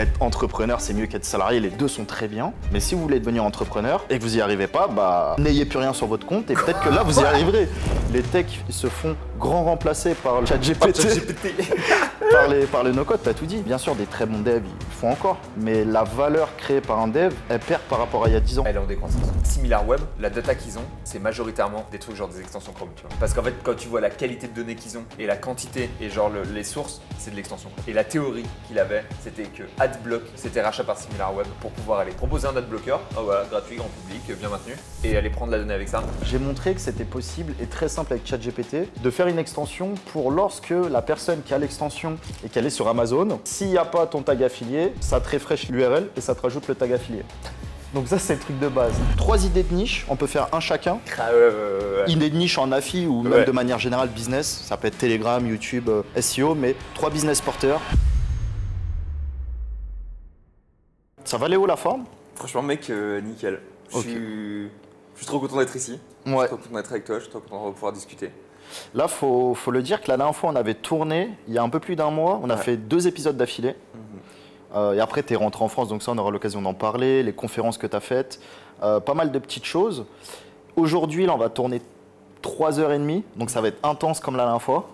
être entrepreneur, c'est mieux qu'être salarié, les deux sont très bien. Mais si vous voulez devenir entrepreneur et que vous n'y arrivez pas, bah n'ayez plus rien sur votre compte et peut-être que là vous y arriverez. Les techs se font grand remplacer par le ChatGPT, par les no-code, t'as tout dit. Bien sûr, des très bons devs, ils font encore. Mais la valeur créée par un dev, elle perd par rapport à il y a 10 ans. Elle est en décroissance. SimilarWeb, la data qu'ils ont, c'est majoritairement des trucs genre des extensions Chrome, tu vois. Parce qu'en fait, quand tu vois la qualité de données qu'ils ont et la quantité et genre les sources, c'est de l'extension Chrome. Et la théorie qu'il avait, c'était que AdBlock, c'était rachat par SimilarWeb pour pouvoir aller proposer un adblocker, voilà, gratuit, grand public, bien maintenu, et aller prendre la donnée avec ça. J'ai montré que c'était possible et très simple avec ChatGPT de faire une extension pour lorsque la personne qui a l'extension et qu'elle est sur Amazon, s'il n'y a pas ton tag affilié, ça te refresh l'URL et ça te rajoute le tag affilié. Donc ça, c'est le truc de base. 3 idées de niche, on peut faire un chacun. Ah ouais. Idée de niche en affi ou même de manière générale business, ça peut être Telegram, YouTube, SEO, mais 3 business porteurs. Ça va Léo la forme? Franchement mec, nickel. Je suis trop content d'être ici. Je suis trop content d'être avec toi, je suis trop content de pouvoir discuter. Là, faut le dire que la dernière fois, on avait tourné, il y a un peu plus d'un mois, on a fait 2 épisodes d'affilée. Et après, tu es rentré en France, donc ça, on aura l'occasion d'en parler, les conférences que tu as faites, pas mal de petites choses. Aujourd'hui, là, on va tourner 3h30, donc ça va être intense comme la dernière fois.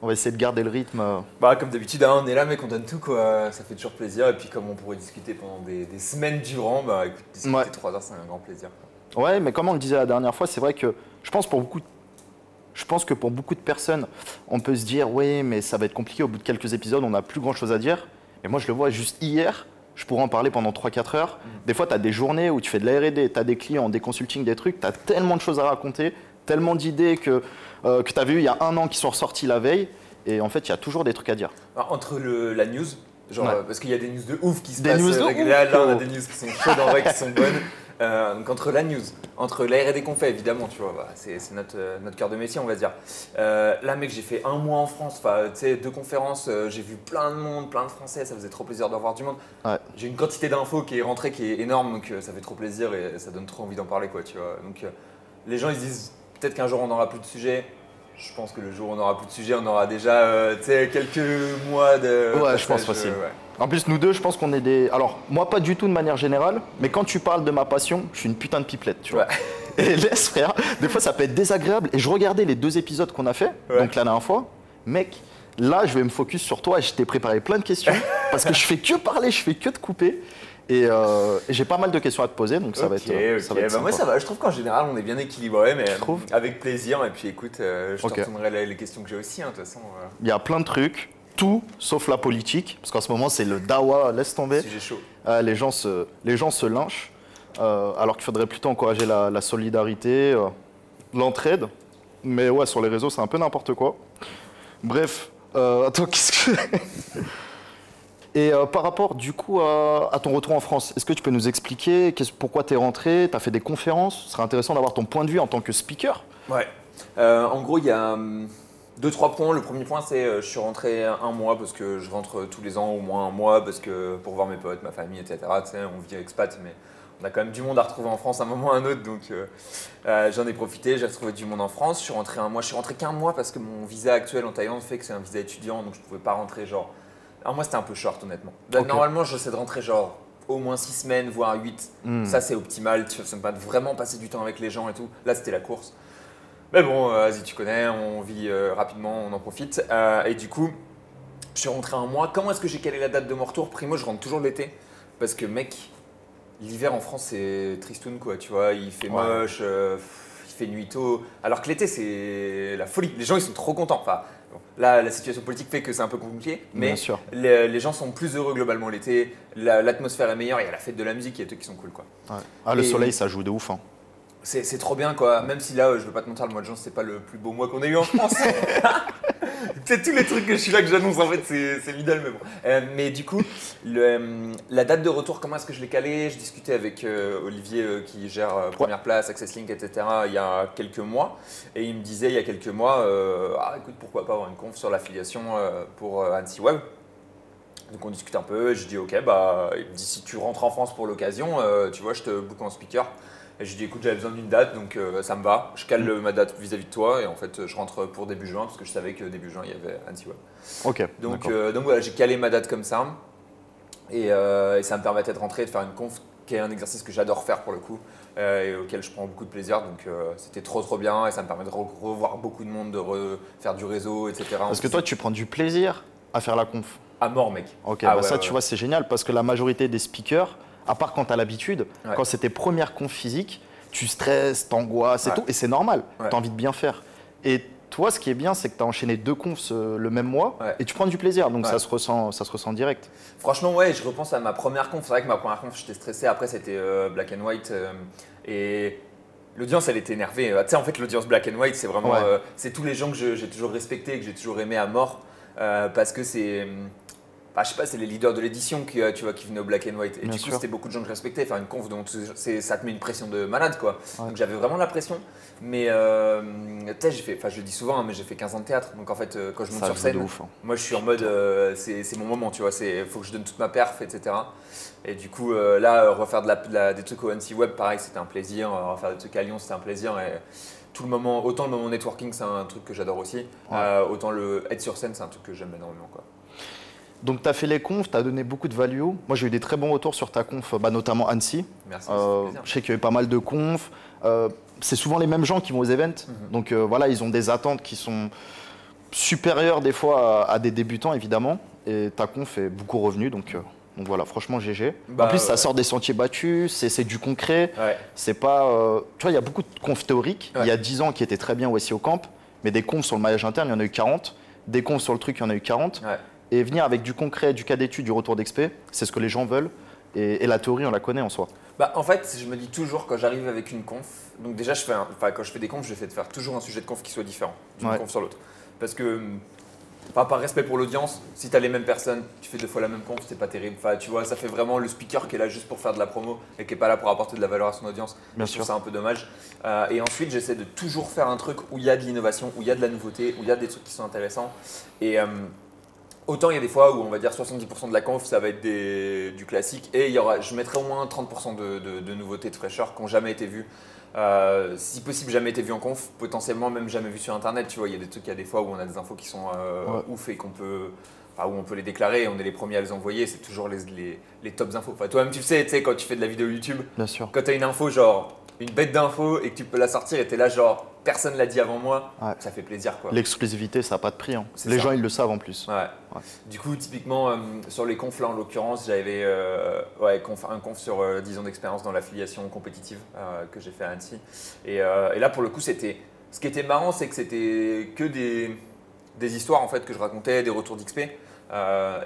On va essayer de garder le rythme. Bah, comme d'habitude, hein, on est là, mec, on donne tout, quoi. Ça fait toujours plaisir. Et puis, comme on pourrait discuter pendant des semaines durant, bah écoute, discuter 3 heures, c'est un grand plaisir, quoi. Ouais, mais comme on le disait la dernière fois, c'est vrai que je pense que pour beaucoup de personnes, on peut se dire, oui, mais ça va être compliqué, au bout de quelques épisodes, on n'a plus grand chose à dire. Et moi, je le vois juste hier, je pourrais en parler pendant 3-4 heures. Des fois, tu as des journées où tu fais de la R&D, tu as des clients, des consultings, des trucs, tu as tellement de choses à raconter, tellement d'idées que tu avais eu il y a un an qui sont ressorties la veille. Et en fait, il y a toujours des trucs à dire. Alors, entre la news, genre, parce qu'il y a des news de ouf qui se passent. Là, on a des news qui sont chaudes en vrai, qui sont bonnes. Donc entre la news, entre la R&D qu'on fait évidemment, tu vois, bah, c'est notre cœur de métier, on va dire. Là mec, j'ai fait 1 mois en France, tu sais, 2 conférences, j'ai vu plein de monde, plein de Français, ça faisait trop plaisir de revoir du monde. J'ai une quantité d'infos qui est rentrée qui est énorme, donc ça fait trop plaisir et ça donne trop envie d'en parler, quoi, tu vois. Donc les gens ils se disent peut-être qu'un jour on n'aura plus de sujet. Je pense que le jour où on n'aura plus de sujet, on aura déjà quelques mois de. Ouais, je pense facile. En plus, nous deux, je pense qu'on est des. Alors, moi, pas du tout de manière générale, mais quand tu parles de ma passion, je suis une putain de pipelette, tu vois. Et laisse, frère, des fois, ça peut être désagréable. Et je regardais les 2 épisodes qu'on a fait, donc la dernière fois, mec, là, je vais me focus sur toi et je t'ai préparé plein de questions parce que je fais que parler, je fais que te couper. Et j'ai pas mal de questions à te poser, donc ça va être. Ça va être moi, ça va. Je trouve qu'en général, on est bien équilibré, mais avec plaisir. Et puis, écoute, je te retournerai les questions que j'ai aussi, hein, de toute façon. Il y a plein de trucs, tout sauf la politique, parce qu'en ce moment, c'est le dawa, laisse tomber. Sujet chaud. Les gens se lynchent, alors qu'il faudrait plutôt encourager la solidarité, l'entraide. Mais ouais, sur les réseaux, c'est un peu n'importe quoi. Bref, attends, qu'est-ce que. Et par rapport du coup à ton retour en France, est-ce que tu peux nous expliquer pourquoi tu es rentré, tu as fait des conférences? Ce serait intéressant d'avoir ton point de vue en tant que speaker. Ouais. En gros, il y a 2-3 points. Le premier point, c'est je suis rentré 1 mois parce que je rentre tous les ans au moins 1 mois parce que pour voir mes potes, ma famille, etc. Tu sais, on vit expat, mais on a quand même du monde à retrouver en France à un moment ou à un autre. Donc j'en ai profité, j'ai retrouvé du monde en France. Je suis rentré 1 mois. Je suis rentré qu'1 mois parce que mon visa actuel en Thaïlande fait que c'est un visa étudiant, donc je ne pouvais pas rentrer genre. Alors moi c'était un peu short honnêtement. Normalement j'essaie de rentrer genre au moins 6 semaines voire 8. Ça c'est optimal, tu ça me permet de vraiment passer du temps avec les gens et tout. Là c'était la course. Mais bon, vas-y tu connais, on vit rapidement, on en profite. Et du coup, je suis rentré 1 mois. Comment est-ce que j'ai calé la date de mon retour? Primo, je rentre toujours l'été. Parce que mec, l'hiver en France c'est tristoun quoi, tu vois, il fait moche, il fait nuit tôt. Alors que l'été c'est la folie, les gens ils sont trop contents. Enfin, là, la situation politique fait que c'est un peu compliqué, mais les gens sont plus heureux globalement l'été, l'atmosphère est meilleure, il y a la fête de la musique, il y a des trucs qui sont cool quoi. Le soleil ça joue de ouf. Hein. C'est trop bien quoi, même si là, je veux pas te mentir, le mois de juin c'est pas le plus beau mois qu'on ait eu en France. C'est tous les trucs que je suis là que j'annonce en fait, c'est l'idéal mais bon. Mais du coup, la date de retour, comment est-ce que je l'ai calé? Je discutais avec Olivier qui gère Première Place, Access Link, etc. il y a quelques mois. Et il me disait il y a quelques mois, écoute pourquoi pas avoir une conf sur l'affiliation pour Annecy Web. Donc on discute un peu, je dis ok, bah il me dit si tu rentres en France pour l'occasion, tu vois je te book en speaker. Et je lui dis écoute j'avais besoin d'une date donc ça me va, je cale ma date vis-à-vis de toi et en fait je rentre pour début juin parce que je savais que début juin il y avait Annecy Web. Ok. Donc voilà j'ai calé ma date comme ça. Et ça me permettait de rentrer et de faire une conf qui est un exercice que j'adore faire pour le coup et auquel je prends beaucoup de plaisir. Donc c'était trop bien et ça me permet de revoir beaucoup de monde, de faire du réseau, etc. Parce que toi, tu prends du plaisir à faire la conf. À mort, mec. Ok, Ah, bah ouais, ça, ouais. tu vois, c'est génial parce que la majorité des speakers, à part quand tu as l'habitude, Ouais. quand c'est tes premières confs physiques, tu stresses, t'angoisses et Ouais. tout, et c'est normal, Ouais. tu as envie de bien faire. Et toi, ce qui est bien, c'est que tu as enchaîné 2 confs le même mois Ouais. et tu prends du plaisir, donc Ouais. ça se ressent direct. Franchement, ouais, je repense à ma première conf. C'est vrai que ma première conf, j'étais stressé. Après, c'était black and white. Et l'audience, elle était énervée. Tu sais, en fait, l'audience black and white, c'est vraiment. Ouais. C'est tous les gens que j'ai toujours respectés, que j'ai toujours aimé à mort. Parce que c'est. Bah, je sais pas, c'est les leaders de l'édition qui, tu vois, qui venaient au black and white. Et Bien du coup, sûr. c'était beaucoup de gens que je respectais. Faire une conf, donc ça te met une pression de malade, quoi. Ouais. Donc j'avais vraiment la pression. Mais tu sais, je le dis souvent, hein, mais j'ai fait 15 ans de théâtre. Donc en fait, quand je monte Ça sur joue scène, de ouf, hein. moi je suis en mode, c'est mon moment, tu vois. Il faut que je donne toute ma perf, etc. Et du coup, là, refaire des trucs au NC Web, pareil, c'était un plaisir. Refaire des trucs à Lyon, c'était un plaisir. Et tout le moment, autant le moment networking, c'est un truc que j'adore aussi. Ouais. Autant le être sur scène, c'est un truc que j'aime énormément, quoi. Donc tu as fait les confs, tu as donné beaucoup de value. Moi, j'ai eu des très bons retours sur ta conf, bah, notamment Annecy. Merci, ça fait plaisir. Je sais qu'il y a eu pas mal de confs. C'est souvent les mêmes gens qui vont aux events. Donc voilà, ils ont des attentes qui sont supérieures des fois à des débutants, évidemment. Et ta conf est beaucoup revenue, donc voilà, franchement, GG. Bah, en plus, ça ouais. sort des sentiers battus, c'est du concret. Ouais. C'est pas. Tu vois, il y a beaucoup de confs théoriques. Ouais. Il y a 10 ans qui étaient très bien au SEO Camp, mais des confs sur le maillage interne, il y en a eu 40. Des confs sur le truc, il y en a eu 40. Ouais. Et venir avec du concret, du cas d'étude, du retour d'expé, c'est ce que les gens veulent. Et la théorie, on la connaît en soi. Bah, en fait, je me dis toujours quand j'arrive avec une conf, donc déjà, quand je fais des confs, j'essaie de faire toujours un sujet de conf qui soit différent d'une Ouais. conf sur l'autre. Parce que, par respect pour l'audience, si tu as les mêmes personnes, tu fais 2 fois la même conf, c'est pas terrible. Enfin, tu vois, ça fait vraiment le speaker qui est là juste pour faire de la promo et qui est pas là pour apporter de la valeur à son audience. Bien Je trouve sûr. ça un peu dommage. Et ensuite, j'essaie de toujours faire un truc où il y a de l'innovation, où il y a de la nouveauté, où il y a des trucs qui sont intéressants. Et autant il y a des fois où on va dire 70% de la conf ça va être du classique et je mettrai au moins 30% de nouveautés, de fraîcheur qui n'ont jamais été vues. Si possible jamais été vues en conf, potentiellement même jamais vues sur internet. Tu vois, il y a des fois où on a des infos qui sont ouf et où on peut les déclarer et on est les premiers à les envoyer. C'est toujours les tops infos. Enfin, toi-même tu le sais, quand tu fais de la vidéo YouTube, Bien sûr. quand tu as une info genre une bête d'info et que tu peux la sortir et tu es là genre personne l'a dit avant moi, Ouais. ça fait plaisir, quoi. L'exclusivité, ça n'a pas de prix, hein. C'est Les ça. gens, ils le savent en plus. Ouais. Ouais. Du coup, typiquement, sur les confs, là en l'occurrence, j'avais un conf sur 10 ans d'expérience dans l'affiliation compétitive que j'ai fait à Annecy. Et là, pour le coup, ce qui était marrant, c'est que c'était que des histoires en fait, que je racontais, des retours d'XP.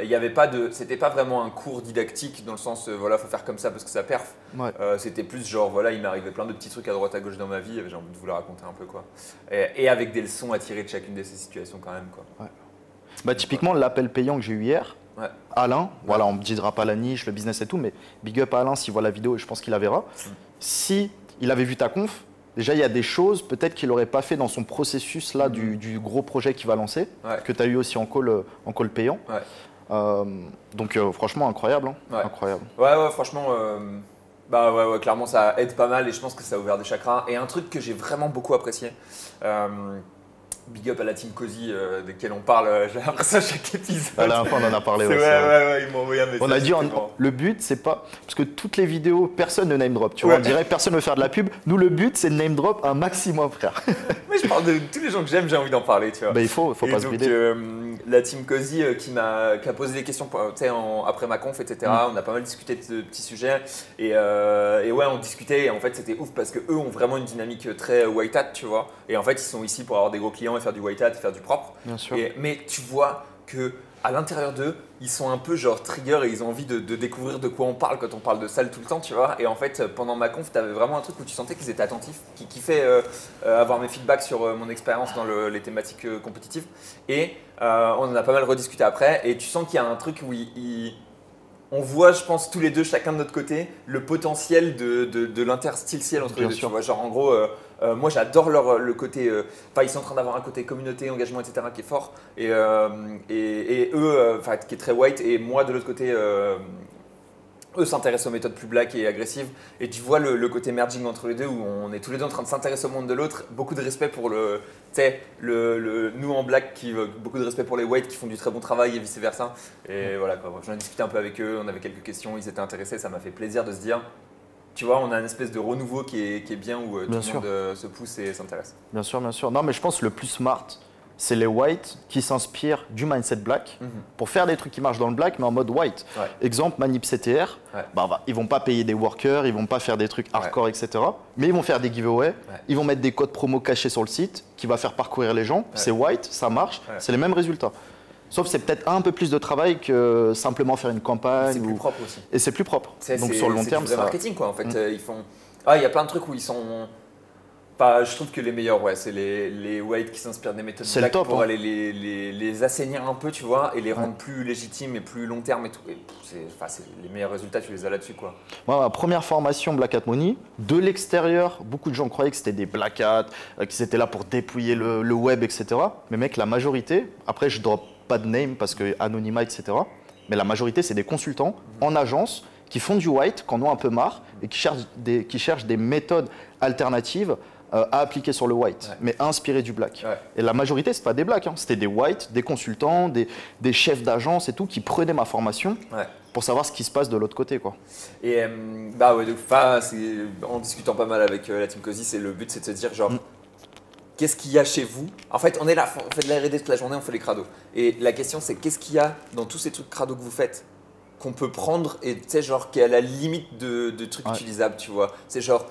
Il y avait pas c'était pas vraiment un cours didactique dans le sens, voilà, faut faire comme ça parce que ça perf. Ouais. C'était plus genre, voilà, il m'arrivait plein de petits trucs à droite à gauche dans ma vie, et j'ai envie de vous les raconter un peu, quoi. Et avec des leçons à tirer de chacune de ces situations quand même, quoi. Bah, typiquement, l'appel payant que j'ai eu hier, Ouais. Alain, voilà, on ne me dira pas la niche, le business et tout, mais big up à Alain s'il voit la vidéo et je pense qu'il la verra. Si il avait vu ta conf, déjà il y a des choses peut-être qu'il n'aurait pas fait dans son processus là du gros projet qu'il va lancer, Ouais. que tu as eu aussi en call payant. Ouais. Donc franchement incroyable, hein. Ouais. Incroyable. Ouais, franchement, ouais, clairement ça aide pas mal et je pense que ça a ouvert des chakras. Et un truc que j'ai vraiment beaucoup apprécié, big up à la team Cozy, desquels on parle, j'ai l'impression à chaque épisode. À la dernière fois on en a parlé. C'est ouais, ouais, c'est vrai. ouais, ils m'ont envoyé un message. On a dit, c'était grand. le but, c'est pas. Parce que toutes les vidéos, personne ne name drop. Tu vois, Ouais. on dirait personne ne veut faire de la pub. Nous, le but, c'est de name drop un maximum, frère. Mais je parle de tous les gens que j'aime, j'ai envie d'en parler, tu vois. Bah, il faut Et pas se donc, brider. la team Cozy qui a posé des questions après ma conf, etc. On a pas mal discuté de petits sujets. Et ouais, on discutait et en fait c'était ouf parce qu'eux ont vraiment une dynamique très white hat, tu vois. Et en fait, ils sont ici pour avoir des gros clients et faire du white hat et faire du propre. Bien sûr. Mais tu vois que à l'intérieur d'eux, ils sont un peu genre trigger et ils ont envie de découvrir de quoi on parle quand on parle de salle tout le temps, tu vois. Et en fait, pendant ma conf, tu avais vraiment un truc où tu sentais qu'ils étaient attentifs, qui kiffaient avoir mes feedbacks sur mon expérience dans les thématiques compétitives. Et on en a pas mal rediscuté après. Et tu sens qu'il y a un truc où on voit, je pense, tous les deux, chacun de notre côté, le potentiel de l'interstitiel entre les Bien deux. sûr. Tu vois, genre en gros, moi j'adore le côté. Enfin, ils sont en train d'avoir un côté communauté, engagement, etc. qui est fort. Et eux, qui est très white. Et moi de l'autre côté, eux s'intéressent aux méthodes plus black et agressives. Et tu vois le côté merging entre les deux où on est tous les deux en train de s'intéresser au monde de l'autre. Beaucoup de respect pour nous en black, beaucoup de respect pour les whites qui font du très bon travail et vice versa. Et voilà quoi. J'en ai discuté un peu avec eux, on avait quelques questions, ils étaient intéressés. Ça m'a fait plaisir de se dire, tu vois, on a une espèce de renouveau qui est bien où tout le monde se pousse et s'intéresse. Bien sûr, bien sûr. Non, mais je pense que le plus smart, c'est les whites qui s'inspirent du mindset black pour faire des trucs qui marchent dans le black, mais en mode white. Ouais. Exemple, Manip CTR, ils vont pas payer des workers, ils vont pas faire des trucs hardcore, etc. Mais ils vont faire des giveaways, ils vont mettre des codes promo cachés sur le site qui va faire parcourir les gens. C'est white, ça marche, c'est les mêmes résultats. Sauf que c'est peut-être un peu plus de travail que simplement faire une campagne. C'est plus propre aussi. Et c'est plus propre. Donc sur le long terme, c'est marketing quoi. En fait, ils font. Il y a plein de trucs où ils sont. Je trouve que les meilleurs, c'est les whites qui s'inspirent des méthodes black pour aller les assainir un peu, tu vois, et les rendre plus légitimes et plus long terme et tout. Et c'est les meilleurs résultats, tu les as là-dessus, quoi. Moi, ma première formation Black Hat Money, de l'extérieur, beaucoup de gens croyaient que c'était des Black Hat, qu'ils étaient là pour dépouiller le web, etc. Mais mec, la majorité, après je drop pas de name parce que anonymat, etc. Mais la majorité, c'est des consultants en agence qui font du white, qui en ont un peu marre et qui cherchent des méthodes alternatives à appliquer sur le white, mais inspiré du black. Et la majorité, c'est pas des blacks, c'était des whites, des consultants, des chefs d'agence et tout qui prenaient ma formation pour savoir ce qui se passe de l'autre côté, quoi. Et en discutant pas mal avec la team Cozy, le but c'est de se dire genre qu'est-ce qu'il y a chez vous? En fait, on est là, on fait de la R&D toute la journée, on fait les crados. Et la question c'est qu'est-ce qu'il y a dans tous ces trucs crados que vous faites qu'on peut prendre et tu sais genre qui est à la limite de trucs utilisables, tu vois. C'est genre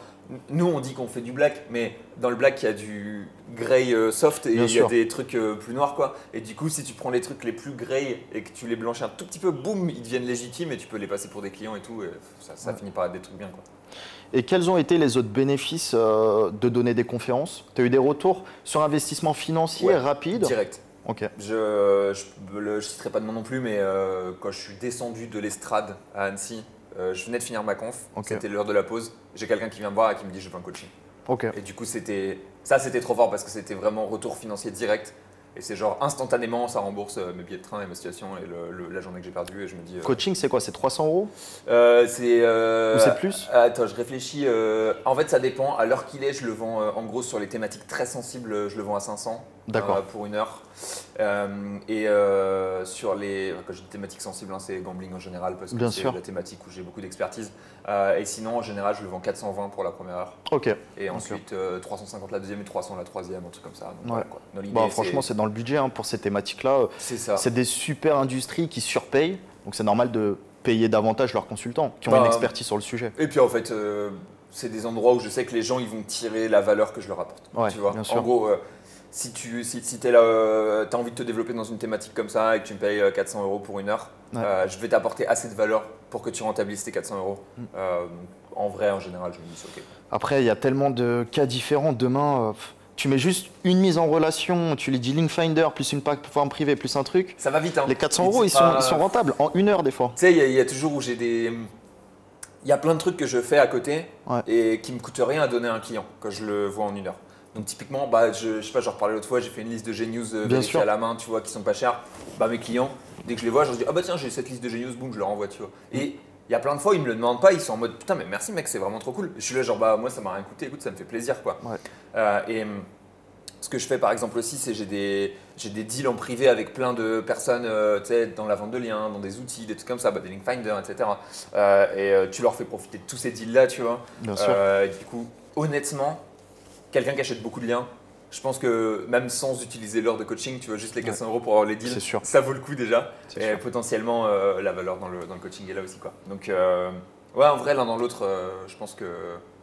nous, on dit qu'on fait du black, mais dans le black, il y a du grey soft et il y a des trucs plus noirs, quoi. Et du coup, si tu prends les trucs les plus grey et que tu les blanchis un tout petit peu, boum, ils deviennent légitimes et tu peux les passer pour des clients et tout. Et ça finit par être des trucs bien, quoi. Et quels ont été les autres bénéfices de donner des conférences? Tu as eu des retours sur investissement financier rapide? Direct. Ok. Je ne citerai pas de nom non plus, mais quand je suis descendu de l'estrade à Annecy, je venais de finir ma conf, c'était l'heure de la pause. J'ai quelqu'un qui vient me voir et qui me dit je veux un coaching. Et du coup, c'était trop fort parce que c'était vraiment retour financier direct. Et c'est genre instantanément, ça rembourse mes billets de train et ma situation et la journée que j'ai perdue. Et je me dis. Coaching, c'est quoi? C'est 300 euros? Ou c'est plus? Attends, je réfléchis. En fait, ça dépend. À l'heure qu'il est, je le vends en gros sur les thématiques très sensibles, je le vends à 500 pour une heure. Sur les. Quand je dis thématiques sensibles, c'est gambling en général parce que c'est la thématique où j'ai beaucoup d'expertise. Et sinon, en général, je le vends 420 pour la première heure. Et ensuite, 350 la deuxième et 300 la troisième, un truc comme ça. Donc, voilà, quoi. Franchement, c'est dans le budget pour ces thématiques-là. C'est des super industries qui surpayent. Donc, c'est normal de payer davantage leurs consultants qui ont une expertise sur le sujet. Et puis, en fait, c'est des endroits où je sais que les gens ils vont tirer la valeur que je leur apporte. Tu vois, en gros, si tu as envie de te développer dans une thématique comme ça et que tu me payes 400 euros pour une heure, je vais t'apporter assez de valeur pour que tu rentabilises tes 400 euros. En vrai, en général, je me dis c'est OK. Après, il y a tellement de cas différents. Demain, tu mets juste une mise en relation, tu les dis Link Finder plus une plateforme privée plus un truc. Ça va vite. Les 400 euros, ils sont rentables en une heure des fois. Tu sais, il y a toujours où j'ai des. Il y a plein de trucs que je fais à côté et qui me coûtent rien à donner à un client quand je le vois en une heure. Donc typiquement, je sais pas, j'en reparlais l'autre fois, j'ai fait une liste de Genius vérifiée à la main, tu vois, qui sont pas chers. Mes clients, dès que je les vois, je leur dis tiens, j'ai cette liste de Genius, boum, je leur envoie, tu vois. Et il y a plein de fois, ils me le demandent pas, ils sont en mode putain, mais merci mec, c'est vraiment trop cool. Je suis là genre moi ça m'a rien coûté, écoute, ça me fait plaisir quoi. Et ce que je fais par exemple aussi, c'est j'ai des deals en privé avec plein de personnes, tu sais, dans la vente de liens, dans des outils, des trucs comme ça, des link finder, etc. Et tu leur fais profiter de tous ces deals là, tu vois. Bien sûr. Du coup, honnêtement, quelqu'un qui achète beaucoup de liens, je pense que même sans utiliser l'heure de coaching, tu vois, juste les 400 euros pour avoir les deals, ça vaut le coup déjà. Et potentiellement, la valeur dans le coaching est là aussi, quoi. Donc, en vrai, l'un dans l'autre, je pense que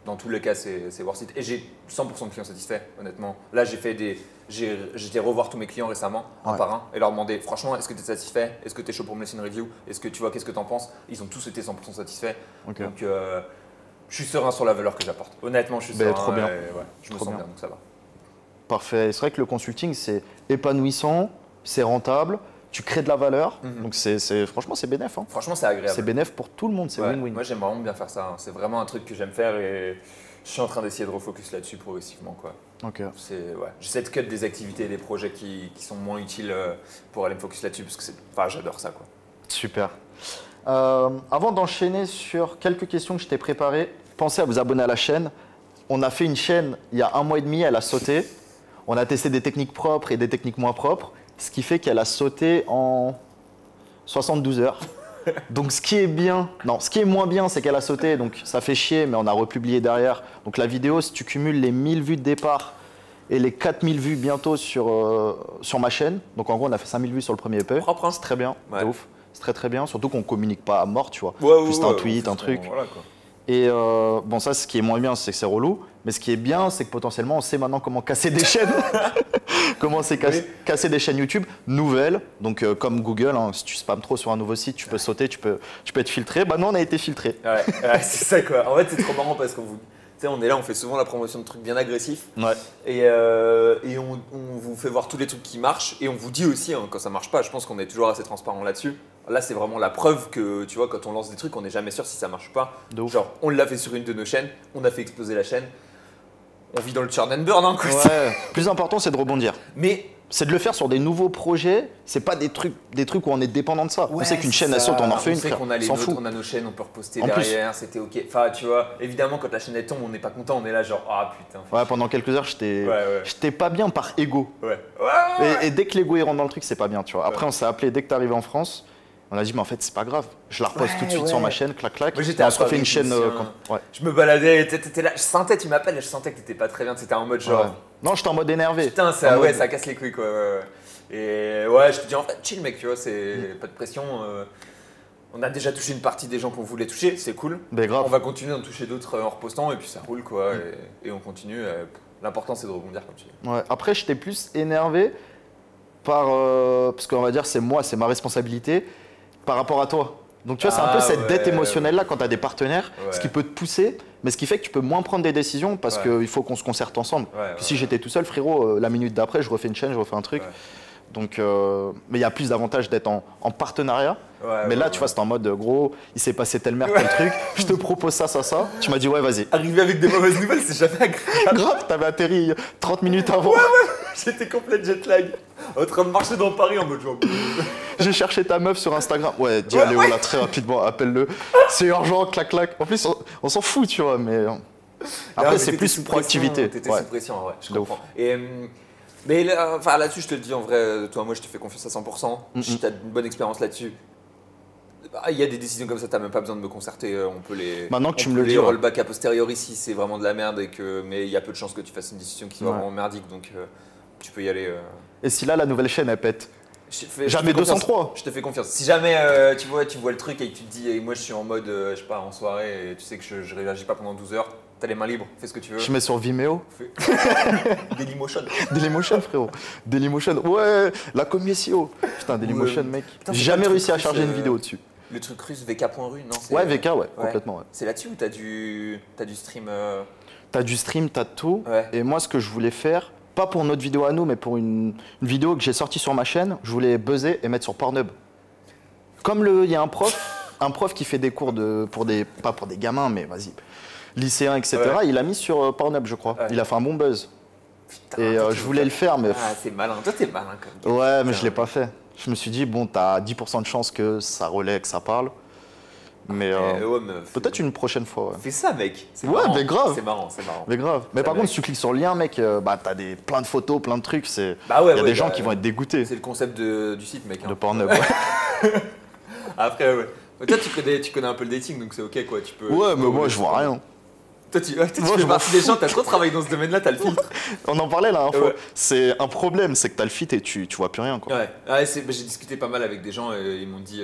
dans tous les cas, c'est worth it. Et j'ai 100% de clients satisfaits, honnêtement. Là, j'étais revoir tous mes clients récemment, un par un, et leur demander, franchement, est-ce que tu es satisfait? Est-ce que tu es chaud pour me laisser une review? Est-ce que tu vois, qu'est-ce que tu en penses? Ils ont tous été 100% satisfaits. Donc, je suis serein sur la valeur que j'apporte. Honnêtement, je suis serein. Trop bien. Je me sens bien, donc ça va. Parfait. C'est vrai que le consulting, c'est épanouissant, c'est rentable, tu crées de la valeur. Donc franchement, c'est bénéf. Franchement, c'est agréable. C'est bénéf pour tout le monde, c'est win-win. Moi, j'aime vraiment bien faire ça. C'est vraiment un truc que j'aime faire et je suis en train d'essayer de refocus là-dessus progressivement, quoi. J'essaie de cut des activités et des projets qui sont moins utiles pour aller me focus là-dessus parce que j'adore ça, quoi. Super. Avant d'enchaîner sur quelques questions que je t'ai préparées, pensez à vous abonner à la chaîne. On a fait une chaîne il y a 1 mois et demi, elle a sauté. On a testé des techniques propres et des techniques moins propres, ce qui fait qu'elle a sauté en 72 heures. Donc ce qui est bien, non, ce qui est moins bien, c'est qu'elle a sauté, donc ça fait chier, mais on a republié derrière. Donc la vidéo, si tu cumules les 1000 vues de départ et les 4000 vues bientôt sur ma chaîne, donc en gros on a fait 5000 vues sur le premier EP, Propre, hein. c'est très bien, Ouais. de ouf, c'est très très bien, surtout qu'on communique pas à mort, tu vois, Ouais, juste ouais, un tweet, un truc. Voilà, quoi. Et bon, ça, ce qui est moins bien, c'est que c'est relou. Mais ce qui est bien, c'est que potentiellement, on sait maintenant comment casser des chaînes. Comment c'est casser des chaînes YouTube nouvelles. Donc, comme Google, hein, si tu spammes trop sur un nouveau site, tu peux sauter, tu peux être filtré. Bah, nous, on a été filtré. Ouais, c'est ça quoi. En fait, c'est trop marrant parce qu'on vous. Tu sais, on est là, on fait souvent la promotion de trucs bien agressifs. Ouais. Et on vous fait voir tous les trucs qui marchent. Et on vous dit aussi, hein, quand ça marche pas, je pense qu'on est toujours assez transparent là-dessus. Là, c'est vraiment la preuve que, tu vois, quand on lance des trucs, on n'est jamais sûr si ça marche ou pas. De ouf. Genre, on l'a fait sur une de nos chaînes, on a fait exploser la chaîne. On vit dans le churn and burn, hein, quoi. Ouais. Plus important, c'est de rebondir. Mais C'est de le faire sur des nouveaux projets. C'est pas des trucs où on est dépendant de ça. On sait qu'une chaîne, elle saute, on en refait une. On sait qu'on a les s'en nôtres, fout. on a nos chaînes, on peut reposter En plus. derrière, c'était ok. Enfin, tu vois, évidemment, quand la chaîne elle tombe, on n'est pas content, on est là genre, ah putain. Ouais, pendant quelques heures, j'étais pas bien par ego. Ouais. Et dès que l'ego il rentre dans le truc, c'est pas bien, tu vois. Après, on s'est appelé dès que t'es arrivé en France. On a dit, mais en fait, c'est pas grave. Je la repose tout de suite sur ma chaîne, clac, clac. Moi, j'étais Et on à se refait Paris une chaîne. aussi, Ouais. Je me baladais, t'étais là, je sentais, tu m'appelles, je sentais que t'étais pas très bien, t'étais en mode genre. Ouais. Non, j'étais en mode énervé. Putain, En ça, mode- ouais, ça casse les couilles quoi. Et ouais, je te dis en fait, chill mec, tu vois, c'est pas de pression. On a déjà touché une partie des gens qu'on voulait toucher, c'est cool. Mais grave. On va continuer d'en toucher d'autres en repostant et puis ça roule quoi. Et on continue. L'important c'est de rebondir comme tu dis. Ouais. Après, j'étais plus énervé parce qu'on va dire, c'est ma responsabilité par rapport à toi. Donc tu vois, c'est un peu cette dette émotionnelle-là quand tu as des partenaires, ce qui peut te pousser, mais ce qui fait que tu peux moins prendre des décisions parce qu'il faut qu'on se concerte ensemble. Puis si j'étais tout seul, frérot, la minute d'après, je refais une chaîne, je refais un truc. Donc, mais il y a plus d'avantages d'être en partenariat. Mais là, tu vois, c'est en mode, gros, il s'est passé telle merde, tel truc, je te propose ça. Tu m'as dit, ouais, vas-y. Arriver avec des mauvaises nouvelles, c'est jamais agréable. Grave, t'avais atterri 30 minutes avant. J'étais complet jet lag. En train de marcher dans Paris en mode genre. J'ai cherché ta meuf sur Instagram. Ouais, dis à Léo là très rapidement, appelle-le. C'est urgent, clac, clac. En plus, on s'en fout, tu vois, mais après, c'est plus proactivité. T'étais sous pression, ouais, je comprends. Mais là-dessus, je te le dis en vrai, toi, moi, je te fais confiance à 100%. Si t'as une bonne expérience là-dessus. Il y a des décisions comme ça, t'as même pas besoin de me concerter. On peut les. Maintenant que tu me le dis. Rollback a posteriori si c'est vraiment de la merde mais il y a peu de chances que tu fasses une décision qui soit vraiment merdique, donc tu peux y aller. Et si là, la nouvelle chaîne, elle pète jamais 203. Je te fais confiance. Si jamais tu vois le truc et que tu te dis, moi je suis en mode, je sais pas, en soirée et tu sais que je réagis pas pendant 12 heures, t'as les mains libres, fais ce que tu veux. Je mets sur Vimeo. Dailymotion. Dailymotion, frérot. Dailymotion. Ouais, la commission. Putain, Dailymotion, mec. J'ai jamais réussi à charger une vidéo dessus. Le truc russe, VK.ru, non? Ouais, VK, ouais, complètement. Ouais. C'est là-dessus où t'as du stream T'as du stream, t'as tout. Ouais. Et moi, ce que je voulais faire, pas pour notre vidéo à nous, mais pour une vidéo que j'ai sortie sur ma chaîne, je voulais buzzer et mettre sur Pornhub. Comme il y a un prof qui fait des cours pas pour des gamins, mais vas-y, lycéens, etc. Il a mis sur Pornhub, je crois. Il a fait un bon buzz. Putain, et je voulais le faire, mais. Ah, c'est malin. Toi, t'es malin quand même. Ouais, mais je l'ai pas fait. Je me suis dit, bon, t'as 10% de chance que ça relaie, que ça parle. Mais peut-être une prochaine fois. Ouais. Fais ça, mec. Ouais, marrant. Mais grave. C'est marrant. Mais grave. Mais par contre, si tu cliques sur le lien, mec, t'as plein de photos, plein de trucs. Il y a des gens qui vont être dégoûtés. C'est le concept du site, mec. De Pornhub. Ouais. Après, ouais. Toi, tu connais un peu le dating, donc c'est ok, quoi. Tu peux. Ouais, mais moi, je vois rien. Toi, tu fais partie des gens, t'as trop travaillé dans ce domaine-là, t'as le filtre. On en parlait là, c'est un problème, c'est que t'as le fit et tu vois plus rien, quoi. Ouais, j'ai discuté pas mal avec des gens et ils m'ont dit.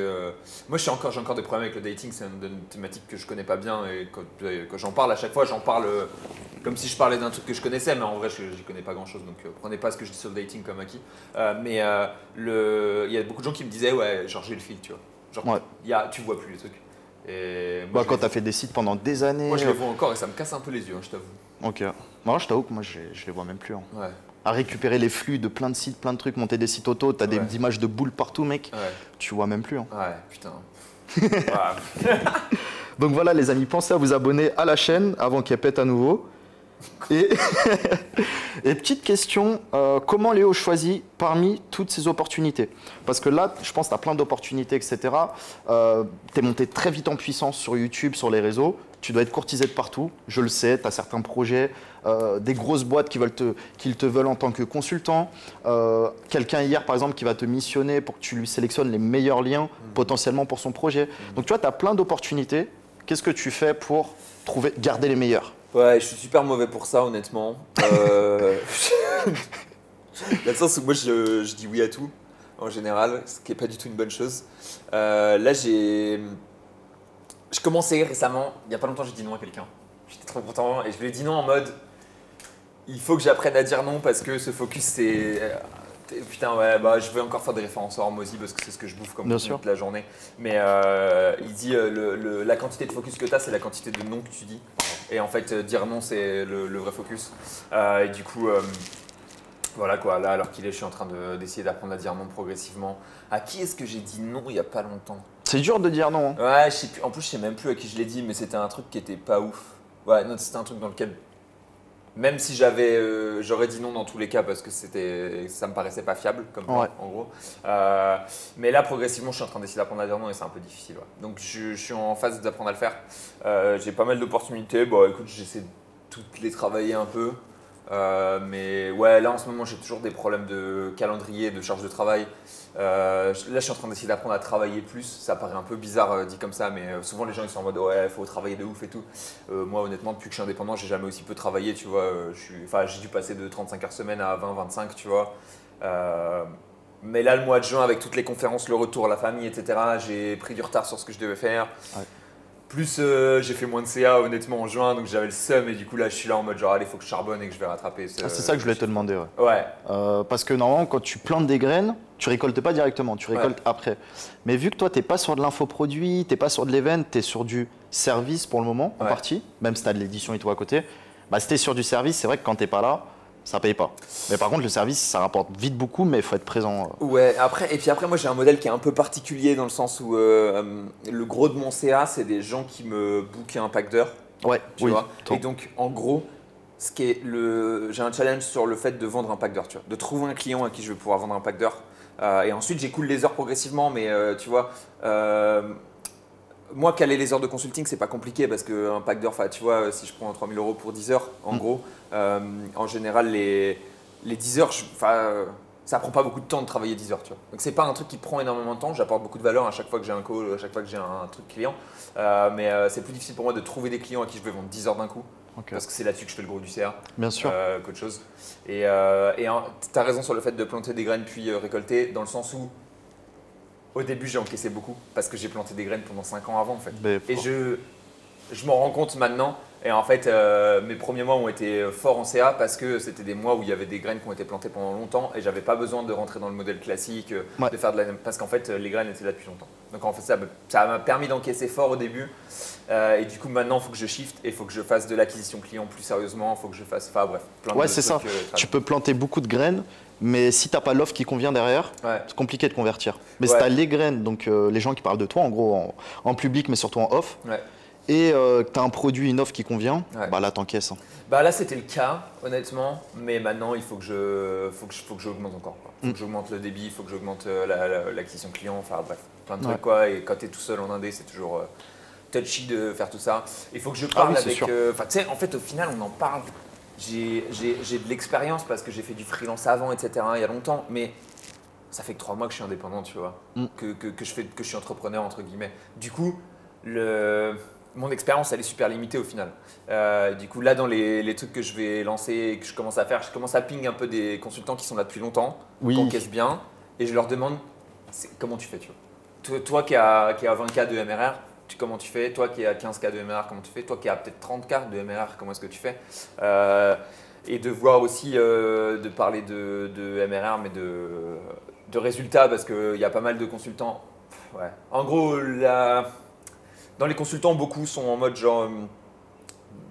Moi, j'ai encore des problèmes avec le dating, c'est une thématique que je connais pas bien et quand j'en parle à chaque fois, j'en parle comme si je parlais d'un truc que je connaissais, mais en vrai, j'y connais pas grand-chose, donc prenez pas ce que je dis sur le dating comme acquis. Mais il y a beaucoup de gens qui me disaient, ouais, genre j'ai le fil, tu vois. Genre, tu vois plus les trucs. Et moi, quand t'as fait des sites pendant des années. Moi je les vois encore et ça me casse un peu les yeux, hein, je t'avoue. Ok. Moi je t'avoue que je les vois même plus. Hein. Ouais. À récupérer les flux de plein de sites, plein de trucs, monter des sites auto, t'as des images de boules partout, mec. Ouais. Tu vois même plus. Hein. Ouais, putain. Donc voilà les amis, pensez à vous abonner à la chaîne avant qu'elle pète à nouveau. Et, et petite question, comment Léo choisit parmi toutes ces opportunités? Parce que là, je pense que tu as plein d'opportunités, etc. Tu es monté très vite en puissance sur YouTube, sur les réseaux. Tu dois être courtisé de partout, je le sais. Tu as certains projets, des grosses boîtes qui te veulent en tant que consultant. Quelqu'un hier, par exemple, qui va te missionner pour que tu lui sélectionnes les meilleurs liens potentiellement pour son projet. Donc tu vois, tu as plein d'opportunités. Qu'est-ce que tu fais pour garder les meilleurs? Ouais, je suis super mauvais pour ça, honnêtement. Dans le sens où moi, je dis oui à tout, en général, ce qui n'est pas du tout une bonne chose. Là, je commençais récemment, il n'y a pas longtemps, j'ai dit non à quelqu'un. J'étais trop content et je lui ai dit non en mode il faut que j'apprenne à dire non parce que ce focus, c'est. Putain, ouais, bah, je vais encore faire des références en Mozi parce que c'est ce que je bouffe comme toute la journée. Mais il dit la quantité de focus que tu as, c'est la quantité de non que tu dis. Et en fait, dire non, c'est le vrai focus. Et du coup, voilà quoi, là, alors qu'il est, je suis en train d'essayer d'apprendre à dire non progressivement. À qui est-ce que j'ai dit non il n'y a pas longtemps? C'est dur de dire non. Hein. Ouais, je sais plus. En plus, je sais même plus à qui je l'ai dit, mais c'était un truc qui était pas ouf. Ouais, non, c'était un truc dans lequel. Même si j'aurais dit non dans tous les cas parce que ça me paraissait pas fiable comme point, en gros. Mais là, progressivement, je suis en train d'essayer d'apprendre à dire non et c'est un peu difficile. Ouais. Donc, je suis en phase d'apprendre à le faire. J'ai pas mal d'opportunités. Bon, écoute, j'essaie de toutes les travailler un peu. Mais ouais, là, en ce moment, j'ai toujours des problèmes de calendrier, de charge de travail. Là, je suis en train d'essayer d'apprendre à travailler plus. Ça paraît un peu bizarre dit comme ça, mais souvent les gens ils sont en mode ouais, il faut travailler de ouf et tout. Moi, honnêtement, depuis que je suis indépendant, j'ai jamais aussi peu travaillé, tu vois. J'ai dû passer de 35 heures semaine à 20-25, tu vois. Mais là, le mois de juin, avec toutes les conférences, le retour, la famille, etc., j'ai pris du retard sur ce que je devais faire. Ouais. Plus j'ai fait moins de CA honnêtement en juin, donc j'avais le seum et du coup là je suis là en mode genre allez, il faut que je charbonne et que je vais rattraper. C'est ça que je voulais te demander. Ouais. Parce que normalement quand tu plantes des graines, tu récoltes pas directement, tu récoltes après. Mais vu que toi tu n'es pas sur de l'infoproduit, tu n'es pas sur de l'event, tu es sur du service pour le moment en partie, même si tu as de l'édition et tout à côté, bah, si tu es sur du service, c'est vrai que quand tu n'es pas là, ça paye pas. Mais par contre, le service, ça rapporte vite beaucoup, mais il faut être présent. Ouais, et puis après, moi j'ai un modèle qui est un peu particulier dans le sens où le gros de mon CA, c'est des gens qui me bookent un pack d'heures. Ouais, tu vois. Et donc, en gros, j'ai un challenge sur le fait de vendre un pack d'heures, tu vois, de trouver un client à qui je vais pouvoir vendre un pack d'heures. Et ensuite, j'écoule les heures progressivement, mais tu vois. Moi, caler les heures de consulting, c'est pas compliqué parce qu'un pack d'heures, tu vois, si je prends 3 000 € pour 10 heures, en gros, en général, les 10 heures, ça prend pas beaucoup de temps de travailler 10 heures, tu vois. Donc, c'est pas un truc qui prend énormément de temps. J'apporte beaucoup de valeur à chaque fois que j'ai un call, à chaque fois que j'ai un truc client. Mais c'est plus difficile pour moi de trouver des clients à qui je vais vendre 10 heures d'un coup. Okay. Parce que c'est là-dessus que je fais le gros du CA. Bien sûr. Qu'autre chose. Et tu as raison sur le fait de planter des graines puis récolter, dans le sens où au début, j'ai encaissé beaucoup parce que j'ai planté des graines pendant 5 ans avant en fait. Et je m'en rends compte maintenant. Et en fait, mes premiers mois ont été forts en CA parce que c'était des mois où il y avait des graines qui ont été plantées pendant longtemps et j'avais pas besoin de rentrer dans le modèle classique, de faire parce qu'en fait, les graines étaient là depuis longtemps. Donc en fait, ça m'a permis d'encaisser fort au début. Et du coup, maintenant, il faut que je shift et il faut que je fasse de l'acquisition client plus sérieusement. Il faut que je fasse, bref, plein de trucs. Ouais, c'est ça. Tu peux planter beaucoup de graines. Mais si tu n'as pas l'offre qui convient derrière, c'est compliqué de convertir. Mais si tu as les graines, donc les gens qui parlent de toi en gros en public mais surtout en off, et que tu as un produit, une offre qui convient, bah là t'encaisses. Hein. Bah là c'était le cas honnêtement, mais maintenant il faut que j'augmente encore. Il faut que j'augmente le débit, il faut que j'augmente l'acquisition client, enfin bref, plein de trucs quoi. Et quand tu es tout seul en indé, c'est toujours touchy de faire tout ça. Il faut que je parle avec… tu sais, en fait au final on en parle. J'ai de l'expérience parce que j'ai fait du freelance avant, etc. il y a longtemps, mais ça fait que 3 mois que je suis indépendant, tu vois, que je suis entrepreneur, entre guillemets. Du coup, mon expérience, elle est super limitée au final. Du coup, là, dans les trucs que je vais lancer et que je commence à faire, je commence à ping un peu des consultants qui sont là depuis longtemps, qui encaissent bien, et je leur demande comment tu fais, tu vois. Toi qui as 20K de MRR, comment tu fais? Toi qui es à 15K de MRR, comment tu fais? Toi qui as peut-être 30K de MRR, comment est-ce que tu fais? Et de voir aussi, de parler de MRR, mais de résultats, parce qu'il y a pas mal de consultants. Ouais. En gros, dans les consultants, beaucoup sont en mode genre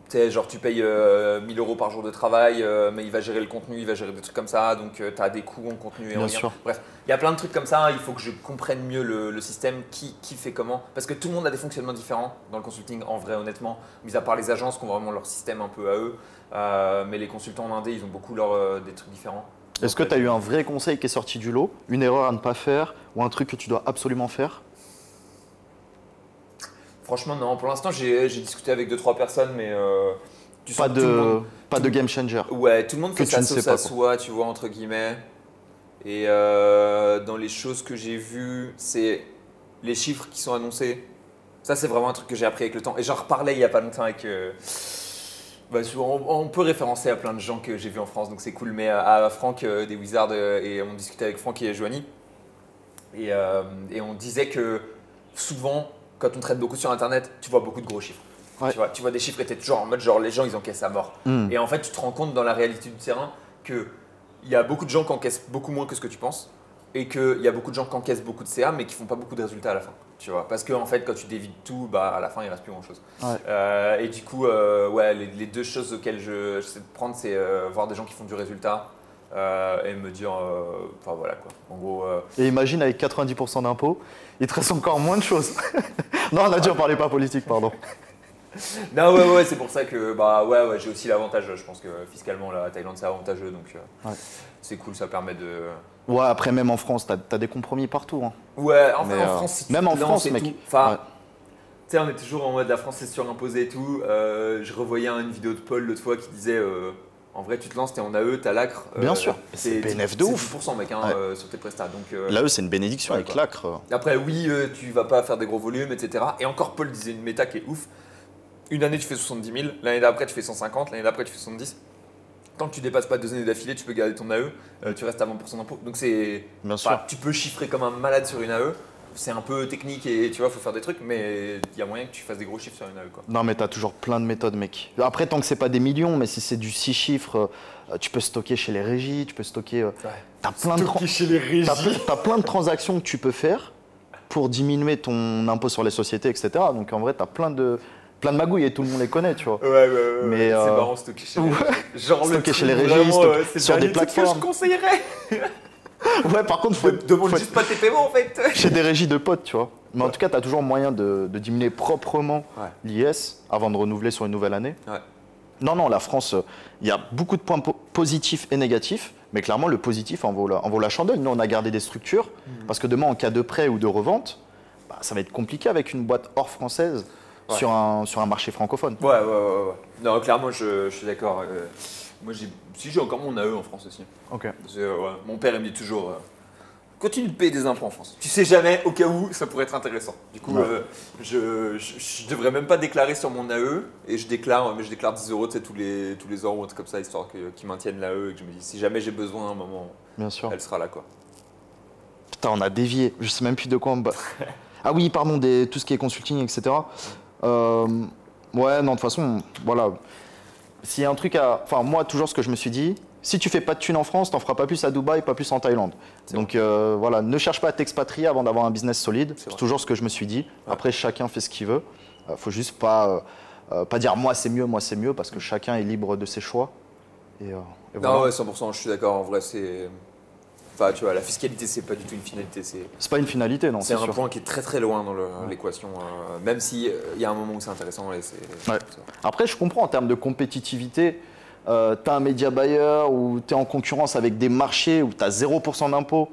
Tu sais, genre tu payes 1000 euros par jour de travail, mais il va gérer le contenu, il va gérer des trucs comme ça, donc tu as des coûts en contenu et en Bien lien. sûr. Bref, il y a plein de trucs comme ça, il faut que je comprenne mieux le système, qui fait comment. Parce que tout le monde a des fonctionnements différents dans le consulting, en vrai, honnêtement, mis à part les agences qui ont vraiment leur système un peu à eux. Mais les consultants en Indé, ils ont beaucoup des trucs différents. Est-ce que tu as eu un vrai conseil qui est sorti du lot, une erreur à ne pas faire ou un truc que tu dois absolument faire? Franchement, non. Pour l'instant, j'ai discuté avec 2-3 personnes, mais tu Pas sens que tout le monde, de game changer. ouais, tout le monde Que fait tu sa ne sais sauce pas, à quoi. soi, tu vois, entre guillemets. Et dans les choses que j'ai vues, c'est les chiffres qui sont annoncés. Ça, c'est vraiment un truc que j'ai appris avec le temps. Et j'en reparlais il n'y a pas longtemps avec. On peut référencer à plein de gens que j'ai vus en France, donc c'est cool. Mais à Franck des Wizards, et on discutait avec Franck et Joanie. Et on disait que souvent, quand on traite beaucoup sur Internet, tu vois beaucoup de gros chiffres. Ouais. Tu vois des chiffres et tu es toujours en mode genre les gens ils encaissent à mort. Mm. Et en fait, tu te rends compte dans la réalité du terrain qu'il y a beaucoup de gens qui encaissent beaucoup moins que ce que tu penses et qu'il y a beaucoup de gens qui encaissent beaucoup de CA mais qui font pas beaucoup de résultats à la fin. Tu vois, parce que en fait, quand tu dévides tout, bah, à la fin, il reste plus grand chose. Ouais. Et du coup, ouais, les deux choses auxquelles j'essaie de prendre, c'est voir des gens qui font du résultat et me dire, enfin voilà quoi. En gros, Et imagine avec 90% d'impôts, il te reste encore moins de choses. Non, on a dit on parlait pas politique, pardon. non, ouais, c'est pour ça que bah ouais, j'ai aussi l'avantage. Je pense que fiscalement, la Thaïlande c'est avantageux, donc Ouais. c'est cool, ça permet de. Ouais, après même en France, t'as des compromis partout. Hein. Ouais, enfin, Mais, en France, si tu même te en lances France, et mec. tout. Enfin, Ouais. tu sais, on est toujours en mode la France c'est surimposé et tout. Je revoyais une vidéo de Paul l'autre fois qui disait en vrai, tu te lances, t'es en AE, t'as l'acre. Bien sûr, c'est BNF de ouf. 10% mec, hein, Ouais. sur tes prestats. Donc, L'AE, c'est une bénédiction ouais, avec quoi. l'acre. Après, oui, tu vas pas faire des gros volumes, etc. Et encore, Paul disait une méta qui est ouf. Une année, tu fais 70 000. L'année d'après, tu fais 150. L'année d'après, tu fais 70. Tant que tu dépasses pas 2 années d'affilée, tu peux garder ton AE. Tu restes à 20% d'impôt. Donc, c'est. Bien sûr. Enfin, tu peux chiffrer comme un malade sur une AE. C'est un peu technique et tu vois, faut faire des trucs, mais il y a moyen que tu fasses des gros chiffres sur une AE, quoi. Non, mais t'as toujours plein de méthodes, mec. Après, tant que c'est pas des millions, mais si c'est du 6 chiffres, tu peux stocker chez les régies, tu peux stocker. Ouais. T'as plein de chez les régies. t'as plein de transactions que tu peux faire pour diminuer ton impôt sur les sociétés, etc. Donc en vrai, t'as plein de magouilles et tout le monde les connaît, tu vois. Ouais. Mais, C'est marrant, stocker chez les ouais. régies. Genre le Stocker truc chez les régies, vraiment, c'est sur le des dernier truc que plateformes. je conseillerais. Ouais, par contre, faut Demande être juste pas tes paiements en fait. chez des régies de potes, tu vois. Mais en tout cas, t'as toujours moyen de diminuer proprement Ouais. l'IS avant de renouveler sur une nouvelle année. Ouais. Non, la France, il y a beaucoup de points positifs et négatifs, mais clairement, le positif en vaut la chandelle. Nous, on a gardé des structures, parce que demain, en cas de prêt ou de revente, bah, ça va être compliqué avec une boîte hors française Ouais. sur un marché francophone. Ouais. Non, clairement, je suis d'accord. Moi, j'ai encore mon AE en France aussi. Ok. Ouais. Mon père, il me dit toujours continue de payer des impôts en France. Tu sais jamais, au cas où, ça pourrait être intéressant. Du coup, Ouais. je devrais même pas déclarer sur mon AE et je déclare 10 euros, tu sais, tous les ans ou un truc comme ça, histoire qu'ils maintiennent l'AE et que je me dis si jamais j'ai besoin à un moment, Bien sûr. elle sera là, quoi. Putain, on a dévié. Je sais même plus de quoi on bat. Ah oui, pardon, tout ce qui est consulting, etc. Ouais, non, de toute façon, voilà. S'il y a un truc à. Enfin, moi, toujours ce que je me suis dit, si tu fais pas de thunes en France, t'en feras pas plus à Dubaï, pas plus en Thaïlande. Donc voilà, ne cherche pas à t'expatrier avant d'avoir un business solide. C'est vrai. toujours ce que je me suis dit. Ouais. Après, chacun fait ce qu'il veut. Faut juste pas dire moi c'est mieux, parce que chacun est libre de ses choix. Et voilà. Non, ouais, 100%, je suis d'accord. En vrai, c'est. Enfin, tu vois, la fiscalité, c'est pas du tout une finalité. C'est pas une finalité, non, C'est c'est un sûr. point qui est très très loin dans l'équation, même s'il y a un moment où c'est intéressant. Et Ouais. Après, je comprends en termes de compétitivité. Tu as un média buyer ou tu es en concurrence avec des marchés où tu as 0% d'impôt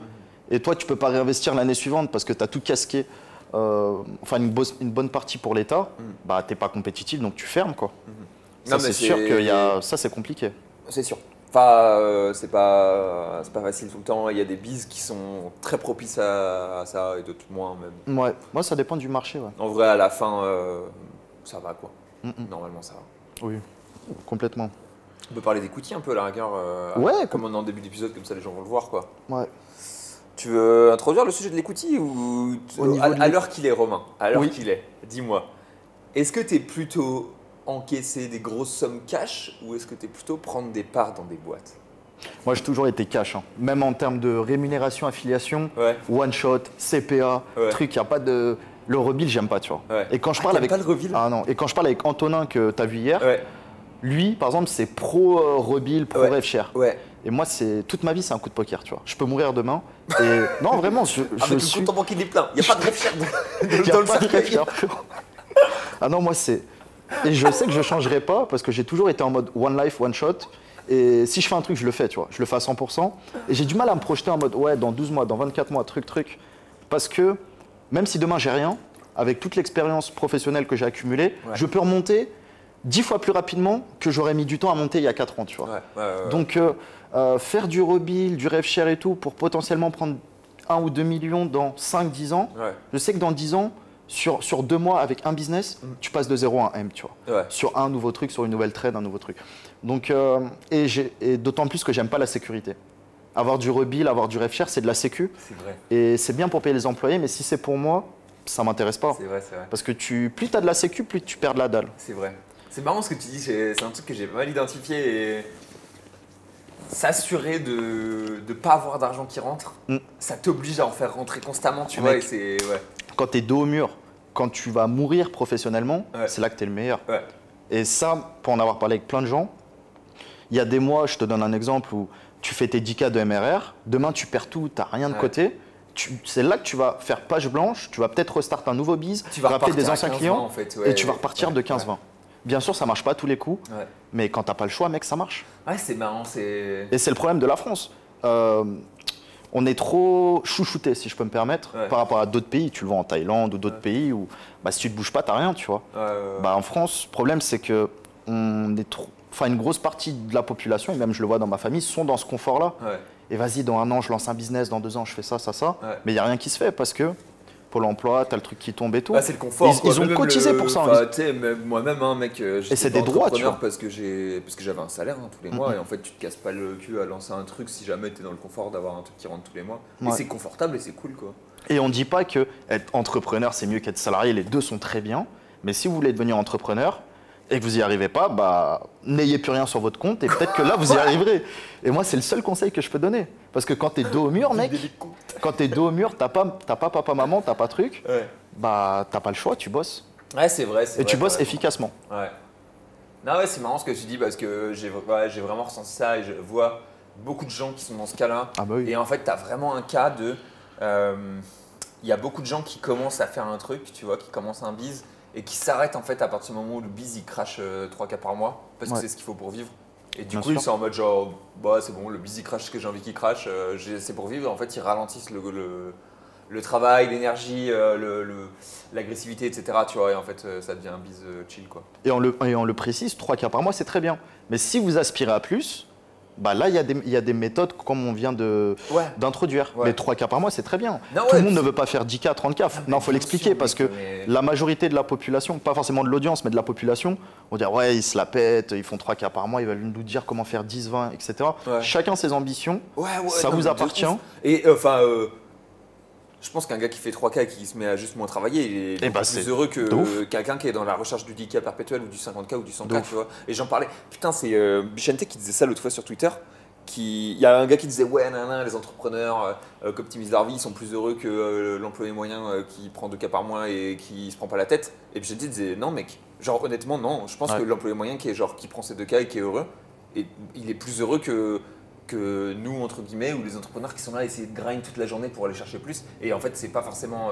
et toi, tu peux pas réinvestir l'année suivante parce que tu as tout casqué, enfin une bonne partie pour l'État, bah, tu n'es pas compétitif donc tu fermes. Quoi. Ça, Non, mais c'est sûr que ça, c'est compliqué. C'est sûr. Enfin, c'est pas facile tout le temps. Il y a des bises qui sont très propices à ça et d'autres moins même. Ouais, moi, ça dépend du marché. Ouais. En vrai, à la fin, ça va quoi. Normalement, ça va. Oui, complètement. On peut parler d'equity un peu à la rigueur. Ouais, comme on est en début d'épisode, comme ça les gens vont le voir quoi. Ouais. Tu veux introduire le sujet de l'equity ou Au niveau à l'heure qu'il est, Romain, à l'heure Oui. qu'il est, dis-moi, est-ce que tu es plutôt encaisser des grosses sommes cash ou est-ce que tu es plutôt prendre des parts dans des boîtes? Moi, j'ai toujours été cash. Hein. Même en termes de rémunération, affiliation, Ouais. one shot, CPA, Ouais. truc, il n'y a pas de. Le rebill, j'aime pas, tu vois. Ouais. Et quand je Ah, parle t'aimes avec. pas le reveal? Ah non. Et quand je parle avec Antonin que tu as vu hier, Ouais. Lui, par exemple, c'est pro rebuild, pro Ouais. rêve cher. Ouais. Et moi, toute ma vie, c'est un coup de poker, tu vois. Je peux mourir demain. Et non, vraiment, je Avec le suis. compte en banque, il est plein. Il n'y a pas de rêve cher Il y a dans le pas de rêve cercueil. cher, frérot. Ah non, moi, c'est. Et je sais que je changerai pas parce que j'ai toujours été en mode one life, one shot. Et si je fais un truc, je le fais, tu vois. Je le fais à 100%. Et j'ai du mal à me projeter en mode, ouais, dans 12 mois, dans 24 mois, truc. Parce que même si demain, j'ai rien, avec toute l'expérience professionnelle que j'ai accumulée, Ouais. je peux remonter 10 fois plus rapidement que j'aurais mis du temps à monter il y a 4 ans, tu vois. Ouais. Donc, faire du rebuild, du rêve share et tout, pour potentiellement prendre 1 ou 2 millions dans 5-10 ans, Ouais. je sais que dans 10 ans, sur 2 mois avec un business, tu passes de 0 à 1 M, tu vois. Ouais. Sur un nouveau truc, sur une nouvelle trade, un nouveau truc. Donc, et d'autant plus que j'aime pas la sécurité. Avoir du rebuild, avoir du rêve share, c'est de la sécu. C'est vrai. Et c'est bien pour payer les employés, mais si c'est pour moi, ça m'intéresse pas. C'est vrai. Parce que plus tu as de la sécu, plus tu perds de la dalle. C'est vrai. C'est marrant ce que tu dis, c'est un truc que j'ai pas mal identifié et s'assurer de ne pas avoir d'argent qui rentre, ça t'oblige à en faire rentrer constamment, tu vois, Mec. et c'est... Ouais. Quand tu es dos au mur, quand tu vas mourir professionnellement, Ouais. c'est là que tu es le meilleur. Ouais. Et ça, pour en avoir parlé avec plein de gens, il y a des mois, je te donne un exemple où tu fais tes 10K de MRR, demain tu perds tout, tu n'as rien de Ouais. côté. C'est là que tu vas faire page blanche, tu vas peut-être restart un nouveau biz, Tu vas rappeler repartir des à anciens 15-20, clients en fait, ouais. et tu vas repartir Ouais. de 15-20. Bien sûr, ça marche pas à tous les coups, Ouais. mais quand t'as pas le choix, mec, ça marche. Ouais, c'est marrant, c'est... Et c'est le problème de la France. On est trop chouchouté, si je peux me permettre, Ouais. par rapport à d'autres pays. Tu le vois en Thaïlande ou d'autres pays où bah, si tu te bouges pas, t'as rien, tu vois. Bah, en France, le problème, c'est que on est trop... enfin, une grosse partie de la population, et même je le vois dans ma famille, sont dans ce confort-là. Ouais. Et vas-y, dans 1 an, je lance un business, dans 2 ans, je fais ça. Ouais. Mais il n'y a rien qui se fait parce que Pôle emploi, t'as le truc qui tombe et tout. Ah, c'est le confort. Ils, quoi. ils ont Même cotisé le- pour ça. enfin, tu sais, même moi-même, hein, mec, j'étais c'est pas des droits, tu entrepreneur vois. parce que j'avais un salaire tous les mois et en fait, tu te casses pas le cul à lancer un truc si jamais tu es dans le confort d'avoir un truc qui rentre tous les mois. Et Ouais. c'est confortable et c'est cool, quoi. Et on ne dit pas que être entrepreneur, c'est mieux qu'être salarié. Les deux sont très bien. Mais si vous voulez devenir entrepreneur et que vous n'y arrivez pas, bah, n'ayez plus rien sur votre compte et peut-être que là, vous y arriverez. Et moi, c'est le seul conseil que je peux donner. Parce que quand tu es dos au mur, mec, quand tu es dos au mur, t'as pas papa, maman, t'as pas truc, Ouais. bah, t'as pas le choix, tu bosses. Ouais, c'est vrai. Et tu bosses efficacement. Ouais. Non, ouais, c'est marrant ce que tu dis parce que j'ai vraiment ressenti ça et je vois beaucoup de gens qui sont dans ce cas-là. Ah bah oui. Et en fait, tu as vraiment un cas de. Il y a beaucoup de gens qui commencent à faire un truc, tu vois, qui commencent un biz et qui s'arrêtent en fait à partir du moment où le biz il crache 3K par mois parce que Ouais. c'est ce qu'il faut pour vivre. Et du Bien coup, sûr. ils sont en mode genre, bah c'est bon, le biz il crache ce que j'ai envie qu'il crache, c'est pour vivre. En fait, ils ralentissent le travail, l'énergie, l'agressivité, etc. Tu vois, et en fait, ça devient un biz chill, quoi. Et on le précise, 3 cas par mois, c'est très bien. Mais si vous aspirez à plus, bah là, il y a des méthodes comme on vient Ouais. d'introduire. Ouais. Les 3 cas par mois, c'est très bien. Non, Tout ouais, le monde ne c'est- veut pas faire 10 cas, 30 cas. Non, il faut bien l'expliquer sûr, parce que mec, mais- la majorité de la population, pas forcément de l'audience, mais de la population, vont dire ouais, ils se la pètent, ils font 3 cas par mois, ils veulent nous dire comment faire 10, 20, etc. Ouais. Chacun ses ambitions. Ouais, Ça non, vous mais de appartient. ouf. Et enfin, je pense qu'un gars qui fait 3K et qui se met à juste moins travailler, il est beaucoup bah, plus c'est heureux de ouf. que quelqu'un qui est dans la recherche du 10K perpétuel ou du 50K ou du De 100K, ouf. tu vois. Et j'en parlais, putain, c'est Bichente qui disait ça l'autre fois sur Twitter. Il y a un gars qui disait ouais, les entrepreneurs qui optimisent leur vie, ils sont plus heureux que l'employé moyen qui prend 2K par mois et qui se prend pas la tête. Et Bichente disait non, mec, genre honnêtement, non. Je pense Ouais. que l'employé moyen qui prend ses 2K et qui est heureux, et il est plus heureux que nous, entre guillemets, ou les entrepreneurs qui sont là à essayer de grind toute la journée pour aller chercher plus. Et en fait, c'est pas forcément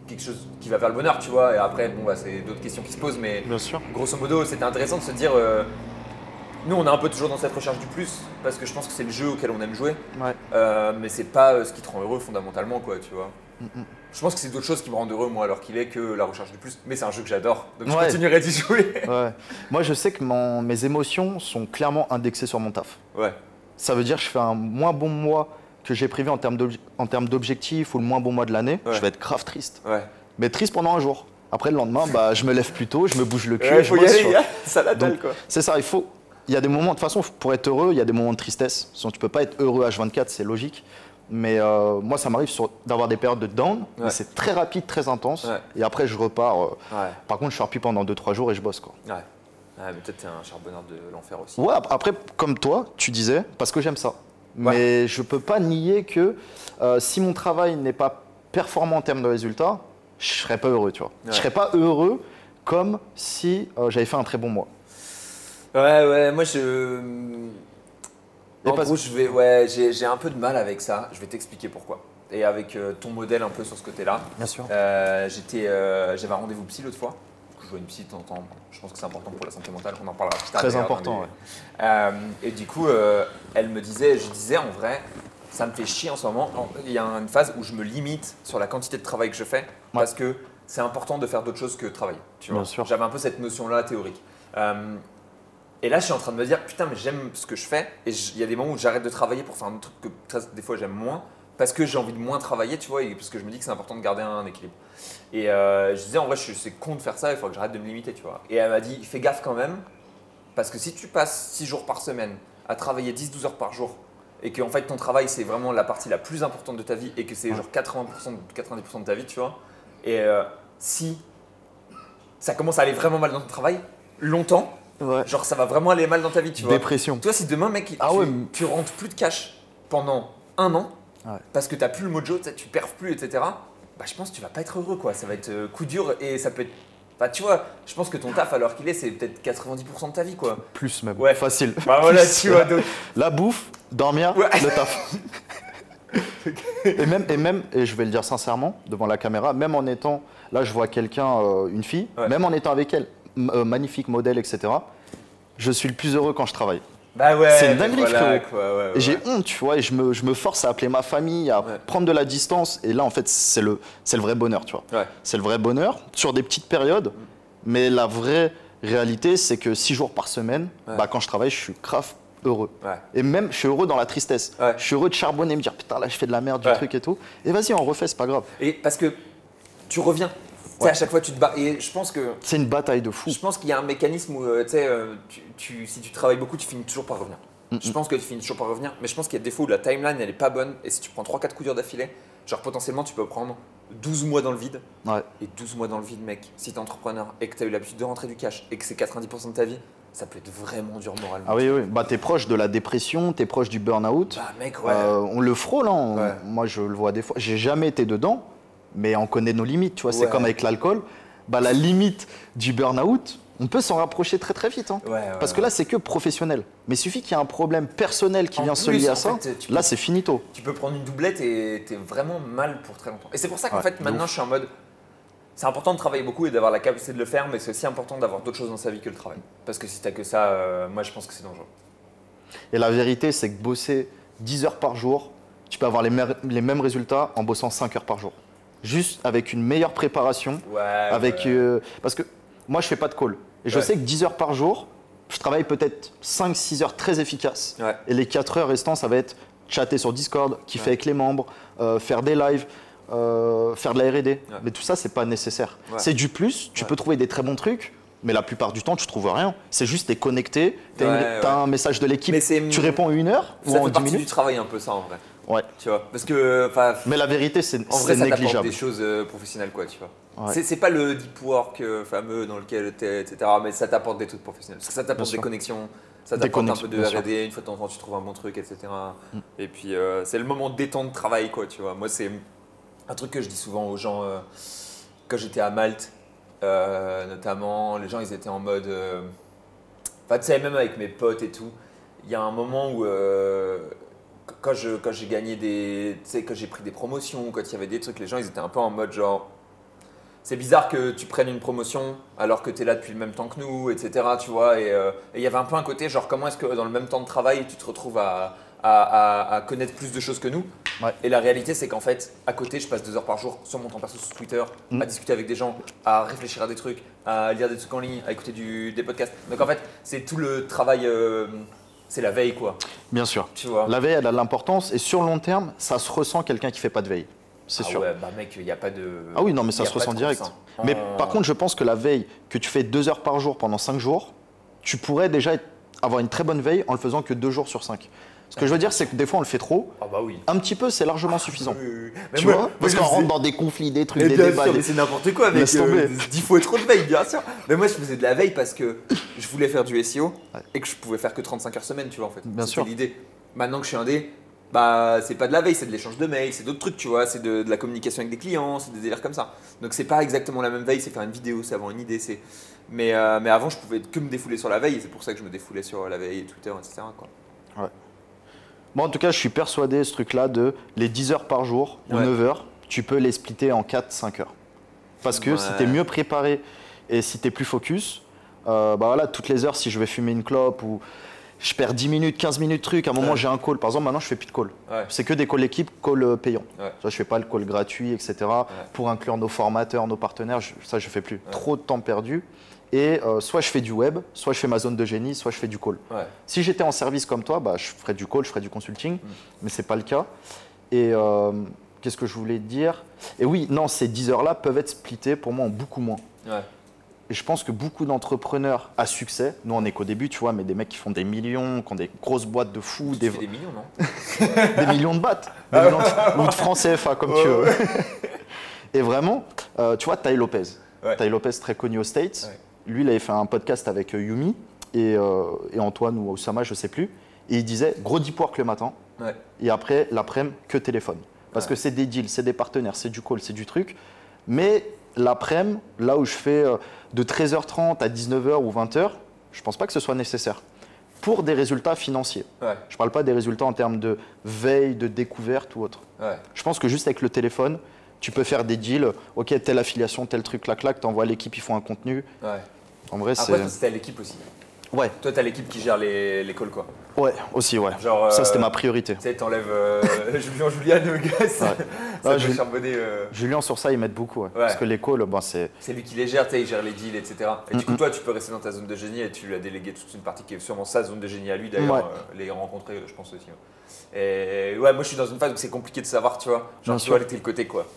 quelque chose qui va vers le bonheur, tu vois. Et après, bon, bah, c'est d'autres questions qui se posent, mais Bien sûr. grosso modo, c'était intéressant de se dire. Nous, on est un peu toujours dans cette recherche du plus, parce que je pense que c'est le jeu auquel on aime jouer, Ouais. mais c'est pas ce qui te rend heureux fondamentalement, quoi, tu vois. Je pense que c'est d'autres choses qui me rendent heureux, moi, alors qu'il est que la recherche du plus. Mais c'est un jeu que j'adore, donc je Ouais. continuerai d'y jouer. Ouais. Moi, je sais que mes émotions sont clairement indexées sur mon taf. Ouais, Ça veut dire que je fais un moins bon mois que j'ai prévu en termes d'objectifs ou le moins bon mois de l'année, Ouais. je vais être grave triste. ouais. Mais triste pendant un jour. Après, le lendemain, bah, je me lève plus tôt, je me bouge le cul Ouais, et je faut y bosse. aller, tu vois. ça la dalle, Donc, quoi. c'est ça, il y a des moments, de toute façon, pour être heureux, il y a des moments de tristesse. Sinon, tu peux pas être heureux H24, c'est logique. Mais moi, ça m'arrive d'avoir des périodes de down, mais Ouais. c'est très rapide, très intense. Ouais. Et après, je repars. Ouais, Par contre, je suis repris pendant 2-3 jours et je bosse, quoi. ouais. Ouais, mais peut-être t'es un charbonneur de l'enfer aussi. Ouais, après, comme toi, tu disais, parce que j'aime ça. Ouais. Mais je peux pas nier que si mon travail n'est pas performant en termes de résultats, je serais pas heureux, tu vois. Ouais. Je serais pas heureux comme si j'avais fait un très bon mois. Ouais, moi Et en parce- gros, j'ai un peu de mal avec ça. Je vais t'expliquer pourquoi. Et avec ton modèle un peu sur ce côté-là. Bien sûr. J'avais un rendez-vous psy l'autre fois. Je vois une psy de temps en temps. Je pense que c'est important pour la santé mentale. On en parlera plus tard. Très d'ailleurs, important, Et du coup, elle me disait, je disais en vrai, ça me fait chier en ce moment. Il y a une phase où je me limite sur la quantité de travail que je fais parce que c'est important de faire d'autres choses que travailler. Tu vois. Bien sûr. J'avais un peu cette notion-là théorique. Et là, je suis en train de me dire, putain, mais j'aime ce que je fais. Et il y a des moments où j'arrête de travailler pour faire un truc que des fois j'aime moins, parce que j'ai envie de moins travailler, tu vois, et parce que je me dis que c'est important de garder un équilibre. Et je disais, en vrai, c'est con de faire ça, il faut que j'arrête de me limiter, tu vois. Et elle m'a dit, fais gaffe quand même, parce que si tu passes 6 jours par semaine à travailler 10-12 heures par jour, et que en fait ton travail c'est vraiment la partie la plus importante de ta vie, et que c'est genre 90% de ta vie, tu vois, et si ça commence à aller vraiment mal dans ton travail, longtemps, Ouais. genre ça va vraiment aller mal dans ta vie, tu vois. Dépression. Tu vois, si demain, mec, tu rentres plus de cash pendant un an, parce que t'as plus le mojo, tu perfs plus, etc., bah je pense que tu vas pas être heureux, quoi. Ça va être coup dur et ça peut être. Bah tu vois, je pense que ton taf, à l'heure qu'il est, c'est peut-être 90% de ta vie, quoi. Plus même. Ouais. Facile. Bah voilà, Plus. tu vois, donc. La bouffe, dormir, Ouais. le taf. Et je vais le dire sincèrement, devant la caméra, même en étant, là je vois quelqu'un, une fille, même en étant avec elle, magnifique modèle, etc., je suis le plus heureux quand je travaille. Bah ouais. C'est une dinguerie, voilà, frérot. quoi, ouais, Et j'ai honte, tu vois, et je me force à appeler ma famille, à prendre de la distance. Et là, en fait, c'est le vrai bonheur, tu vois. Ouais. C'est le vrai bonheur sur des petites périodes. Mais la vraie réalité, c'est que 6 jours par semaine, bah, quand je travaille, je suis grave heureux. Ouais. Et même, je suis heureux dans la tristesse. Ouais. Je suis heureux de charbonner, me dire, putain, là, je fais de la merde, du truc et tout. Et vas-y, on refait, c'est pas grave. Et parce que tu reviens. Tu sais, à chaque fois, tu te bats. Et je pense que. C'est une bataille de fou. Je pense qu'il y a un mécanisme où, tu sais, si tu travailles beaucoup, tu finis toujours par revenir. Je pense que tu finis toujours par revenir, mais je pense qu'il y a des fois où la timeline, elle est pas bonne. Et si tu prends 3-4 coups durs d'affilée, genre potentiellement, tu peux prendre 12 mois dans le vide. Ouais. Et 12 mois dans le vide, mec, si t'es entrepreneur et que t'as eu l'habitude de rentrer du cash et que c'est 90% de ta vie, ça peut être vraiment dur moralement. Ah oui, oui. Bah, t'es proche de la dépression, t'es proche du burn-out. Bah, mec, ouais. On le frôle, hein. Ouais. Moi, je le vois des fois. J'ai jamais été dedans, mais on connaît nos limites, tu vois. C'est comme avec l'alcool. Bah, la limite du burn-out, on peut s'en rapprocher très très vite. Hein. Parce que là, c'est que professionnel. Mais il suffit qu'il y ait un problème personnel qui vient se lier à ça. Là, c'est finito. Tu peux prendre une doublette et t'es vraiment mal pour très longtemps. Et c'est pour ça qu'en fait, maintenant, je suis en mode. C'est important de travailler beaucoup et d'avoir la capacité de le faire, mais c'est aussi important d'avoir d'autres choses dans sa vie que le travail. Parce que si t'as que ça, moi, je pense que c'est dangereux. Et la vérité, c'est que bosser 10 heures par jour, tu peux avoir les mêmes résultats en bossant 5 heures par jour. Juste avec une meilleure préparation. Parce que moi, je fais pas de call. Et je sais que 10 heures par jour, je travaille peut-être 5-6 heures très efficaces. Et les 4 heures restantes, ça va être chatter sur Discord, kiffer avec les membres, faire des lives, faire de la R&D. Mais tout ça, c'est pas nécessaire. C'est du plus, tu peux trouver des très bons trucs, mais la plupart du temps, tu trouves rien. C'est juste, t'es connecté, t'as un message de l'équipe, tu réponds en 1 heure ou en 10 minutes. Ça fait partie du travail un peu ça, en vrai. Ouais. Tu vois, parce que. Mais la vérité, c'est en vrai, ça t'apporte négligeable. des choses professionnelles, quoi, tu vois. Ouais. C'est pas le deep work fameux dans lequel t'es, etc. Mais ça t'apporte des trucs professionnels. Parce que ça t'apporte des connexions, ça t'apporte un peu de R&D, une fois de temps en temps, tu trouves un bon truc, etc. Et puis, c'est le moment de détente de travail, quoi, tu vois. Moi, c'est un truc que je dis souvent aux gens quand j'étais à Malte, notamment. Les gens, ils étaient en mode. Enfin, tu sais, même avec mes potes et tout, il y a un moment où. Quand j'ai gagné des. Tu sais, quand j'ai pris des promotions, quand il y avait des trucs, les gens ils étaient un peu en mode genre. C'est bizarre que tu prennes une promotion alors que tu es là depuis le même temps que nous, etc. Tu vois, et il y avait un peu un côté genre comment est-ce que dans le même temps de travail tu te retrouves à connaître plus de choses que nous. Et la réalité c'est qu'en fait, à côté, je passe 2 heures par jour sur mon temps perso sur Twitter, à discuter avec des gens, à réfléchir à des trucs, à lire des trucs en ligne, à écouter des podcasts. Donc en fait, c'est tout le travail. C'est la veille, quoi. Bien sûr. Tu vois. La veille, elle a de l'importance et sur le long terme, ça se ressent quelqu'un qui fait pas de veille. C'est sûr. Ouais, bah mec, il n'y a pas de. Ah oui, non, mais ça se ressent direct. Mais par contre, je pense que la veille, que tu fais 2 heures par jour pendant 5 jours, tu pourrais déjà avoir une très bonne veille en le faisant que 2 jours sur 5. Ce que je veux dire, c'est que des fois, on le fait trop. Ah bah oui. Un petit peu, c'est largement suffisant. Mais tu vois Parce qu'on rentre dans des conflits, des trucs, des débats. Mais c'est n'importe quoi, mec. 10 fois trop de veille, bien sûr. Mais moi, je faisais de la veille parce que je voulais faire du SEO et que je pouvais faire que 35 heures semaine, tu vois, en fait. Bien sûr. C'était l'idée. Maintenant que je suis indé, Bah, c'est pas de la veille, c'est de l'échange de mails, c'est d'autres trucs, tu vois, c'est de la communication avec des clients, c'est des délires comme ça. Donc c'est pas exactement la même veille, c'est faire une vidéo, c'est avoir une idée, c'est. Mais avant, je pouvais que me défouler sur la veille, et c'est pour ça que je me défoulais sur la veille, Twitter, etc. quoi. Ouais. Moi, en tout cas, je suis persuadé, ce truc-là, de les 10 heures par jour ou 9 heures, tu peux les splitter en 4-5 heures. Parce que si tu es mieux préparé et si tu es plus focus, bah voilà, toutes les heures, si je vais fumer une clope ou je perds 10 minutes, 15 minutes truc, à un moment j'ai un call. Par exemple, maintenant je fais plus de call. C'est que des calls équipe, call payants. Je fais pas le call gratuit, etc. Pour inclure nos formateurs, nos partenaires, ça je fais plus. Trop de temps perdu. Et soit je fais du web, soit je fais ma zone de génie, soit je fais du call. Si j'étais en service comme toi, bah, je ferais du call, je ferais du consulting, mais c'est pas le cas. Et qu'est-ce que je voulais te dire? Et oui, non, ces 10 heures-là peuvent être splittées pour moi en beaucoup moins. Et je pense que beaucoup d'entrepreneurs à succès, nous on est qu'au début, tu vois, mais des mecs qui font des millions, qui ont des grosses boîtes de fous. Tu fais des millions, non? Des millions de bahts, des millions ou de francs CFA, comme tu veux. Et vraiment, tu vois, Tai Lopez. Tai Lopez, très connu aux States. Lui, il avait fait un podcast avec Yumi et Antoine ou Oussama, je ne sais plus. Et il disait gros deep work le matin. Et après, l'après-midi, que téléphone. Parce que c'est des deals, c'est des partenaires, c'est du call, c'est du truc. Mais l'après-midi, là où je fais de 13h30 à 19h ou 20h, je ne pense pas que ce soit nécessaire pour des résultats financiers. Je ne parle pas des résultats en termes de veille, de découverte ou autre. Je pense que juste avec le téléphone, tu peux faire des deals. Ok, telle affiliation, tel truc, clac, tu envoies à l'équipe, ils font un contenu. En vrai, c'est. Après, c'était à l'équipe aussi. Toi, tu as l'équipe qui gère les calls, quoi. Ouais, aussi, ouais. Genre, ça, c'était ma priorité. Tu sais, t'enlèves Julien, le gars, ça peut charbonner. Julien, sur ça, il m'aide beaucoup. Parce que les calls, c'est. C'est lui qui les gère, tu sais, il gère les deals, etc. Et du coup, toi, tu peux rester dans ta zone de génie et tu lui as délégué toute une partie qui est sûrement sa zone de génie à lui, d'ailleurs, les rencontrer, je pense aussi. Et ouais, moi, je suis dans une phase où c'est compliqué de savoir, tu vois. Genre, tu vois, t'es le côté, quoi.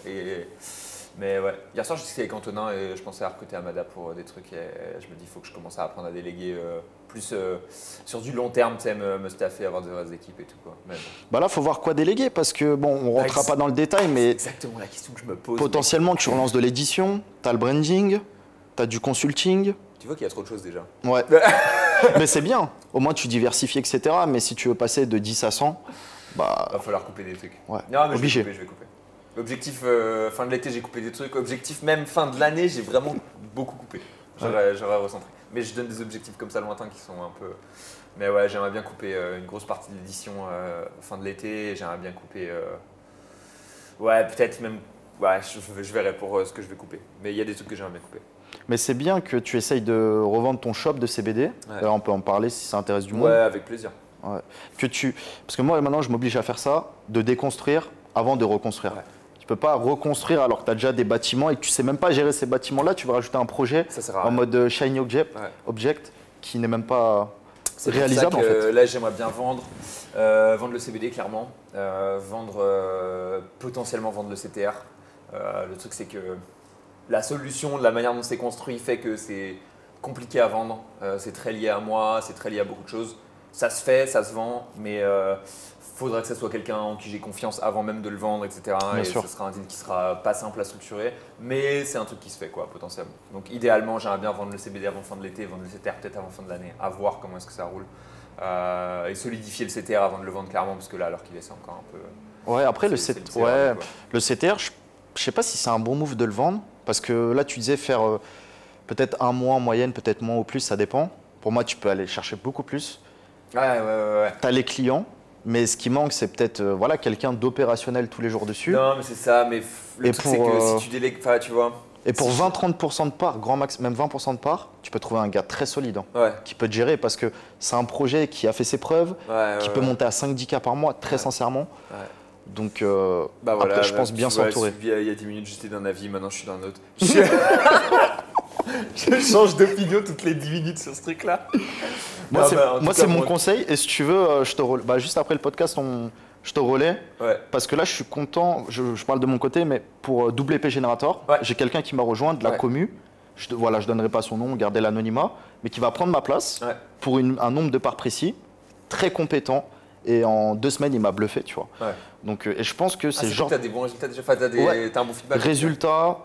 Mais ouais, hier soir, je discutais avec Antonin et je pensais à recruter Amada pour des trucs. Et je me dis, il faut que je commence à apprendre à déléguer plus sur du long terme, tu sais, me staffer, avoir de vraies équipes et tout, quoi. Mais bon. Bah là, il faut voir quoi déléguer parce que, bon, on ne rentrera pas dans le détail, mais. C'est exactement la question que je me pose. Potentiellement, tu relances de l'édition, tu as le branding, tu as du consulting. Tu vois qu'il y a trop de choses déjà. Ouais. Mais c'est bien. Au moins, tu diversifies, etc. Mais si tu veux passer de 10 à 100, bah. Va falloir couper des trucs. Ouais. Non, mais obligé. Je vais couper. Objectif fin de l'été, j'ai coupé des trucs. Objectif même fin de l'année, j'ai vraiment beaucoup coupé. J'aurais recentré. Mais je donne des objectifs comme ça lointains qui sont un peu. Mais ouais, j'aimerais bien couper une grosse partie de l'édition fin de l'été. J'aimerais bien couper. Ouais, peut-être même. Ouais, je verrai pour ce que je vais couper. Mais il y a des trucs que j'aimerais bien couper. Mais c'est bien que tu essayes de revendre ton shop de CBD. Là, on peut en parler si ça intéresse du monde. Ouais, avec plaisir. Ouais. Parce que moi, maintenant, je m'oblige à faire ça, de déconstruire avant de reconstruire. Tu peux pas reconstruire alors que tu as déjà des bâtiments et que tu sais même pas gérer ces bâtiments-là. Tu vas rajouter un projet en mode shiny object qui n'est même pas réalisable. En fait. Là, j'aimerais bien vendre le CBD clairement, potentiellement vendre le CTR. Le truc, c'est que la solution, la manière dont c'est construit fait que c'est compliqué à vendre. C'est très lié à moi, c'est très lié à beaucoup de choses. Ça se fait, ça se vend, mais faudrait que ce soit quelqu'un en qui j'ai confiance avant même de le vendre, etc. Et ce sera un deal qui sera pas simple à structurer, mais c'est un truc qui se fait, quoi, potentiellement. Donc idéalement, j'aimerais bien vendre le CBD avant fin de l'été, vendre le CTR peut-être avant fin de l'année, à voir comment est-ce que ça roule. Et solidifier le CTR avant de le vendre clairement, parce que là, alors qu'il est, c'est encore un peu. Ouais, après le CTR, je sais pas si c'est un bon move de le vendre, parce que là, tu disais faire peut-être un mois en moyenne, peut-être moins ou plus, ça dépend. Pour moi, tu peux aller chercher beaucoup plus. Ouais. Tu as les clients, mais ce qui manque, c'est peut-être quelqu'un d'opérationnel tous les jours dessus. Non, mais c'est ça, mais le truc, c'est que si tu délègues, tu vois. Et pour 20-30% de part, grand max, même 20% de part, tu peux trouver un gars très solide qui peut te gérer parce que c'est un projet qui a fait ses preuves, qui peut monter à 5-10K par mois, très sincèrement. Donc, après, je pense bien s'entourer. Il y a 10 minutes, j'étais d'un avis, maintenant je suis d'un autre. Je change d'opinion toutes les 10 minutes sur ce truc-là. Moi, c'est mon conseil. Et si tu veux, je te relais. Juste après le podcast, je te relais. Parce que là, je suis content. Je parle de mon côté, mais pour WP Generator, j'ai quelqu'un qui m'a rejoint de la commu. Je donnerai pas son nom, garder l'anonymat, mais qui va prendre ma place pour un nombre de parts précis, très compétent. Et en 2 semaines, il m'a bluffé, tu vois. Donc, et je pense que c'est genre. Tu as des bons résultats déjà, t'as un bon feedback. Résultats,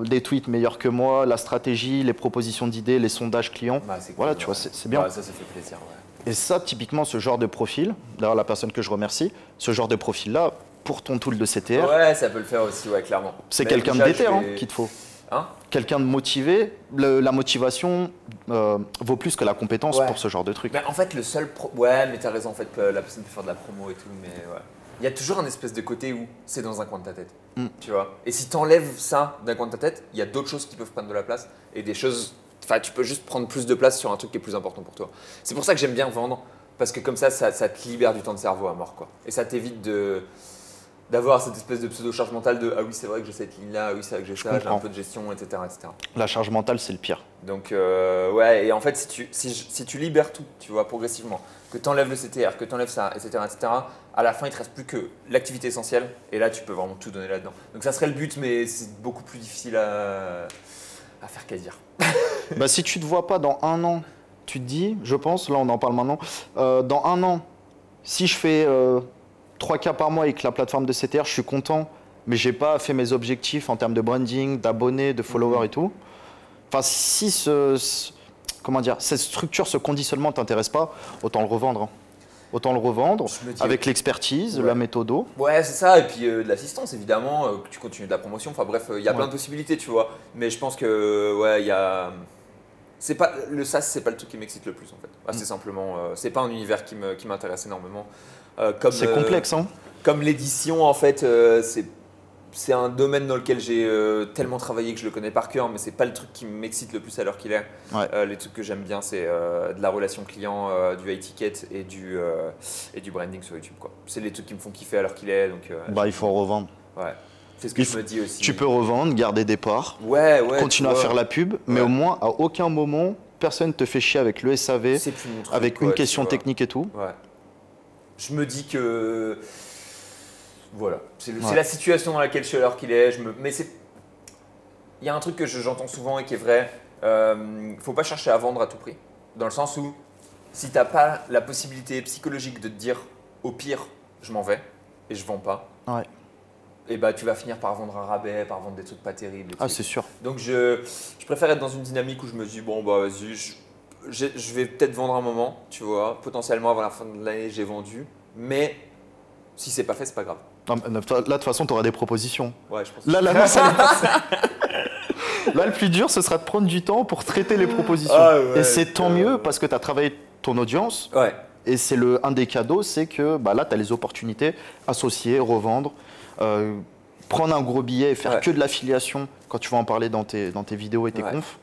des tweets meilleurs que moi, la stratégie, les propositions d'idées, les sondages clients. Cool, tu vois, c'est bien. Ça fait plaisir. Et ça, typiquement, ce genre de profil, d'ailleurs la personne que je remercie, ce genre de profil-là, pour ton tool de CTR, Ouais, ça peut le faire aussi, ouais, clairement. c'est Mais quelqu'un de déjà, déter je hein, vais- qu'il te faut. Hein? Quelqu'un de motivé. La motivation vaut plus que la compétence Ouais. pour ce genre de truc. Mais en fait, le seul Ouais, mais t'as raison, en fait, la personne peut faire de la promo et tout, mais ouais. Il y a toujours un espèce de côté où c'est dans un coin de ta tête, tu vois. Et si t'enlèves ça d'un coin de ta tête, il y a d'autres choses qui peuvent prendre de la place et des choses. Enfin, tu peux juste prendre plus de place sur un truc qui est plus important pour toi. C'est pour ça que j'aime bien vendre, parce que comme ça te libère du temps de cerveau à mort, quoi. Et ça t'évite d'avoir cette espèce de pseudo-charge mentale de ah oui, c'est vrai que j'ai cette ligne-là, ah oui, c'est vrai que j'ai ça, j'ai un comprends. peu de gestion, etc. etc. La charge mentale, c'est le pire. Donc, ouais, et en fait, si tu libères tout, tu vois, progressivement, que tu enlèves le CTR, que tu enlèves ça, etc., à la fin, il ne te reste plus que l'activité essentielle, et là, tu peux vraiment tout donner là-dedans. Donc, ça serait le but, mais c'est beaucoup plus difficile à faire qu'à dire. Bah, si tu ne te vois pas dans un an, tu te dis, je pense, là on en parle maintenant, dans un an, si je fais 3 cas par mois avec la plateforme de CTR, je suis content, mais j'ai pas fait mes objectifs en termes de branding, d'abonnés, de followers et tout. Enfin, si comment dire, cette structure, ce conditionnement t'intéresse pas, autant le revendre. Hein. Autant le revendre Je me dis, avec l'expertise, ouais. la méthodo. Ouais, c'est ça, et puis de l'assistance, évidemment, que tu continues de la promotion, enfin bref, il y a plein Ouais. de possibilités, tu vois. Mais je pense que, ouais, il y a. C'est pas, le SaaS, c'est pas le truc qui m'excite le plus, en fait. Assez simplement, c'est pas un univers qui m'intéresse énormément. C'est complexe, hein. Comme l'édition, en fait, c'est un domaine dans lequel j'ai tellement travaillé que je le connais par cœur, mais c'est pas le truc qui m'excite le plus à l'heure qu'il est. Ouais. Les trucs que j'aime bien, c'est de la relation client, du high ticket et du branding sur YouTube, quoi. C'est les trucs qui me font kiffer à l'heure qu'il est. Donc, Bah, il faut revendre. ouais. C'est ce que je me dis aussi. Tu peux revendre, garder des parts, ouais, continuer à tu vois, faire la pub, mais Ouais. au moins, à aucun moment, personne ne te fait chier avec le SAV, c'est plus mon truc, avec quoi, une tu question vois. technique et tout. Ouais. Je me dis que. Voilà. C'est Ouais. la situation dans laquelle je suis à l'heure qu'il est. Mais c'est. Il y a un truc que j'entends souvent et qui est vrai. Faut pas chercher à vendre à tout prix. Dans le sens où, si t'as pas la possibilité psychologique de te dire, au pire, je m'en vais et je vends pas, Ouais. et bah tu vas finir par vendre un rabais, par vendre des trucs pas terribles. Ah, c'est sûr. Donc je préfère être dans une dynamique où je me dis, bon bah vas-y, je vais peut-être vendre un moment, tu vois. Potentiellement avant la fin de l'année, j'ai vendu. Mais si c'est pas fait, c'est pas grave. Non, mais là, de toute façon, tu auras des propositions. Ouais, je pense. Là, l'annonce, elle est passée. Là, le plus dur, ce sera de prendre du temps pour traiter les propositions. Ah ouais, et c'est tant mieux parce que tu as travaillé ton audience. Ouais. Et c'est un des cadeaux, c'est que bah, là, tu as les opportunités, associer, revendre, prendre un gros billet et faire Ouais. que de l'affiliation quand tu vas en parler dans tes vidéos et tes Ouais. confs.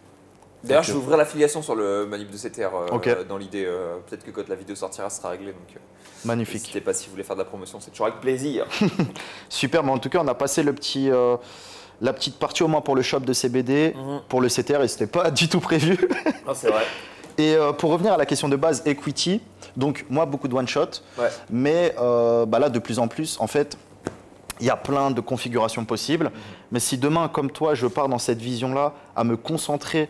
D'ailleurs, Donc, je vais ouvrir l'affiliation sur le manip de CTR Ok. dans l'idée. Peut-être que quand la vidéo sortira, ce sera réglé. Donc, Magnifique. n'hésitez pas si vous voulez faire de la promotion, c'est toujours avec plaisir. Super, mais en tout cas, on a passé la petite partie au moins pour le shop de CBD, Mhm. pour le CTR, et c'était pas du tout prévu. Non, c'est vrai. Et pour revenir à la question de base, equity, donc moi, beaucoup de one-shot, Ouais. mais bah là, de plus en plus, en fait, il y a plein de configurations possibles. Mais si demain, comme toi, je pars dans cette vision-là, à me concentrer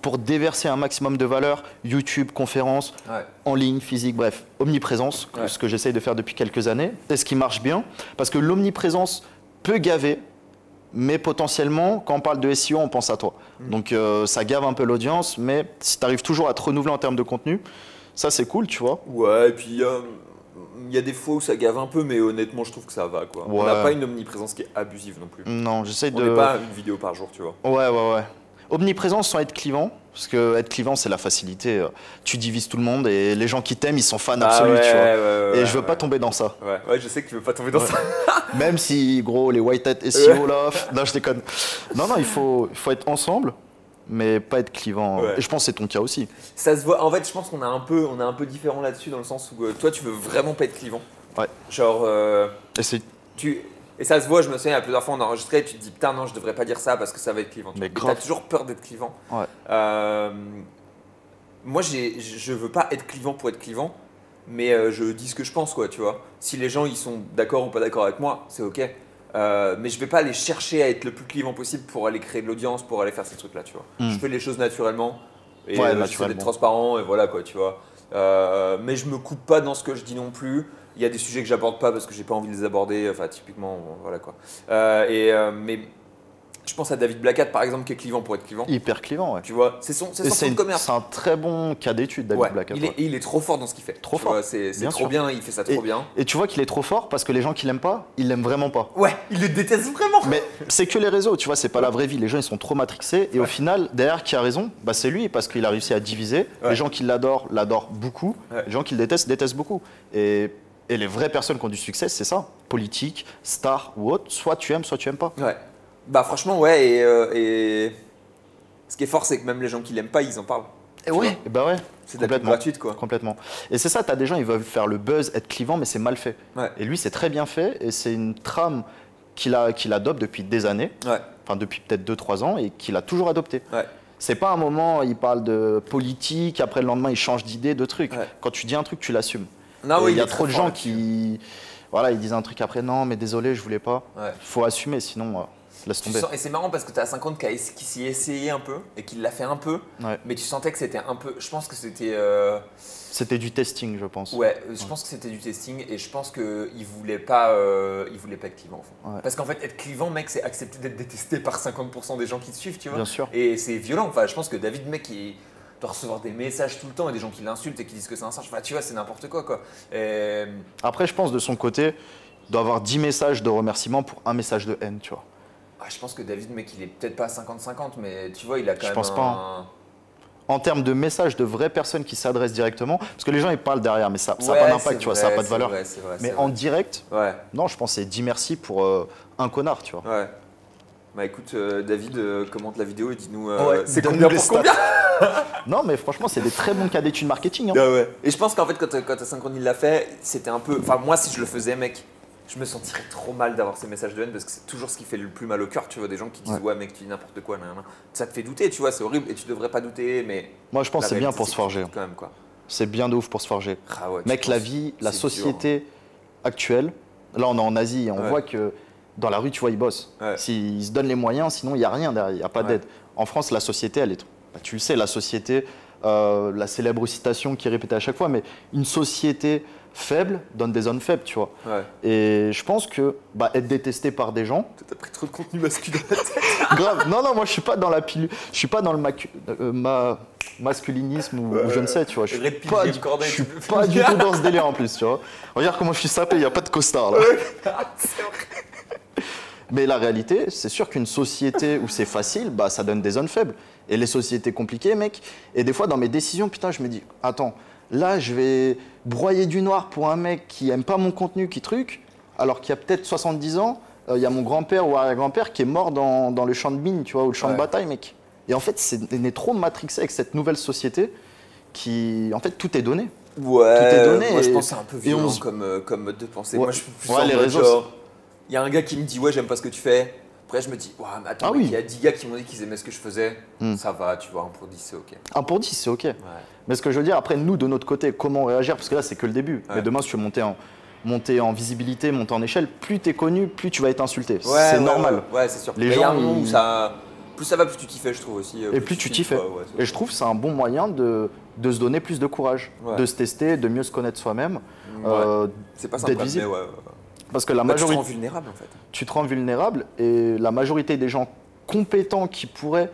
pour déverser un maximum de valeur, YouTube, conférences, Ouais. en ligne, physique, bref, omniprésence, Ouais. ce que j'essaye de faire depuis quelques années, et ce qui marche bien, parce que l'omniprésence peut gaver, mais potentiellement, quand on parle de SEO, on pense à toi. Donc ça gave un peu l'audience, mais si tu arrives toujours à te renouveler en termes de contenu, ça c'est cool, tu vois. Ouais, et puis il y a des fois où ça gave un peu, mais honnêtement, je trouve que ça va, quoi. On n'a Ouais. pas une omniprésence qui est abusive non plus. Non, j'essaye On de... n'est pas à une vidéo par jour, tu vois. Ouais. Omniprésence sans être clivant, parce que être clivant, c'est la facilité. Tu divises tout le monde et les gens qui t'aiment, ils sont fans absolus, tu vois. Et je veux pas tomber dans ça. Ouais, je sais que tu veux pas tomber dans ça. Même si, gros, les white hat SEO là, non, je déconne. Non, il faut être ensemble, mais pas être clivant. Ouais. Et je pense que c'est ton cas aussi. Ça se voit. En fait, je pense qu'on est un peu différent là-dessus, dans le sens où toi, tu veux vraiment pas être clivant. Ouais. Genre, Et c'est et ça se voit, je me souviens, plusieurs fois on a enregistré, tu te dis putain, non, je devrais pas dire ça parce que ça va être clivant. Mais Tu grave. as toujours peur d'être clivant. Ouais. Moi, je veux pas être clivant pour être clivant, mais je dis ce que je pense, quoi, tu vois. Si les gens ils sont d'accord ou pas d'accord avec moi, c'est ok. Mais je vais pas aller chercher à être le plus clivant possible pour aller créer de l'audience, pour aller faire ces trucs-là, tu vois. Je fais les choses naturellement et Ouais, j'essaie naturellement. d'être transparent et voilà, quoi, tu vois. Mais je me coupe pas dans ce que je dis non plus. Il y a des sujets que j'aborde pas parce que j'ai pas envie de les aborder. Enfin, typiquement, voilà quoi. Mais Je pense à David Blackett par exemple qui est clivant pour être clivant. Hyper clivant, ouais. Tu vois, c'est son Et fonds de commerce. c'est un très bon cas d'étude, David Ouais, Blackett. il est trop fort dans ce qu'il fait. Trop Tu fort. vois, c'est Bien trop sûr. bien, il fait ça trop bien. Et tu vois qu'il est trop fort parce que les gens qui l'aiment pas, ils l'aiment vraiment pas. Ouais, il le déteste vraiment. Mais c'est que les réseaux, tu vois, c'est pas la vraie vie. Les gens, ils sont trop matrixés. Et au final, derrière, qui a raison, bah, c'est lui parce qu'il a réussi à diviser. Ouais. Les gens qui l'adorent beaucoup. Ouais. Les gens qui le détestent beaucoup. Et les vraies personnes qui ont du succès, c'est ça. Politique, star ou autre. Soit tu aimes pas. Ouais. Bah franchement, ouais, et ce qui est fort, c'est que même les gens qui l'aiment pas, ils en parlent. Et ouais. Et bah ouais. C'est de la pub gratuite, quoi. Complètement. Et c'est ça, t'as des gens, ils veulent faire le buzz, être clivant, mais c'est mal fait. Ouais. Et lui, c'est très bien fait. Et c'est une trame qu'il adopte depuis des années. Ouais. Enfin, depuis peut-être 2-3 ans et qu'il a toujours adopté. Ouais. C'est pas un moment, il parle de politique, après le lendemain, il change d'idée, de truc. Ouais. Quand tu dis un truc, tu l'assumes. Non, Et oui, il y a est trop de très gens fort qui. Voilà, ils disent un truc après, non, mais désolé, je voulais pas. Ouais. Faut assumer, sinon, laisse Tu tomber. sens- et c'est marrant parce que tu as 50 qui s'y essayé un peu et qui l'a fait un peu, Ouais. mais tu sentais que c'était un peu. Je pense que c'était. C'était du testing, je pense. Ouais, je pense que c'était du testing et je pense qu'il voulait pas être clivant au fond. Ouais. Parce qu'en fait, être clivant, mec, c'est accepter d'être détesté par 50% des gens qui te suivent, tu vois. Bien sûr. Et c'est violent. Enfin, je pense que David, mec, il doit recevoir des messages tout le temps et des gens qui l'insultent et qui disent que c'est un singe. Enfin, tu vois, c'est n'importe quoi. Et... Après, je pense de son côté, il doit avoir 10 messages de remerciement pour un message de haine, tu vois. Ah, je pense que David, mec, il est peut-être pas à 50-50, mais tu vois, il a quand Je même pense pas, En termes de messages de vraies personnes qui s'adressent directement, parce que les gens, ils parlent derrière, mais ça n'a Ouais, pas d'impact, c'est tu vois, vrai, ça n'a pas de c'est valeur. vrai, c'est vrai, Mais c'est en vrai. direct, Ouais, non, je pense que c'est 10 merci pour un connard, tu vois. ouais. Bah écoute, David, commente la vidéo et dis-nous Ouais, c'est donne-nous combien les pour stats. combien. Non, mais franchement, c'est des très bons cas d'études marketing. Hein. Ah ouais. Et je pense qu'en fait, quand Asynchrony l'a fait, c'était un peu. Enfin, moi, si je le faisais, mec, je me sentirais trop mal d'avoir ces messages de haine parce que c'est toujours ce qui fait le plus mal au cœur. Tu vois, des gens qui disent ouais, mec, tu dis n'importe quoi, nanana. Ça te fait douter, tu vois, c'est horrible et tu devrais pas douter, mais. Moi, je pense la que c'est bien réalité, pour c'est se que tu forger. doutes quand même, quoi. C'est bien de ouf pour se forger. Ah ouais, tu Mec, penses- la vie, la c'est société actuelle, là, on est en Asie et on Ouais. voit que dans la rue, tu vois, ils bossent. Ouais. S'ils se donnent les moyens, sinon, il n'y a rien derrière, il n'y a pas Ouais. d'aide. En France, la société, elle est. Bah, tu le sais, la société, la célèbre citation qui est répétée à chaque fois, mais une société faible donne des zones faibles, tu vois. Ouais. Et je pense que être détesté par des gens, T'as pris trop de contenu masculin dans la tête. grave. Non, non, moi je suis pas dans la pilule, je suis pas dans le masculinisme ou je ne sais, tu vois. Je suis Red pill, pas, Game Corday, je suis tu veux pas du finir. tout dans ce délire en plus, tu vois. Regarde comment je suis sapé, il n'y a pas de costard là. C'est vrai. Mais la réalité, c'est sûr qu'une société où c'est facile, bah ça donne des zones faibles. Et les sociétés compliquées, mec. Et des fois dans mes décisions, putain, je me dis, attends, là je vais broyer du noir pour un mec qui aime pas mon contenu, qui truc, alors qu'il y a peut-être 70 ans, il y a mon grand-père ou arrière-grand-père qui est mort dans le champ de mine, tu vois, ou le champ de Ouais. bataille, mec. Et en fait, on est trop matrixé avec cette nouvelle société qui, en fait, tout est donné. Ouais, Tout est donné moi je et- pense que c'est un peu et on violent se- comme mode de pensée. Ouais. Moi je suis plus Ouais, en les mode réseaux, genre, il y a un gars qui me dit ouais j'aime pas ce que tu fais. Après je me dis ouais mais attends Ah mec, oui. il y a 10 gars qui m'ont dit qu'ils aimaient ce que je faisais. Hmm. Ça va, tu vois, 1 pour 10 c'est ok. 1 pour 10, c'est OK. Ouais. Mais ce que je veux dire, après, nous, de notre côté, comment réagir? Parce que là, c'est que le début. Ouais. Mais demain, si tu veux monter en visibilité, monter en échelle, plus tu es connu, plus tu vas être insulté. Ouais, c'est ouais, normal. Ouais, c'est sûr. Les Mais il y a un gens, moment où ils- ça. Plus ça va, plus tu t'y fais, je trouve aussi. Et plus tu t'y fais. Ouais, c'est Et je trouve que c'est un bon moyen de se donner plus de courage, Ouais. de se tester, de mieux se connaître soi-même. Ouais. C'est pas simple, d'être mais visible. ouais. Parce que la Bah, tu te majorité, rends vulnérable en fait. tu te rends vulnérable et la majorité des gens compétents qui pourraient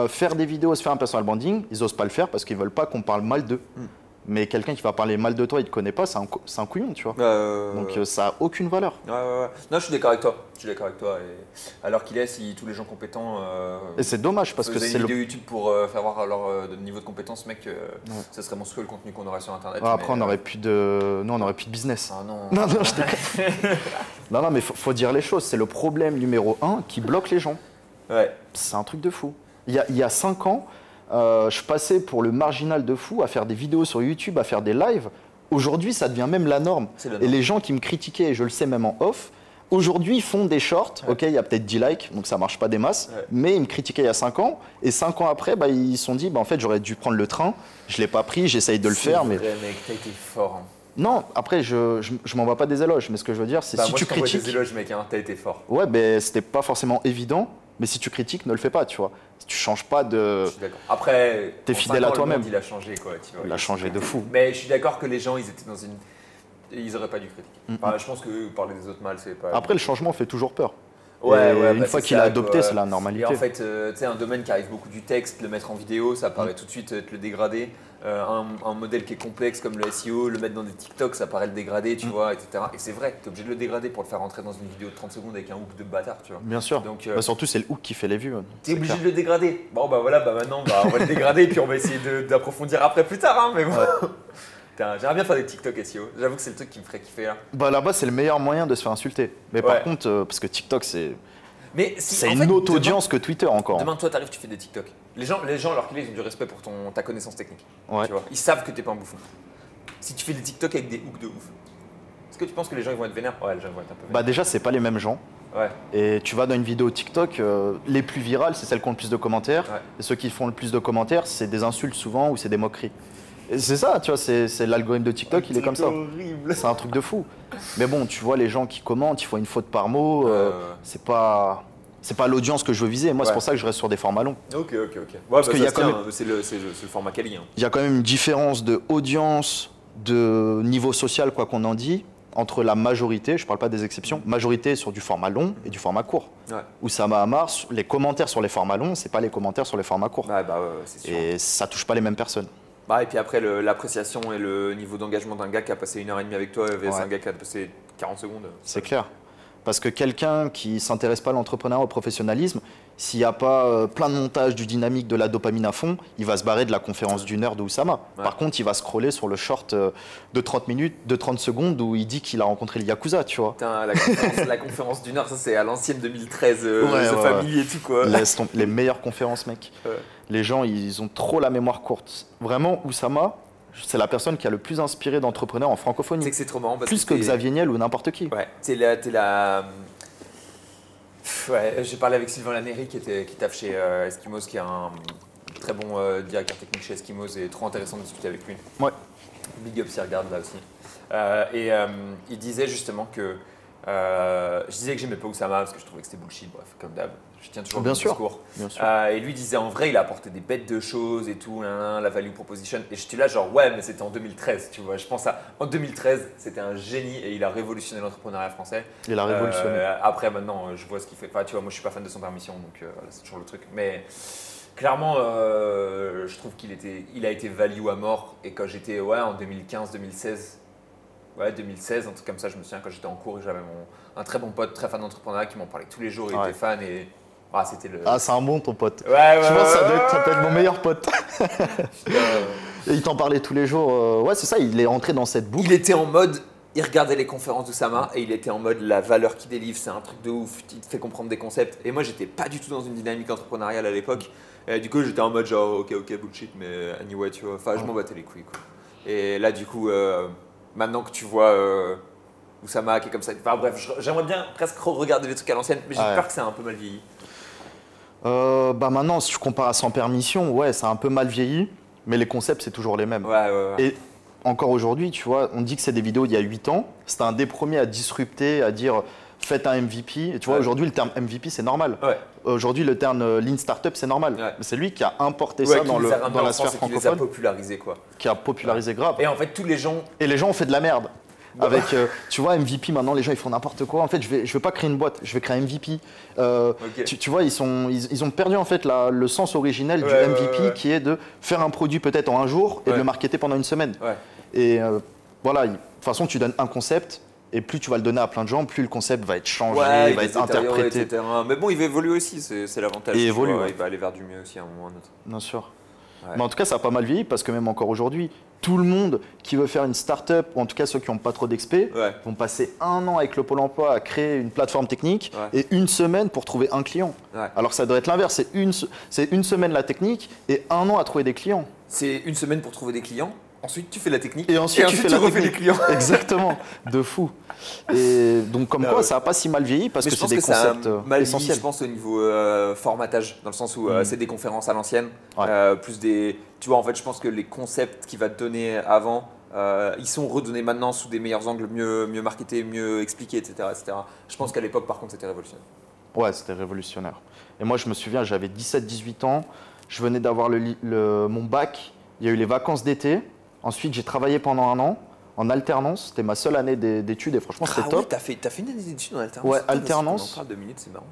faire des vidéos, se faire un personal branding, ils osent pas le faire parce qu'ils veulent pas qu'on parle mal d'eux. Mm. Mais quelqu'un qui va parler mal de toi, il te connaît pas, c'est un couillon, tu vois. Donc ça a aucune valeur. Ouais. Non, je suis d'accord avec toi. Je suis d'accord avec toi. Et alors qu'il est, si tous les gens compétents. Et c'est dommage parce que faisaient c'est une le. vidéo YouTube pour faire voir leur niveau de compétence, mec, ça serait monstrueux le contenu qu'on aurait sur internet. Ah, après, mais, on aurait plus de. Non, on aurait plus de business. Ah non. Non, non, je déconne. Non, mais faut dire les choses. C'est le problème numéro 1 qui bloque les gens. Ouais. C'est un truc de fou. Il y a 5 ans, je passais pour le marginal de fou à faire des vidéos sur YouTube, à faire des lives. Aujourd'hui, ça devient même la norme. C'est la Et norme. les gens qui me critiquaient, et je le sais même en off, aujourd'hui, ils font des shorts. Ouais. Ok, il y a peut-être 10 likes, donc ça marche pas des masses. Ouais. Mais ils me critiquaient il y a 5 ans. Et 5 ans après, ils se sont dit, en fait, j'aurais dû prendre le train. Je l'ai pas pris, j'essaye de le faire. Mais C'est vrai, mec, t'as été fort. Hein. non, après, je m'envoie pas des éloges. Mais ce que je veux dire, c'est Bah, si moi, tu je t'envoie critiques. des éloges, mec, hein, t'as été fort. Ouais, c'était pas forcément évident. Mais si tu critiques, ne le fais pas, tu vois. Si tu changes pas de. Je suis d'accord. Après, T'es en fidèle 5 à ans, toi-même. le monde, il a changé, quoi. Tu vois, Il a changé de fou. Mais je suis d'accord que les gens, ils étaient dans une. Ils auraient pas dû critiquer. Enfin, je pense que parler des autres mal, c'est pas. Après, le changement fait toujours peur. Une fois qu'il a adopté, c'est la normalité. Et en fait, tu sais, un domaine qui arrive beaucoup du texte, le mettre en vidéo, ça paraît tout de suite te le dégrader. Un modèle qui est complexe comme le SEO, le mettre dans des TikTok, ça paraît le dégrader, tu vois, etc. Et c'est vrai, tu es obligé de le dégrader pour le faire rentrer dans une vidéo de 30 secondes avec un hook de bâtard, tu vois. Bien sûr. Donc, Surtout, c'est le hook qui fait les vues. Tu es obligé de le dégrader. Bon, bah voilà, maintenant, on va le dégrader et puis on va essayer d'approfondir après plus tard, hein, mais bon. J'aimerais bien faire des TikTok SEO. J'avoue que c'est le truc qui me ferait kiffer. Là. Là-bas, c'est le meilleur moyen de se faire insulter. Mais par contre, parce que TikTok, c'est une autre audience que Twitter encore. Demain, toi, t'arrives, tu fais des TikTok. Les gens alors qu'ils ont du respect pour ta connaissance technique. Ouais. Tu vois, ils savent que t'es pas un bouffon. Si tu fais des TikTok avec des hooks de ouf, est-ce que tu penses que les gens ils vont être vénères? Ouais, les gens vont être un peu vénères. Déjà, c'est pas les mêmes gens. Ouais. Et tu vas dans une vidéo TikTok, les plus virales, c'est celles qui ont le plus de commentaires. Ouais. Et ceux qui font le plus de commentaires, c'est des insultes souvent ou c'est des moqueries. Et c'est ça, tu vois, c'est l'algorithme de TikTok, il est comme ça. Horrible. C'est un truc de fou. Mais bon, tu vois les gens qui commentent, ils font une faute par mot. C'est pas l'audience que je veux viser. Moi, c'est pour ça que je reste sur des formats longs. Ok. Ouais, c'est le format quali. Hein. Il y a quand même une différence de audience, de niveau social, quoi qu'on en dit, entre la majorité, je parle pas des exceptions, majorité sur du format long et du format court. Ouais. Oussama Hamar, les commentaires sur les formats longs, c'est pas les commentaires sur les formats courts. C'est sûr. Et ça touche pas les mêmes personnes. Et puis après, l'appréciation et le niveau d'engagement d'un gars qui a passé 1h30 avec toi versus un gars qui a passé 40 secondes. C'est clair. Parce que quelqu'un qui ne s'intéresse pas à l'entrepreneuriat, au professionnalisme, s'il n'y a pas plein de montage, du dynamique, de la dopamine à fond, il va se barrer de la conférence d'une heure de Oussama. Ouais. Par contre, il va scroller sur le short de 30 minutes, de 30 secondes où il dit qu'il a rencontré le Yakuza, tu vois. Putain, la conférence d'une heure, ça c'est à l'ancienne 2013, The Family et tout quoi. Les meilleures conférences, mec. Ouais. Les gens, ils ont trop la mémoire courte. Vraiment, Oussama, c'est la personne qui a le plus inspiré d'entrepreneurs en francophonie. C'est que c'est trop marrant parce plus que Xavier Niel ou n'importe qui. Ouais, j'ai parlé avec Sylvain Lannéry qui taffe chez Eskimos, qui est un très bon directeur technique chez Eskimos et trop intéressant de discuter avec lui. Ouais. Big up s'il regarde là aussi. Il disait justement que je disais que j'aimais pas Oussama parce que je trouvais que c'était bullshit, bref, comme d'hab. Je tiens toujours mon discours. Bien sûr. Et lui disait en vrai, il a apporté des bêtes de choses et tout, la value proposition. Et j'étais là genre ouais, mais c'était en 2013, tu vois. Je pense en 2013, c'était un génie et il a révolutionné l'entrepreneuriat français. Il a révolutionné. Après maintenant, je vois ce qu'il fait. Enfin, tu vois, moi je suis pas fan de son permission, donc voilà, c'est toujours le truc. Mais clairement, je trouve qu'il a été value à mort. Et quand j'étais en 2015, 2016. Ouais, 2016, un truc comme ça, je me souviens quand j'étais en cours et j'avais un très bon pote, très fan d'entrepreneuriat qui m'en parlait tous les jours, il était fan et c'était le... Ah, c'est un bon ton pote. Ouais, tu vois, ça peut être mon meilleur pote. Et il t'en parlait tous les jours. Ouais, c'est ça, il est entré dans cette boucle. Il était en mode, il regardait les conférences d'Oussama et il était en mode la valeur qu'il délivre, c'est un truc de ouf, il te fait comprendre des concepts. Et moi, j'étais pas du tout dans une dynamique entrepreneuriale à l'époque. Et du coup, j'étais en mode genre, ok, bullshit, mais anyway, tu vois, enfin, je m'en battais les couilles, quoi. Et là, du coup... maintenant que tu vois Oussama qui est comme ça, enfin bref, j'aimerais bien presque regarder les trucs à l'ancienne, mais j'ai peur que ça a un peu mal vieilli. Maintenant, si je compare à Sans Permission, ouais, ça a un peu mal vieilli, mais les concepts, c'est toujours les mêmes. Ouais. Et encore aujourd'hui, tu vois, on dit que c'est des vidéos d'il y a 8 ans, c'était un des premiers à disrupter, à dire faites un MVP. Et tu vois, aujourd'hui, le terme MVP, c'est normal. Ouais. Aujourd'hui, le terme Lean Startup, c'est normal. Ouais. C'est lui qui a importé ça dans la sphère francophone. Qui les a popularisé, quoi. Qui a popularisé grave. Et en fait, tous les gens... Et les gens ont fait de la merde. Avec, tu vois, MVP, maintenant, les gens, ils font n'importe quoi. En fait, je vais pas créer une boîte, je vais créer un MVP. Tu vois, ils ont perdu, en fait, le sens originel du MVP, qui est de faire un produit peut-être en un jour et de le marketer pendant une semaine. Ouais. Et voilà, de toute façon, tu donnes un concept. Et plus tu vas le donner à plein de gens, plus le concept va être changé, va être interprété. Etc. Mais bon, il va évoluer aussi, c'est l'avantage. Il évolue. Il va aller vers du mieux aussi à un moment ou à un autre. Bien sûr. Ouais. Mais en tout cas, ça a pas mal vieilli parce que même encore aujourd'hui, tout le monde qui veut faire une start-up, ou en tout cas ceux qui n'ont pas trop d'expé, vont passer 1 an avec le Pôle emploi à créer une plateforme technique et 1 semaine pour trouver un client. Ouais. Alors ça doit être l'inverse, c'est une semaine la technique et 1 an à trouver des clients. C'est 1 semaine pour trouver des clients. Ensuite, tu fais la technique. Et ensuite tu refais les clients. Exactement, de fou. Et donc, comme quoi, ça n'a pas si mal vieilli parce que c'est des concepts essentiels. Je pense au niveau formatage, dans le sens où c'est des conférences à l'ancienne, plus des. Tu vois, en fait, je pense que les concepts qu'il va te donner avant, ils sont redonnés maintenant sous des meilleurs angles, mieux marketés, mieux expliqués, etc., etc. Je pense qu'à l'époque, par contre, c'était révolutionnaire. Ouais, c'était révolutionnaire. Et moi, je me souviens, j'avais 17-18 ans, je venais d'avoir mon bac, il y a eu les vacances d'été. Ensuite, j'ai travaillé pendant 1 an. en alternance. C'était ma seule année d'études et franchement, c'était Ah top. ouais, t'as fait une année d'études en alternance? Ouais, Putain, vas-y, alternance. on en parle 2 minutes, c'est marrant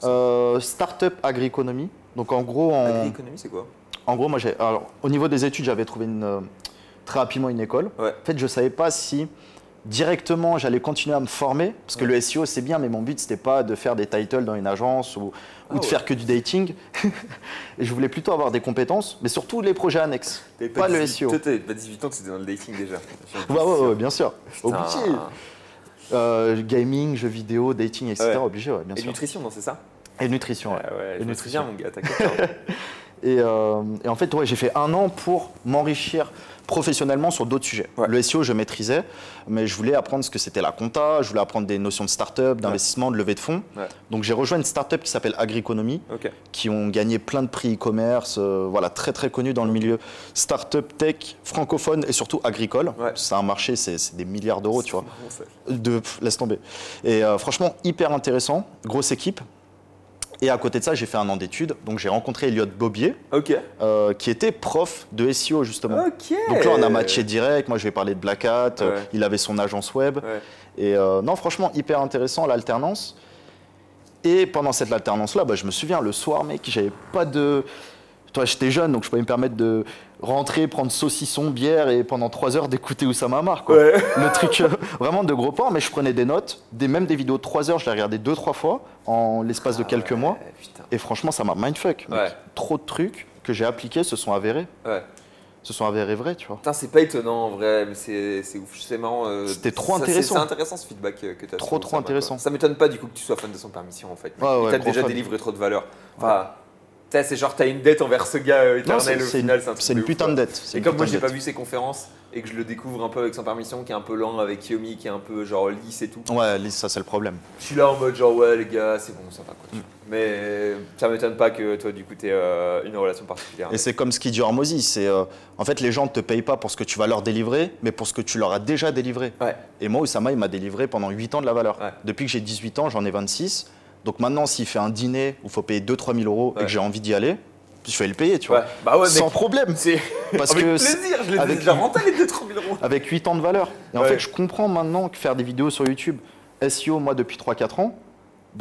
ça. Startup agri-économie. Donc en gros, Agri-économie, c'est quoi? moi, alors, au niveau des études, j'avais trouvé très rapidement une école. Ouais. En fait, je ne savais pas si directement j'allais continuer à me former, parce que le SEO c'est bien, mais mon but c'était pas de faire des titles dans une agence ou de faire que du dating. Et je voulais plutôt avoir des compétences, mais surtout les projets annexes, pas le SEO. Toi, t'avais pas 18 ans, tu étais dans le dating déjà. Ouais, bien sûr. Putain. Obligé. Gaming, jeux vidéo, dating, etc. Ouais. Obligé, ouais, bien Et sûr. nutrition, non, c'est ça? Et nutrition, ouais. Ouais, Et je me souviens, mon gars, t'inquiète. Et en fait, ouais, j'ai fait 1 an pour m'enrichir professionnellement sur d'autres sujets. Ouais. Le SEO, je maîtrisais, mais je voulais apprendre ce que c'était la compta, je voulais apprendre des notions de start-up, d'investissement, de levée de fonds. Ouais. Donc j'ai rejoint une start-up qui s'appelle Agriconomie, qui ont gagné plein de prix e-commerce, voilà, très très connu dans le milieu start-up tech francophone et surtout agricole. Ouais. C'est un marché, c'est des milliards d'euros, tu vois. Marrant, Laisse tomber. Et franchement, hyper intéressant, grosse équipe. Et à côté de ça, j'ai fait 1 an d'études. Donc j'ai rencontré Elliot Bobier, qui était prof de SEO justement. Donc là, on a matché direct. Moi, je lui ai parlé de Black Hat. Il avait son agence web. Et non, franchement, hyper intéressant l'alternance. Et pendant cette alternance-là, je me souviens, le soir, mec, j'avais pas de... Toi, j'étais jeune, donc je pouvais me permettre de rentrer, prendre saucisson, bière et pendant 3 heures d'écouter Oussama Ammar, quoi. Le truc vraiment de gros porc, mais je prenais des notes, même des vidéos de 3 heures, je les regardais 2-3 fois en l'espace de quelques mois. Putain. Et franchement, ça m'a mindfuck. Trop de trucs que j'ai appliqués se sont avérés. Se sont avérés vrais, tu vois. Putain, c'est pas étonnant en vrai, mais c'est ouf, c'est marrant. C'était trop intéressant. C'est intéressant ce feedback que tu as. Trop intéressant. Ça m'étonne pas du coup que tu sois fan de Sans Permission en fait. Ouais, t'as déjà délivré trop de valeur. Enfin, c'est genre t'as une dette envers ce gars éternel au final. C'est une putain de dette. Et comme moi j'ai pas vu ses conférences et que je le découvre un peu avec Sans Permission, qui est un peu lent, avec Kiyomi qui est un peu genre lisse et tout. Ouais, lisse, ça c'est le problème. Je suis là en mode genre ouais les gars, c'est bon, ça va quoi. Mais ça m'étonne pas que toi du coup t'aies une relation particulière. Et c'est comme ce qu'il dit Hormozy, c'est en fait les gens ne te payent pas pour ce que tu vas leur délivrer, mais pour ce que tu leur as déjà délivré. Et moi, Oussama, il m'a délivré pendant 8 ans de la valeur. Depuis que j'ai 18 ans, j'en ai 26. Donc maintenant, s'il fait un dîner où il faut payer 2-3 000 euros et que j'ai envie d'y aller, je vais le payer, tu vois. Sans problème. Parce avec plaisir, je l'ai déjà renté les 2-3 000 euros. Avec 8 ans de valeur. Et en fait, je comprends maintenant que faire des vidéos sur YouTube, SEO, moi depuis 3-4 ans,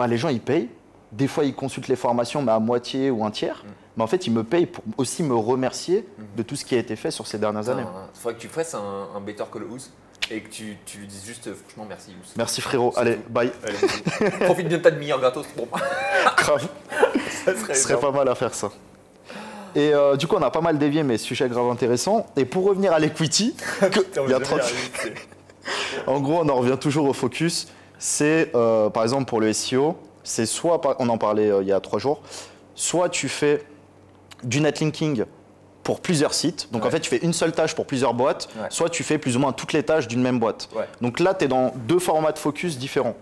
les gens ils payent. Des fois, ils consultent les formations, mais à moitié ou un tiers. Mais en fait, ils me payent pour aussi me remercier de tout ce qui a été fait sur ces dernières années. Il faudrait que tu fasses un Better Call Ous et que tu lui dises juste franchement merci Ous. Merci frérot, allez, bye. Allez, profite bien de ta demi-heure gratos. Bon. Grave. Ça serait pas mal à faire ça. Et du coup, on a pas mal dévié, mais sujet grave intéressant. Et pour revenir à l'equity, il y a 30... En gros, on en revient toujours au focus. C'est, par exemple, pour le SEO, c'est soit, on en parlait il y a 3 jours, soit tu fais du netlinking pour plusieurs sites. Donc en fait, tu fais une seule tâche pour plusieurs boîtes, soit tu fais plus ou moins toutes les tâches d'une même boîte. Donc là, tu es dans 2 formats de focus différents.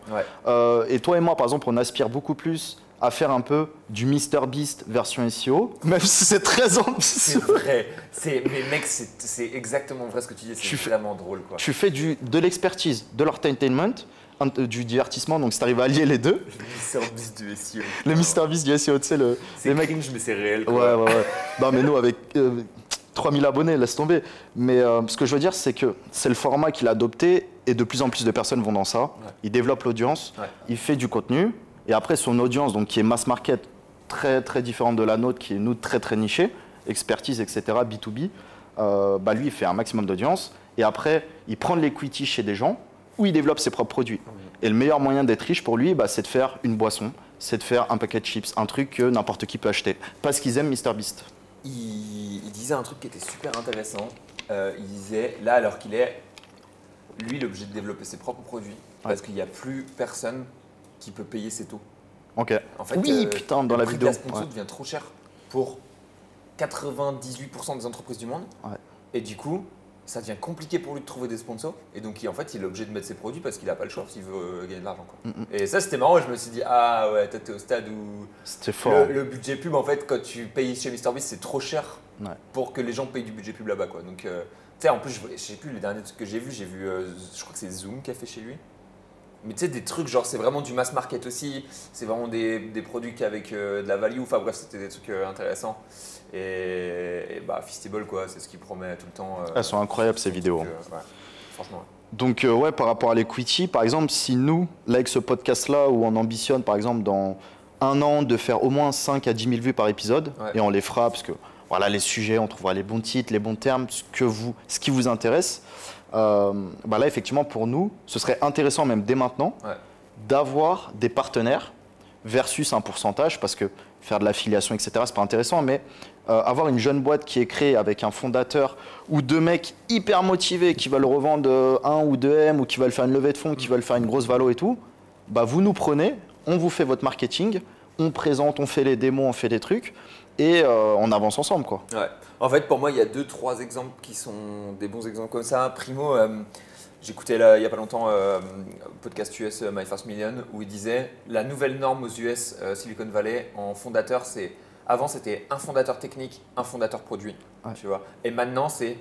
Et toi et moi, par exemple, on aspire beaucoup plus à faire un peu du MrBeast version SEO, même si c'est très ambitieux. C'est vrai. Mais mec, c'est exactement vrai ce que tu dis, c'est vraiment drôle, quoi. Tu fais de l'expertise, de l'entertainment, du divertissement, donc si tu arrives à lier les deux. Le MrBeast du SEO. Le MrBeast du SEO, tu sais, c'est cringe, mais c'est réel, quoi. Ouais. Non, mais nous, avec 3000 abonnés, laisse tomber. Mais ce que je veux dire, c'est que c'est le format qu'il a adopté et de plus en plus de personnes vont dans ça. Il développe l'audience, il fait du contenu. Et après, son audience, donc, qui est mass market, très, très différente de la nôtre, qui est, nous, très, très nichée, expertise, etc., B2B, lui, il fait un maximum d'audience. Et après, il prend de l'equity chez des gens où il développe ses propres produits. Et le meilleur moyen d'être riche pour lui, c'est de faire une boisson, c'est de faire un paquet de chips, un truc que n'importe qui peut acheter. Parce qu'ils aiment MrBeast. Il disait un truc qui était super intéressant. Il disait, là, alors qu'il est, lui, il est obligé de développer ses propres produits parce qu'il n'y a plus personne qui peut payer ses taux. Ok. En fait, oui, putain, dans la vidéo. Le sponsor devient trop cher pour 98% des entreprises du monde. Et du coup, ça devient compliqué pour lui de trouver des sponsors. Et donc, en fait, il est obligé de mettre ses produits parce qu'il n'a pas le choix s'il veut gagner de l'argent. Et ça, c'était marrant. Je me suis dit, ah ouais, t'es au stade où c'était fort. Le budget pub, en fait, quand tu payes chez MrBeast, c'est trop cher pour que les gens payent du budget pub là-bas, quoi. Donc, tu sais, en plus, je sais plus les derniers trucs que j'ai vus. J'ai vu, je crois que c'est Zoom qui a fait chez lui. Mais tu sais, des trucs genre, c'est vraiment du mass market aussi. C'est vraiment des produits avec de la value. Enfin bref, c'était des trucs intéressants. Et Feastable, quoi, c'est ce qu'il promet tout le temps. Elles sont incroyables ces vidéos. Franchement. Donc, ouais, par rapport à l'equity, par exemple, si nous, là, avec ce podcast-là, où on ambitionne, par exemple, dans un an, de faire au moins 5 à 10 000 vues par épisode, et on les fera, parce que voilà, les sujets, on trouvera les bons titres, les bons termes, ce qui vous intéresse. Bah là, effectivement, pour nous, ce serait intéressant, même dès maintenant, d'avoir des partenaires versus un pourcentage, parce que faire de l'affiliation, etc., c'est pas intéressant, mais avoir une jeune boîte qui est créée avec un fondateur ou deux mecs hyper motivés qui veulent revendre 1 ou 2 M ou qui veulent faire une levée de fonds, qui veulent faire une grosse valo et tout, bah vous nous prenez, on vous fait votre marketing, on présente, on fait les démos, on fait des trucs et on avance ensemble, quoi. Ouais. En fait, pour moi, il y a 2-3 exemples qui sont des bons exemples comme ça. Primo, j'écoutais il n'y a pas longtemps podcast US My First Million où il disait la nouvelle norme aux US Silicon Valley en fondateur, avant c'était un fondateur technique, un fondateur produit, tu vois. Et maintenant c'est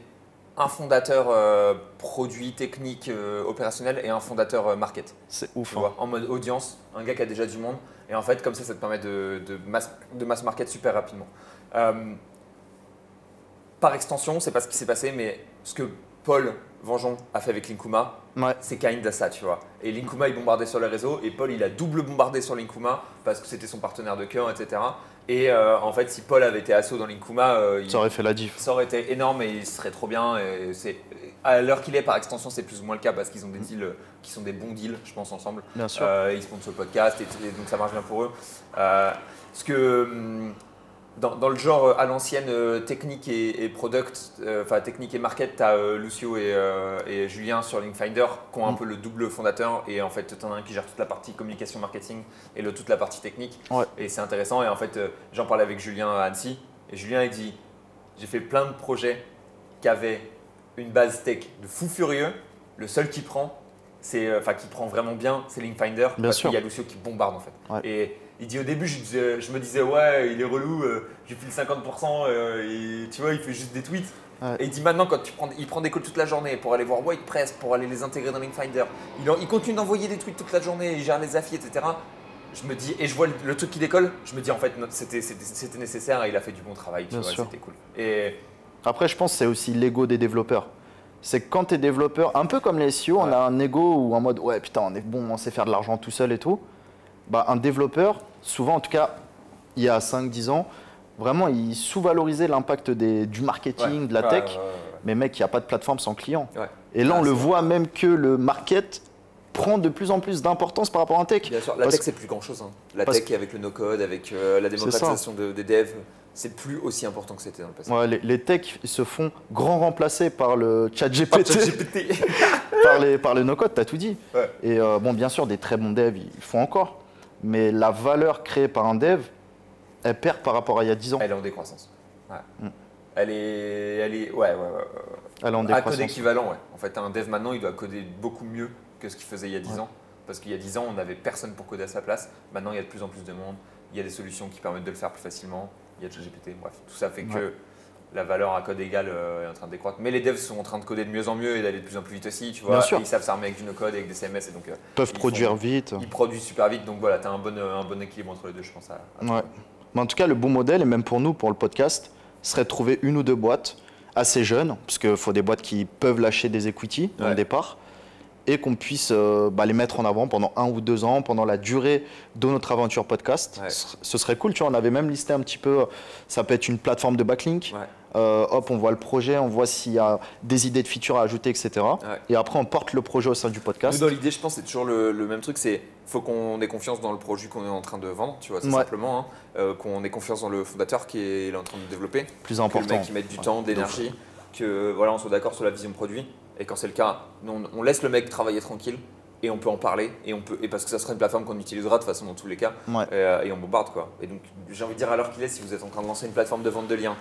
un fondateur produit technique opérationnel et un fondateur market. C'est ouf. Tu vois, en mode audience, un gars qui a déjà du monde. Et en fait, comme ça te permet de mass market super rapidement. Par extension, c'est pas ce qui s'est passé, mais ce que Paul Vengeon a fait avec Linkuma, c'est kind of ça, tu vois. Et Linkuma, il bombardait sur les réseaux et Paul, il a double bombardé sur Linkuma parce que c'était son partenaire de cœur, etc. Et en fait, si Paul avait été asso dans Linkuma, ça aurait fait la diff. Ça aurait été énorme et il serait trop bien. Et à l'heure qu'il est, par extension, c'est plus ou moins le cas parce qu'ils ont des deals qui sont des bons deals, je pense, ensemble. Bien sûr. Ils sponsorent le podcast et donc ça marche bien pour eux. Parce que dans le genre à l'ancienne technique et product, enfin technique et market, tu as Lucio et Julien sur Linkfinder qui ont un peu le double fondateur et en fait tu en as un qui gère toute la partie communication marketing et toute la partie technique et c'est intéressant et en fait j'en parlais avec Julien à Annecy et Julien il dit j'ai fait plein de projets qui avaient une base tech de fou furieux, le seul qui prend qui prend vraiment bien c'est Linkfinder parce qu'il y a Lucio qui bombarde en fait. Et il dit au début, je me disais ouais, il est relou, j'ai file 50% et tu vois, il fait juste des tweets. Et il dit maintenant, quand il prend des calls toute la journée pour aller voir WordPress, pour aller les intégrer dans Linkfinder, il continue d'envoyer des tweets toute la journée, il gère les affiliés, etc. Je me dis, et je vois le truc qui décolle, je me dis en fait, c'était nécessaire et il a fait du bon travail, tu vois, c'était cool. Et après, je pense que c'est aussi l'ego des développeurs. C'est que quand tu es développeur, un peu comme les SEO, on a un ego ou en mode ouais, putain, on est bon, on sait faire de l'argent tout seul et tout. Bah, un développeur, souvent en tout cas il y a 5-10 ans, vraiment il sous-valorisait l'impact du marketing, de la tech. Mais mec, il n'y a pas de plateforme sans client. Et là, on le voit même que le market prend de plus en plus d'importance par rapport à un tech. Bien sûr, la tech, c'est plus grand-chose. Hein. La tech avec le no-code, avec la démocratisation des devs, c'est plus aussi important que c'était dans le passé. Ouais, les techs se font grand remplacer par le chat GPT, par le no-code, tu as tout dit. Et bon, bien sûr, des très bons devs, ils font encore. Mais la valeur créée par un dev, elle perd par rapport à il y a 10 ans. Elle est en décroissance. Elle est Elle est en décroissance. À code équivalent, En fait, un dev maintenant, il doit coder beaucoup mieux que ce qu'il faisait il y a 10 ans. Parce qu'il y a 10 ans, on n'avait personne pour coder à sa place. Maintenant, il y a de plus en plus de monde. Il y a des solutions qui permettent de le faire plus facilement. Il y a ChatGPT, bref. Tout ça fait que la valeur à code égal est en train de décroître. Mais les devs sont en train de coder de mieux en mieux et d'aller de plus en plus vite aussi. Tu vois, et ils savent s'armer avec du no-code, avec des CMS. Et donc, peuvent produire vite. Ils produisent super vite. Donc voilà, tu as un bon équilibre entre les deux, je pense. Mais en tout cas, le bon modèle, et même pour nous, pour le podcast, serait de trouver 1 ou 2 boîtes assez jeunes, parce qu'il faut des boîtes qui peuvent lâcher des equity au départ, et qu'on puisse les mettre en avant pendant 1 ou 2 ans, pendant la durée de notre aventure podcast. Ce serait cool, tu vois, on avait même listé un petit peu, ça peut être une plateforme de backlink. Hop, on voit le projet, on voit s'il y a des idées de features à ajouter, etc. Et après, on porte le projet au sein du podcast. Nous, dans l'idée, je pense que c'est toujours le même truc, c'est faut qu'on ait confiance dans le produit qu'on est en train de vendre, tu vois, c'est simplement, qu'on ait confiance dans le fondateur qui est en train de développer. Plus important. Que le mec qui mette du temps, d'énergie, que voilà, on soit d'accord sur la vision produit. Et quand c'est le cas, on laisse le mec travailler tranquille et on peut en parler et parce que ça sera une plateforme qu'on utilisera de toute façon dans tous les cas et on bombarde quoi. Et donc j'ai envie de dire à l'heure qu'il est, si vous êtes en train de lancer une plateforme de vente de liens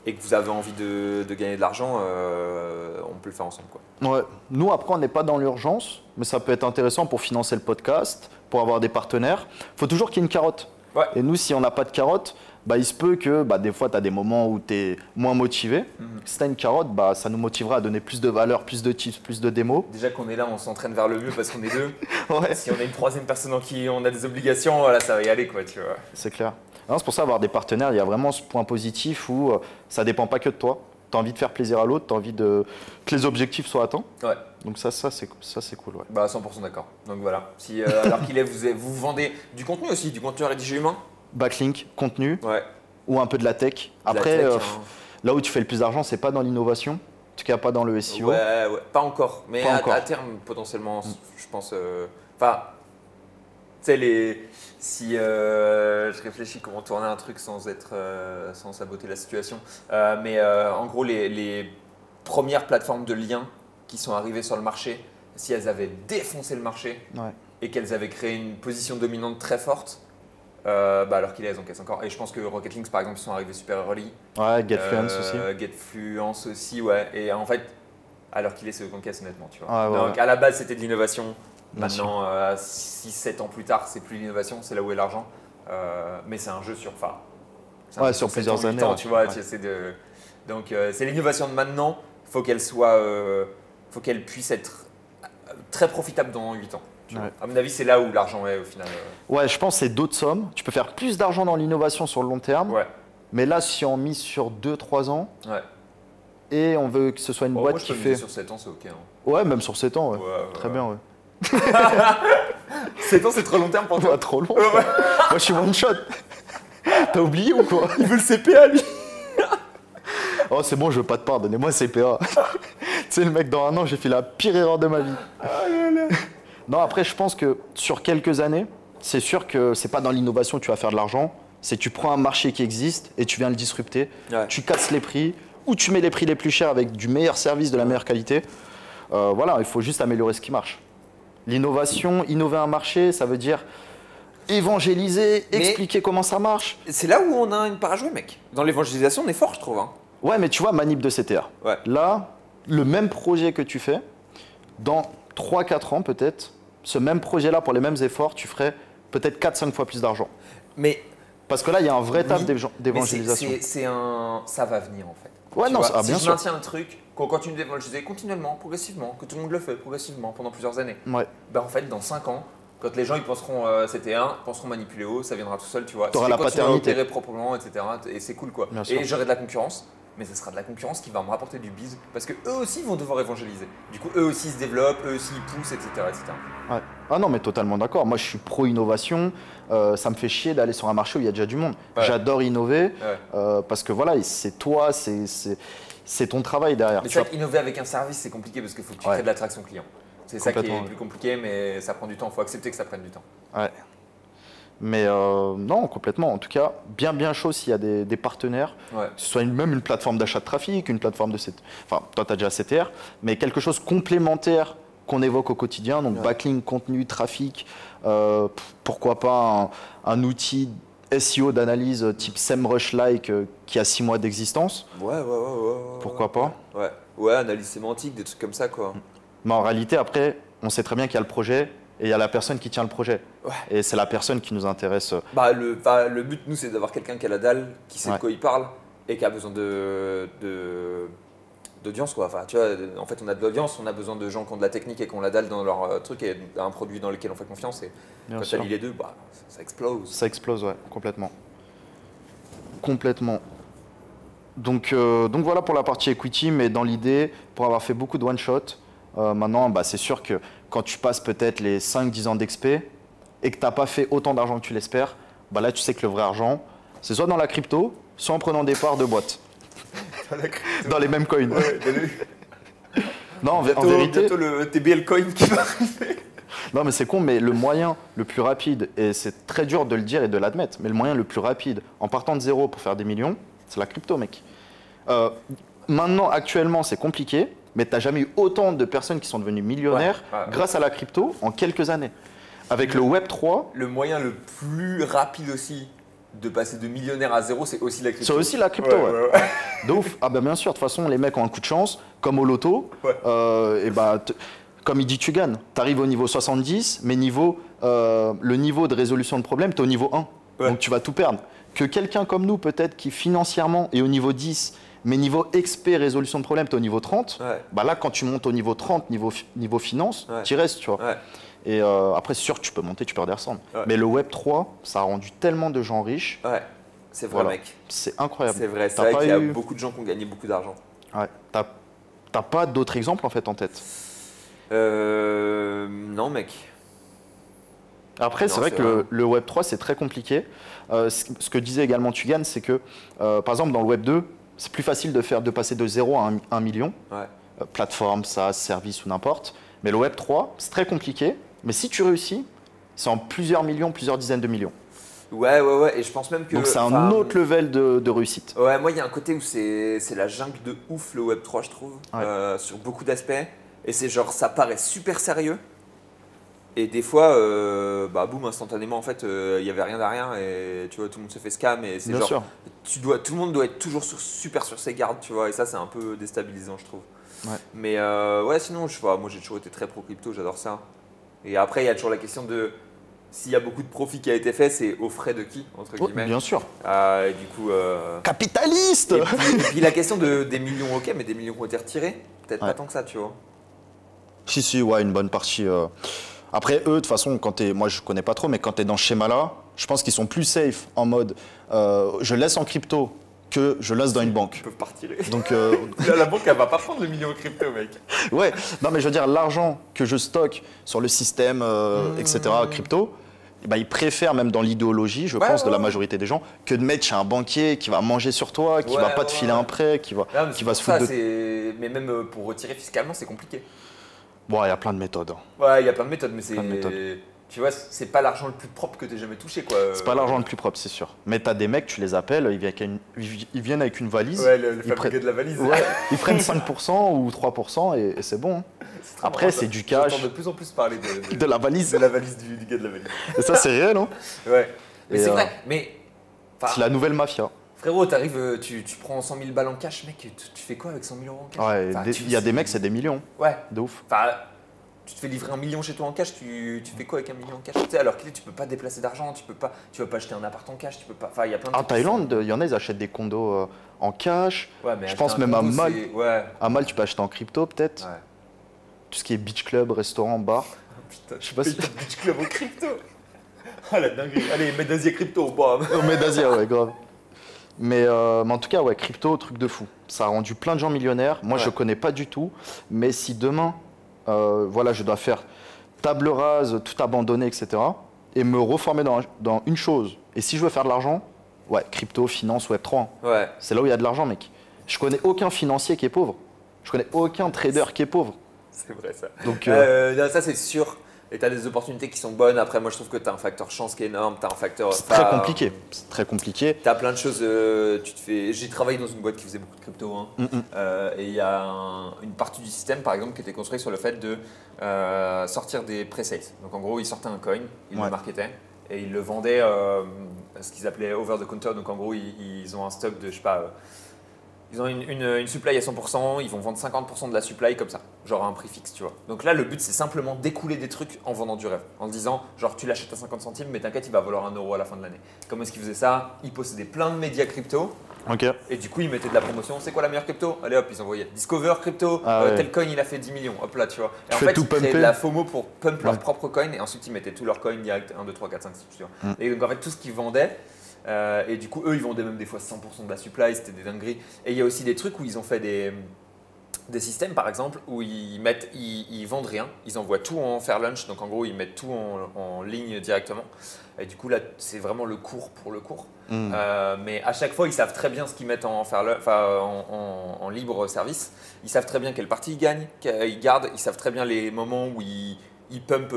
et que vous avez envie de gagner de l'argent, on peut le faire ensemble quoi. Ouais. Nous après on n'est pas dans l'urgence, mais ça peut être intéressant pour financer le podcast, pour avoir des partenaires. Il faut toujours qu'il y ait une carotte. Et nous si on n'a pas de carotte, il se peut que des fois tu as des moments où tu es moins motivé. Si tu as une carotte, ça nous motivera à donner plus de valeur, plus de tips, plus de démos. Déjà qu'on est là, on s'entraîne vers le mieux parce qu'on est deux. Si on a une troisième personne en qui on a des obligations, voilà, ça va y aller quoi, tu vois. C'est clair. C'est pour ça avoir des partenaires, il y a vraiment ce point positif où ça ne dépend pas que de toi. tu as envie de faire plaisir à l'autre, tu as envie que les objectifs soient atteints. Ouais. Donc ça c'est cool. Ouais. Bah 100% d'accord. Donc voilà. Si alors qu'il est, vous vendez du contenu aussi, du contenu à rédiger humain. Backlink, contenu, Ouais. ou un peu de la tech. De la Après, tech, là où tu fais le plus d'argent, c'est pas dans l'innovation, en tout cas pas dans le SEO. Ouais, pas encore. Mais Pas encore. à terme, potentiellement, je pense. Enfin, tu sais, si je réfléchis comment tourner un truc sans saboter la situation. Mais en gros, les premières plateformes de liens qui sont arrivées sur le marché, si elles avaient défoncé le marché Ouais. et qu'elles avaient créé une position dominante très forte, alors qu'il est, elles encaissent encore. Et je pense que Rocket Links, par exemple, ils sont arrivés super early. Ouais, Getfluence aussi. Getfluence aussi, ouais. Et en fait, alors qu'il est, c'est eux qu'on caisse, honnêtement, tu vois. Ah, ouais, Donc ouais. à la base, c'était de l'innovation. Bien sûr. Maintenant, 6-7 ans plus tard, c'est plus l'innovation, c'est là où est l'argent. Mais c'est un jeu sur, c'est un Ouais, jeu sur plusieurs 7 ans, 8 années, ans, ouais. tu vois. Ouais. Tu essaies donc c'est l'innovation de maintenant. Faut qu'elle soit, faut qu'elle puisse être très profitable dans 8 ans. Tu vois. Ouais. À mon avis, c'est là où l'argent est au final. Ouais, je pense que c'est d'autres sommes. Tu peux faire plus d'argent dans l'innovation sur le long terme. Ouais, Mais là, si on mise sur 2-3 ans ouais. et on veut que ce soit une Bon, boîte moi, je qui peux miser fait. sur 7 ans, c'est ok. Hein. Ouais, même sur 7 ans, ouais. Ouais, Très ouais. bien, ouais. 7 ans, c'est trop long terme pour toi. Pas trop long. Quoi. Moi, je suis one shot. T'as oublié ou quoi? Il veut le CPA, lui. Oh, c'est bon, je veux pas de part, donnez-moi CPA. Tu sais, le mec, dans un an, j'ai fait la pire erreur de ma vie. Non, après, je pense que sur quelques années, c'est sûr que c'est pas dans l'innovation que tu vas faire de l'argent. C'est tu prends un marché qui existe et tu viens le disrupter. Ouais. Tu casses les prix ou tu mets les prix les plus chers avec du meilleur service, de la meilleure qualité. Voilà, il faut juste améliorer ce qui marche. L'innovation, innover un marché, ça veut dire évangéliser, Mais- expliquer comment ça marche. C'est là où on a une part à jouer, mec. Dans l'évangélisation, on est fort, je trouve. Hein. Ouais, mais tu vois, manip de CTA. Ouais. Là, le même projet que tu fais, dans 3-4 ans peut-être, ce même projet-là, pour les mêmes efforts, tu ferais peut-être 4-5 fois plus d'argent. Mais Parce que là, il y a un vrai taf Oui, d'évangélisation. mais ça va venir en fait. Ouais, Tu non, vois, bien si je sûr. maintiens un truc, qu'on continue d'évangéliser continuellement, progressivement, que tout le monde le fait progressivement pendant plusieurs années, Ouais. ben en fait, dans 5 ans, quand les gens ils penseront penseront manipuler haut, ça viendra tout seul, tu vois. T'auras Si la je continue à paternité. opérer proprement, etc. Et c'est cool quoi. Bien sûr. Et j'aurai de la concurrence, mais ce sera de la concurrence qui va me rapporter du bise parce que eux aussi vont devoir évangéliser. Du coup, eux aussi se développent, eux aussi ils poussent, etc. etc. Ouais. Ah non, mais totalement d'accord. Moi, je suis pro-innovation. Ça me fait chier d'aller sur un marché où il y a déjà du monde. Ouais. J'adore innover Ouais. parce que voilà, c'est toi, c'est ton travail derrière. Mais Tu c'est vois. vrai qu'innover avec un service, c'est compliqué parce qu'il faut que tu Ouais. crées de l'attraction client. C'est ça qui est Complètement, plus compliqué, mais ça prend du temps. Il faut accepter que ça prenne du temps. Ouais. Mais non, complètement. En tout cas, bien chaud s'il y a des partenaires, Ouais. que ce soit même une plateforme d'achat de trafic, une plateforme de enfin, toi, tu as déjà CTR, mais quelque chose complémentaire qu'on évoque au quotidien, donc Ouais. backlink, contenu, trafic, pourquoi pas un outil SEO d'analyse type SEMrush-like qui a 6 mois d'existence, Ouais. pourquoi pas. Ouais, analyse sémantique, des trucs comme ça, quoi. Mais en réalité, après, on sait très bien qu'il y a le projet et il y a la personne qui tient le projet. Ouais. Et c'est la personne qui nous intéresse. Le but, nous, c'est d'avoir quelqu'un qui a la dalle, qui sait Ouais. de quoi il parle et qui a besoin d'audience, quoi. Enfin, tu vois, en fait, on a de l'audience, on a besoin de gens qui ont de la technique et qui ont la dalle dans leur truc et un produit dans lequel on fait confiance. Et Bien quand sûr. tu allies les deux, ça explose. Ça explose, ouais, complètement. Complètement. Donc voilà pour la partie equity, mais dans l'idée, pour avoir fait beaucoup de one-shot, maintenant, c'est sûr que quand tu passes peut-être les 5-10 ans d'expé et que tu n'as pas fait autant d'argent que tu l'espères, là, tu sais que le vrai argent, c'est soit dans la crypto, soit en prenant des parts de boîtes, dans les mêmes coins. Non, en vérité, Bientôt le TBL coin qui va arriver. non, mais c'est con, mais le moyen le plus rapide, et c'est très dur de le dire et de l'admettre, mais le moyen le plus rapide, en partant de zéro pour faire des millions, c'est la crypto, mec. Maintenant, actuellement, c'est compliqué, mais tu n'as jamais eu autant de personnes qui sont devenues millionnaires Ouais. grâce à la crypto en quelques années. Avec le Web 3, Le moyen le plus rapide aussi de passer de millionnaire à zéro, c'est aussi la crypto. c'est aussi la crypto. Ouais. De ouf. Ah bien sûr, de toute façon, les mecs ont un coup de chance, comme au loto. Ouais. Comme il dit, tu gagnes. Tu arrives au niveau 70, mais le niveau de résolution de problème, tu es au niveau 1. Ouais. Donc tu vas tout perdre. Que quelqu'un comme nous, peut-être, qui financièrement est au niveau 10, mais niveau XP, résolution de problème, tu es au niveau 30, Ouais. là, quand tu montes au niveau 30, niveau finance, Ouais. tu restes, tu vois. Ouais. Et après, c'est sûr que tu peux monter, tu peux redescendre. Ouais. Mais le Web 3, ça a rendu tellement de gens riches. Ouais, c'est vrai, Voilà. mec. C'est incroyable. C'est vrai, c'est T'as vrai pas qu'il y a eu- beaucoup de gens qui ont gagné beaucoup d'argent. Ouais. T'as pas d'autres exemples en fait en tête? Non, mec. Après, Non, c'est vrai c'est que vrai. le Web 3, c'est très compliqué. Ce que disait également Tugan, c'est que, par exemple, dans le Web 2, c'est plus facile de passer de 0 à 1 million, Ouais. plateforme, SaaS, service ou n'importe. Mais le Web 3, c'est très compliqué. Mais si tu réussis, c'est en plusieurs millions, plusieurs dizaines de millions. Ouais. Et je pense même que. Donc c'est un enfin, autre level de réussite. Ouais, moi, il y a un côté où c'est la jungle de ouf, le Web3, je trouve, Ouais. sur beaucoup d'aspects. Et c'est genre, ça paraît super sérieux. Et des fois, bah boum, instantanément, en fait, il n'y avait rien derrière. Et tu vois, tout le monde se fait scam. Et c'est Bien genre, sûr. tout le monde doit être toujours super sur ses gardes, tu vois. Et ça, c'est un peu déstabilisant, je trouve. Ouais. Mais ouais, sinon, je sais pas, moi, j'ai toujours été très pro crypto, j'adore ça. Et après, il y a toujours la question de s'il y a beaucoup de profit qui a été fait, c'est aux frais de qui, entre Oh, guillemets. bien sûr. Et du coup. Capitaliste. Et puis la question des millions, ok, mais des millions qui ont été retirés, peut-être Ouais. pas tant que ça, tu vois. Si, ouais, une bonne partie. Après, eux, de toute façon, moi je connais pas trop, mais quand tu es dans ce schéma-là, je pense qu'ils sont plus safe en mode je laisse en crypto que je laisse dans une Ils banque. peuvent pas retirer. Donc, Là, la banque, elle va pas prendre le million en crypto, mec. ouais, non, mais je veux dire, l'argent que je stocke sur le système, etc., crypto, eh ben, ils préfèrent, même dans l'idéologie, je pense, de la Ouais. majorité des gens, que de mettre chez un banquier qui va manger sur toi, qui va pas te filer un prêt, qui Non, mais qui c'est va pour se ça, foutre de. mais même pour retirer fiscalement, c'est compliqué. Bon, il y a plein de méthodes. Ouais, il y a plein de méthodes, mais Plein de méthodes. tu vois, c'est pas l'argent le plus propre que t'aies jamais touché, quoi. C'est pas l'argent le plus propre, c'est sûr. Mais t'as des mecs, tu les appelles, ils viennent avec une valise. Ouais, le ils fameux gars de la valise. Ouais, ils prennent 5% ou 3% et c'est bon. Hein. C'est très Après, marrant, ça. c'est du cash. J'entends de plus en plus parler De la valise. de la valise du gars de la valise. Et ça, c'est réel, hein. Ouais, mais Et, c'est vrai, mais. enfin, C'est la nouvelle mafia. frérot, t'arrives, tu prends 100 000 balles en cash, mec, tu fais quoi avec 100 000 euros en cash? Ouais, Enfin, il y a des mecs, c'est des millions. Ouais, De ouf. enfin, tu te fais livrer 1 million chez toi en cash, tu fais quoi avec 1 million en cash? Tu sais, alors que tu peux pas déplacer d'argent, tu vas pas acheter un appart en cash, tu peux pas. Enfin, il y a plein de En trucs qui Thaïlande, il y en a, ils achètent des condos en cash. sont- Ouais, mais Je acheter pense un même à condo, Malte. Ouais. À Malte, tu peux acheter en crypto, peut-être. Ouais. Tout ce qui est beach club, restaurant, bar. Putain, Je sais pas si- paye ton beach club au crypto. Ah la dinguerie. Allez, mets d'Asie crypto, bam. Au Médasia, ouais, grave. Mais en tout cas, ouais, crypto, truc de fou. Ça a rendu plein de gens millionnaires. Moi, Ouais. je connais pas du tout. Mais si demain, voilà, je dois faire table rase, tout abandonner, etc., et me reformer dans une chose, et si je veux faire de l'argent, ouais, crypto, finance, Web3, hein. Ouais. C'est là où il y a de l'argent, mec. Je connais aucun financier qui est pauvre. Je connais aucun trader qui est pauvre. C'est vrai ça. Donc, Non, ça c'est sûr. Et t'as des opportunités qui sont bonnes. Après, moi je trouve que t'as un facteur chance qui est énorme. T'as un facteur. c'est très compliqué. C'est très compliqué. T'as plein de choses. J'ai travaillé dans une boîte qui faisait beaucoup de crypto. Hein. Et il y a une partie du système, par exemple, qui était construite sur le fait de sortir des pre-sales. Donc en gros, ils sortaient un coin, ils Ouais. le marketaient et ils le vendaient ce qu'ils appelaient over the counter. Donc en gros, ils ont un stock de, je sais pas. Ils ont une supply à 100%, ils vont vendre 50% de la supply comme ça, genre à un prix fixe, tu vois. Donc là, le but, c'est simplement d'écouler des trucs en vendant du rêve, en disant, genre, tu l'achètes à 50 centimes, mais t'inquiète, il va valoir 1 euro à la fin de l'année. Comment est-ce qu'ils faisaient ça? Ils possédaient plein de médias crypto, Ok. et du coup, ils mettaient de la promotion. C'est quoi la meilleure crypto? Allez hop, ils envoyaient Discover crypto, Ah ouais. tel coin, il a fait 10 millions, hop là, tu vois. Et Tu en fais fait, tout ils créaient pumper. de la FOMO pour pump leur Ouais. propre coin, et ensuite, ils mettaient tous leurs coins direct, 1, 2, 3, 4, 5, 6, tu vois. Et donc, en fait, tout ce qu'ils vendaient, et du coup, eux, ils vendaient même des fois 100% de la supply, c'était des dingueries. Et il y a aussi des trucs où ils ont fait des systèmes, par exemple, où ils vendent rien, ils envoient tout en Fairlunch, donc en gros, ils mettent tout en ligne directement. Et du coup, là, c'est vraiment le cours pour le cours. Mais à chaque fois, ils savent très bien ce qu'ils mettent en libre service. Ils savent très bien quelle partie ils gagnent, qu'ils gardent. Ils savent très bien les moments où ils pumpent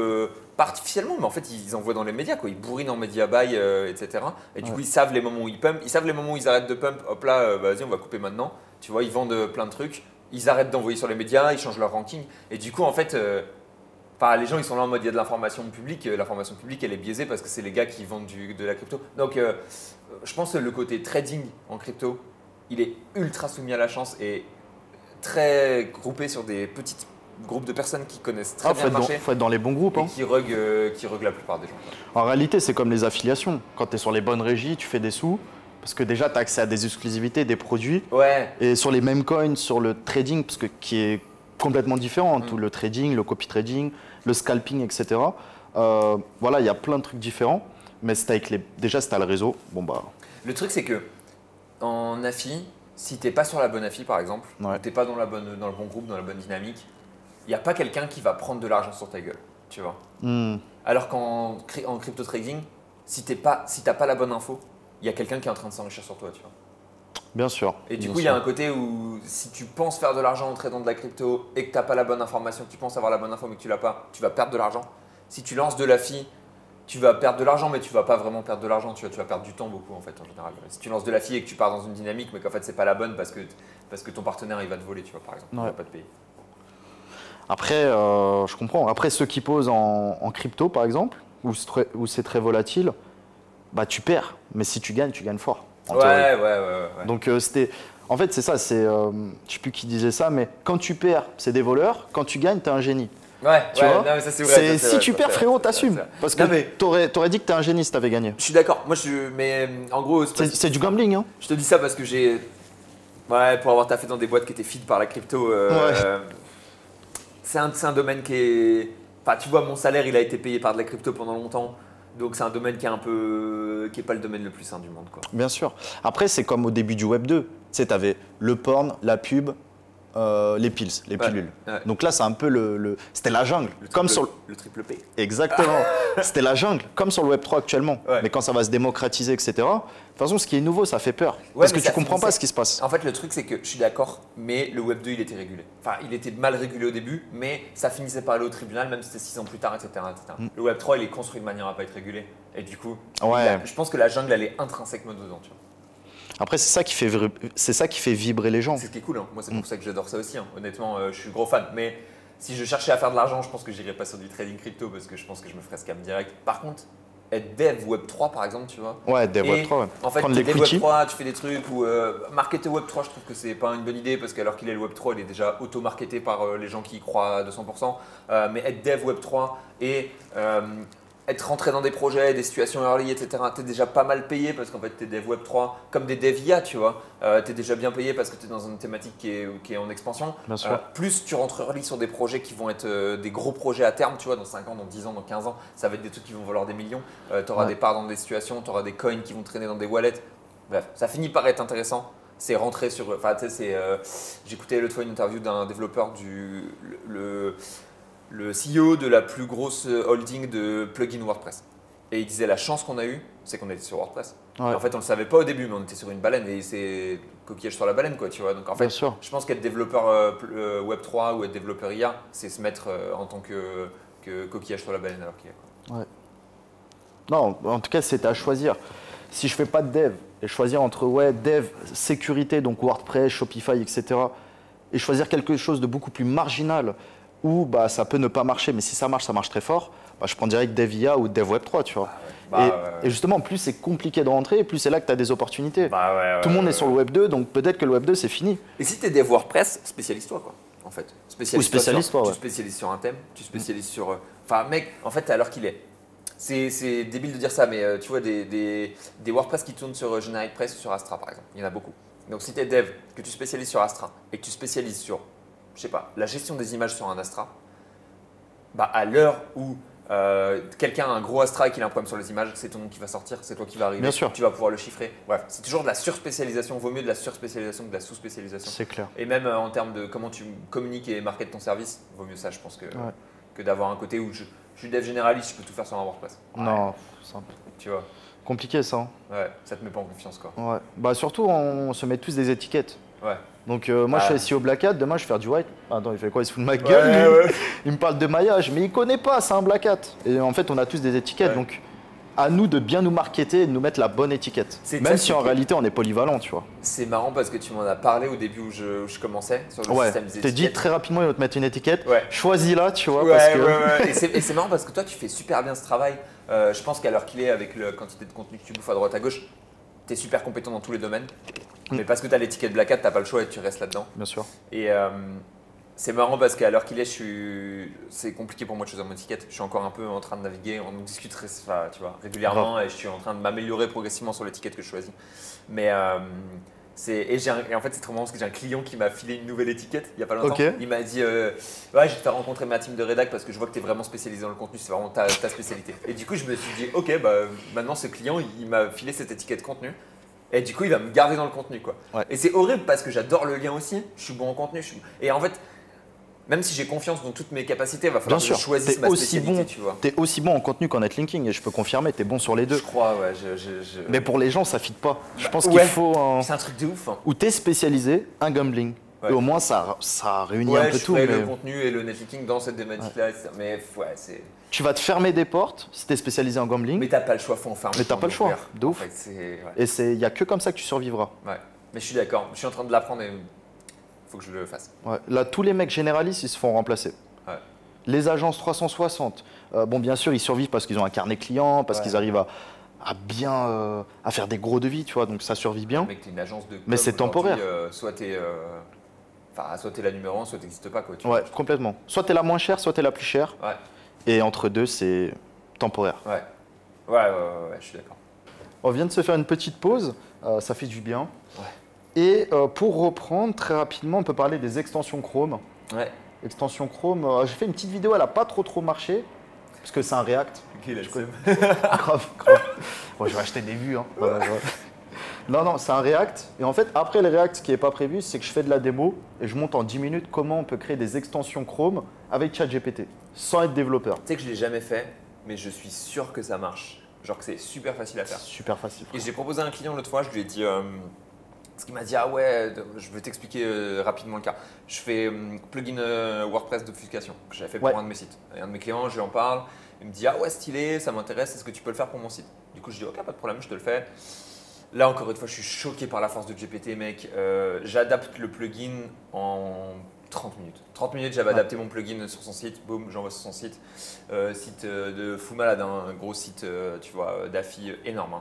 pas artificiellement, mais en fait, ils envoient dans les médias, quoi. Ils bourrinent en media buy, etc. Et du coup, ils savent les moments où ils pumpent. Ils savent les moments où ils arrêtent de pump. Hop là, vas-y, on va couper maintenant. Tu vois, ils vendent plein de trucs. Ils arrêtent d'envoyer sur les médias, ils changent leur ranking. Et du coup, en fait, les gens, ils sont là en mode il y a de l'information publique. L'information publique, elle est biaisée parce que c'est les gars qui vendent de la crypto. Donc, je pense que le côté trading en crypto, il est ultra soumis à la chance et très groupé sur des petits groupes de personnes qui connaissent très bien le marché Faut être dans les bons groupes. et Hein. qui rug la plupart des gens. En réalité, c'est comme les affiliations. Quand tu es sur les bonnes régies, tu fais des sous. Parce que déjà, tu as accès à des exclusivités, des produits. Ouais, Et sur les mêmes coins, sur le trading, parce que qui est complètement différent, tout le trading, le copy trading, le scalping, etc. Voilà, il y a plein de trucs différents. Mais déjà, si tu as le réseau, bon bah. le truc c'est que en affi, si t'es pas sur la bonne affi par exemple, Ouais. ou t'es pas dans le bon groupe, dans la bonne dynamique, il n'y a pas quelqu'un qui va prendre de l'argent sur ta gueule, tu vois. Alors en crypto trading, si t'as pas la bonne info, il y a quelqu'un qui est en train de s'enrichir sur toi, tu vois. Bien sûr. Et du bien coup, il y a sûr. un côté où si tu penses faire de l'argent en tradant de la crypto et que tu n'as pas la bonne information, que tu penses avoir la bonne info mais que tu l'as pas, tu vas perdre de l'argent. Si tu lances de la FI, tu vas perdre de l'argent, mais tu vas pas vraiment perdre de l'argent, tu vas perdre du temps beaucoup en fait en général. Si tu lances de la FI et que tu pars dans une dynamique mais qu'en fait c'est pas la bonne parce que ton partenaire il va te voler, tu vois par exemple, il va pas te payer. Après, je comprends. Après, ceux qui posent en crypto, par exemple, où c'est très volatile, bah tu perds. Mais si tu gagnes fort. En théorie. Ouais. Donc en fait, c'est ça. Je sais plus qui disait ça, mais quand tu perds, c'est des voleurs. Quand tu gagnes, t'es un génie. Tu vois non, mais ça c'est vrai. si tu perds, frérot, t'assumes. Parce que Non, mais- t'aurais dit que t'es un génie si t'avais gagné. Je suis d'accord, mais en gros, C'est du gambling, hein. je te dis ça parce que pour avoir taffé dans des boîtes qui étaient feed par la crypto, c'est un domaine qui est. Enfin, tu vois, mon salaire, il a été payé par de la crypto pendant longtemps. Donc, c'est un domaine qui est pas le domaine le plus sain du monde, quoi. Bien sûr. Après, c'est comme au début du Web 2. Tu sais, t'avais le porn, la pub, les pilules. Ouais. Donc là, c'est un peu c'était la jungle. Le triple P. Exactement. C'était la jungle, comme sur le Web 3 actuellement. Ouais. Mais quand ça va se démocratiser, etc. De toute façon, ce qui est nouveau, ça fait peur. Ouais, parce mais que tu comprends ça- pas ce qui se passe. En fait, le truc, c'est que je suis d'accord, mais le Web 2, il était régulé. Enfin, il était mal régulé au début, mais ça finissait par aller au tribunal, même si c'était 6 ans plus tard, etc. Le Web 3, il est construit de manière à pas être régulé. Et du coup, Ouais. je pense que la jungle, elle est intrinsèquement dedans, tu vois. Après, c'est ça qui fait vibrer les gens. C'est ce qui est cool, hein. Moi c'est pour ça que j'adore ça aussi, hein. Honnêtement, je suis gros fan. Mais si je cherchais à faire de l'argent, je pense que j'irais pas sur du trading crypto parce que je pense que je me ferais scam direct. Par contre, être dev Web3 par exemple, tu vois. Ouais, des Et Web 3. Ouais. En fait, Prendre t'es les dev cookies. Web3, tu fais des trucs ou marketer Web3, je trouve que c'est pas une bonne idée parce qu'alors qu'il est le Web3, il est déjà auto-marketé par les gens qui y croient à 200%. Mais être dev Web3 et être rentré dans des projets, des situations early, etc., t'es déjà pas mal payé parce qu'en fait t'es dev Web3 comme des dev IA, tu vois. T'es déjà bien payé parce que t'es dans une thématique qui est en expansion. Bien sûr. Plus tu rentres early sur des projets qui vont être des gros projets à terme, tu vois, dans 5 ans, dans 10 ans, dans 15 ans, ça va être des trucs qui vont valoir des millions. T'auras des parts dans des situations, t'auras des coins qui vont traîner dans des wallets. Bref, ça finit par être intéressant. C'est rentrer sur. Enfin, tu sais, j'écoutais l'autre fois une interview d'un développeur le CEO de la plus grosse holding de plugin WordPress. Et il disait la chance qu'on a eue, c'est qu'on était sur WordPress. Ouais. En fait, on ne le savait pas au début, mais on était sur une baleine et c'est coquillage sur la baleine, quoi, tu vois. Donc en fait, Bien sûr. je pense qu'être développeur Web3 ou être développeur IA, c'est se mettre en tant que coquillage sur la baleine alors qu'il y a. Ouais. Non, en tout cas, c'est à choisir. Si je fais pas de dev et choisir entre dev, sécurité, donc WordPress, Shopify, etc., et choisir quelque chose de beaucoup plus marginal où bah, ça peut ne pas marcher, mais si ça marche très fort, bah, je prends direct dev IA ou dev Web 3, tu vois. Et justement, plus c'est compliqué de rentrer, plus c'est là que tu as des opportunités. Tout le monde est sur le Web 2, donc peut-être que le Web 2, c'est fini. Et si tu es dev WordPress, spécialise-toi, quoi, en fait. Spécialise-toi, ouais. Tu spécialises sur un thème, tu spécialises sur. Enfin, mec, en fait, t'es à l'heure qu'il est. C'est débile de dire ça, mais tu vois, des WordPress qui tournent sur Generic Press ou sur Astra, par exemple, il y en a beaucoup. Donc, si tu es dev, que tu spécialises sur Astra et que tu spécialises sur, je sais pas, la gestion des images sur un Astra, bah, à l'heure où quelqu'un a un gros Astra et qu'il a un problème sur les images, c'est ton nom qui va sortir, c'est toi qui va arriver, Bien sûr. tu vas pouvoir le chiffrer. Bref, c'est toujours de la surspécialisation, vaut mieux de la surspécialisation que de la sous-spécialisation. C'est clair. Et même en termes de comment tu communiques et marketes ton service, vaut mieux ça, je pense, que d'avoir un côté où je suis dev généraliste, je peux tout faire sur un WordPress. Ouais. Non, simple. Tu vois, Compliqué ça. Hein. ouais, ça te met pas en confiance, quoi. Ouais. Bah, surtout, on se met tous des étiquettes. Ouais. Donc moi je fais SEO Black Hat, demain je vais faire du white. Attends, il fait quoi? Il se fout de ma gueule lui. Il me parle de maillage, mais il connaît pas, c'est un Black Hat. Et en fait on a tous des étiquettes, donc à nous de bien nous marketer et de nous mettre la bonne étiquette. Même si en réalité on est polyvalent, tu vois. C'est marrant parce que tu m'en as parlé au début où je commençais sur le système des je t'ai dit étiquettes. très rapidement il va te mettre une étiquette. Ouais. Choisis-la, tu vois. Parce que... Et c'est marrant parce que toi tu fais super bien ce travail. Je pense qu'à l'heure qu'il est, avec la quantité de contenu que tu bouffes à droite à gauche, tu es super compétent dans tous les domaines. Mais parce que tu as l'étiquette Black Hat, tu n'as pas le choix et tu restes là-dedans. Bien sûr. Et c'est marrant parce qu'à l'heure qu'il est, c'est compliqué pour moi de choisir mon étiquette. Je suis encore un peu en train de naviguer, on en discute tu vois, régulièrement et je suis en train de m'améliorer progressivement sur l'étiquette que je choisis. Mais et en fait, c'est trop marrant parce que j'ai un client qui m'a filé une nouvelle étiquette il n'y a pas longtemps. Ok. Il m'a dit ouais, je vais te faire rencontrer ma team de rédac parce que je vois que tu es vraiment spécialisé dans le contenu, c'est vraiment ta spécialité. Et du coup, je me suis dit ok, bah, maintenant ce client, il m'a filé cette étiquette contenu. Et du coup, il va me garder dans le contenu, quoi. Ouais. Et c'est horrible parce que j'adore le lien aussi. Je suis bon en contenu. Et en fait, même si j'ai confiance dans toutes mes capacités, il va falloir Bien que sûr, je choisisse ma spécialité, tu vois. t'es aussi bon en contenu qu'en netlinking et je peux confirmer, t'es bon sur les deux. Je crois, ouais. Mais pour les gens, ça fit pas. Je pense ouais. qu'il faut C'est un truc de ouf. Hein. où t'es spécialisé, un gambling. Ouais. Et au moins, ça réunit Ouais, un peu je tout. ferai Mais le contenu et le netlinking dans cette thématique-là. Mais ouais, c'est. tu vas te fermer des portes si t'es spécialisé en gambling. Mais t'as pas le choix, faut en faire. Mais t'as pas le choix, de ouf. En fait, ouais. Et il n'y a que comme ça que tu survivras. Ouais. Mais je suis d'accord. Je suis en train de l'apprendre et faut que je le fasse. Ouais. Là, tous les mecs généralistes, ils se font remplacer. Ouais. Les agences 360, bon, bien sûr, ils survivent parce qu'ils ont un carnet client, parce qu'ils arrivent à bien à faire des gros devis, tu vois, donc ça survit bien. Mec, t'es une agence de com, mais c'est temporaire. Soit t'es la numéro 1, soit t'existes pas, quoi. Ouais, complètement. Soit t'es la moins chère, soit t'es la plus chère. Ouais. Et entre deux, c'est temporaire. Ouais. Ouais, je suis d'accord. On vient de se faire une petite pause, ça fait du bien. Ouais. Et pour reprendre, très rapidement, on peut parler des extensions Chrome. Ouais. Extension Chrome, j'ai fait une petite vidéo, elle n'a pas trop marché, parce que c'est un React. Ok, là, Grave. Bon, je vais acheter des vues. Hein. Non, c'est un React. Et en fait, après le React, ce qui n'est pas prévu, c'est que je fais de la démo et je montre en 10 minutes comment on peut créer des extensions Chrome avec ChatGPT, sans être développeur. Tu sais que je ne l'ai jamais fait, mais je suis sûr que ça marche. Genre que c'est super facile à faire. Super facile. Et j'ai proposé à un client l'autre fois, je lui ai dit, ce qu'il m'a dit, ah ouais, je vais t'expliquer rapidement le cas. Je fais plugin WordPress d'obfuscation que j'avais fait pour un de mes sites. Et un de mes clients, je lui en parle, il me dit, ah ouais, stylé, ça m'intéresse, est-ce que tu peux le faire pour mon site? Du coup, je dis, ok, pas de problème, je te le fais. Là, encore une fois, je suis choqué par la force de GPT, mec. J'adapte le plugin en 30 minutes. 30 minutes, j'avais adapté mon plugin sur son site, boum, j'envoie sur son site. Site de fou malade, hein, un gros site, tu vois, d'affi énorme,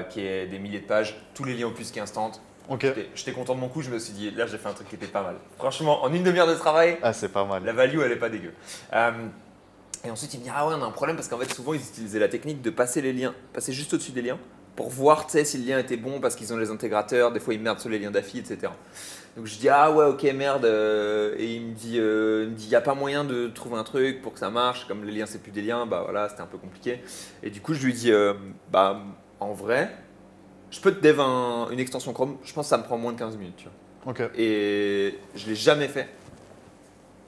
qui est des milliers de pages, tous les liens opus qui instant. Okay. J'étais content de mon coup, je me suis dit, là j'ai fait un truc qui était pas mal. Franchement, en une demi-heure de travail, c'est pas mal. La value, elle est pas dégueu. Et ensuite, il me dit, ah ouais, on a un problème parce qu'en fait, souvent, ils utilisaient la technique de passer les liens, passer juste au-dessus des liens pour voir si le lien était bon parce qu'ils ont les intégrateurs, des fois ils merdent sur les liens d'affi, etc. Donc je dis, ah ouais, ok, merde. Et il me dit, il n'y a pas moyen de trouver un truc pour que ça marche. Comme les liens, c'est plus des liens, bah voilà, c'était un peu compliqué. Et du coup, je lui dis, bah en vrai, je peux te dev une extension Chrome, je pense que ça me prend moins de 15 minutes. Tu vois. Okay. Et je ne l'ai jamais fait.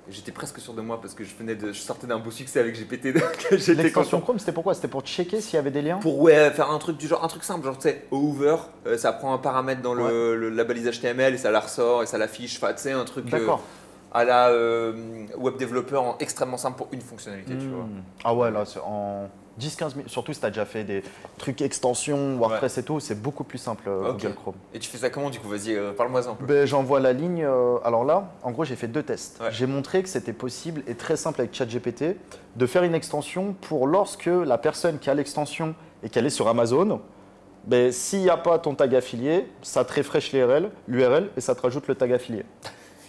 J'étais presque sûr de moi parce que je sortais d'un beau succès avec GPT. L'extension Chrome, c'était pourquoi? C'était pour checker s'il y avait des liens? Pour faire un truc du genre, un truc simple, genre tu sais, au Hoover, ça prend un paramètre dans la balise HTML et ça la ressort et ça l'affiche. Enfin, tu sais, un truc à la web développeur extrêmement simple pour une fonctionnalité, tu vois. Ah ouais, là, en 10-15 minutes, surtout si tu as déjà fait des trucs extensions, WordPress et tout, c'est beaucoup plus simple Google Chrome. Et tu fais ça comment du coup? Vas-y, parle-moi un peu. Ben, j'envoie la ligne. Alors là, en gros, j'ai fait 2 tests. Ouais. J'ai montré que c'était possible et très simple avec ChatGPT de faire une extension pour lorsque la personne qui a l'extension et qu'elle est sur Amazon, ben, s'il n'y a pas ton tag affilié, ça te refresh l'URL et ça te rajoute le tag affilié.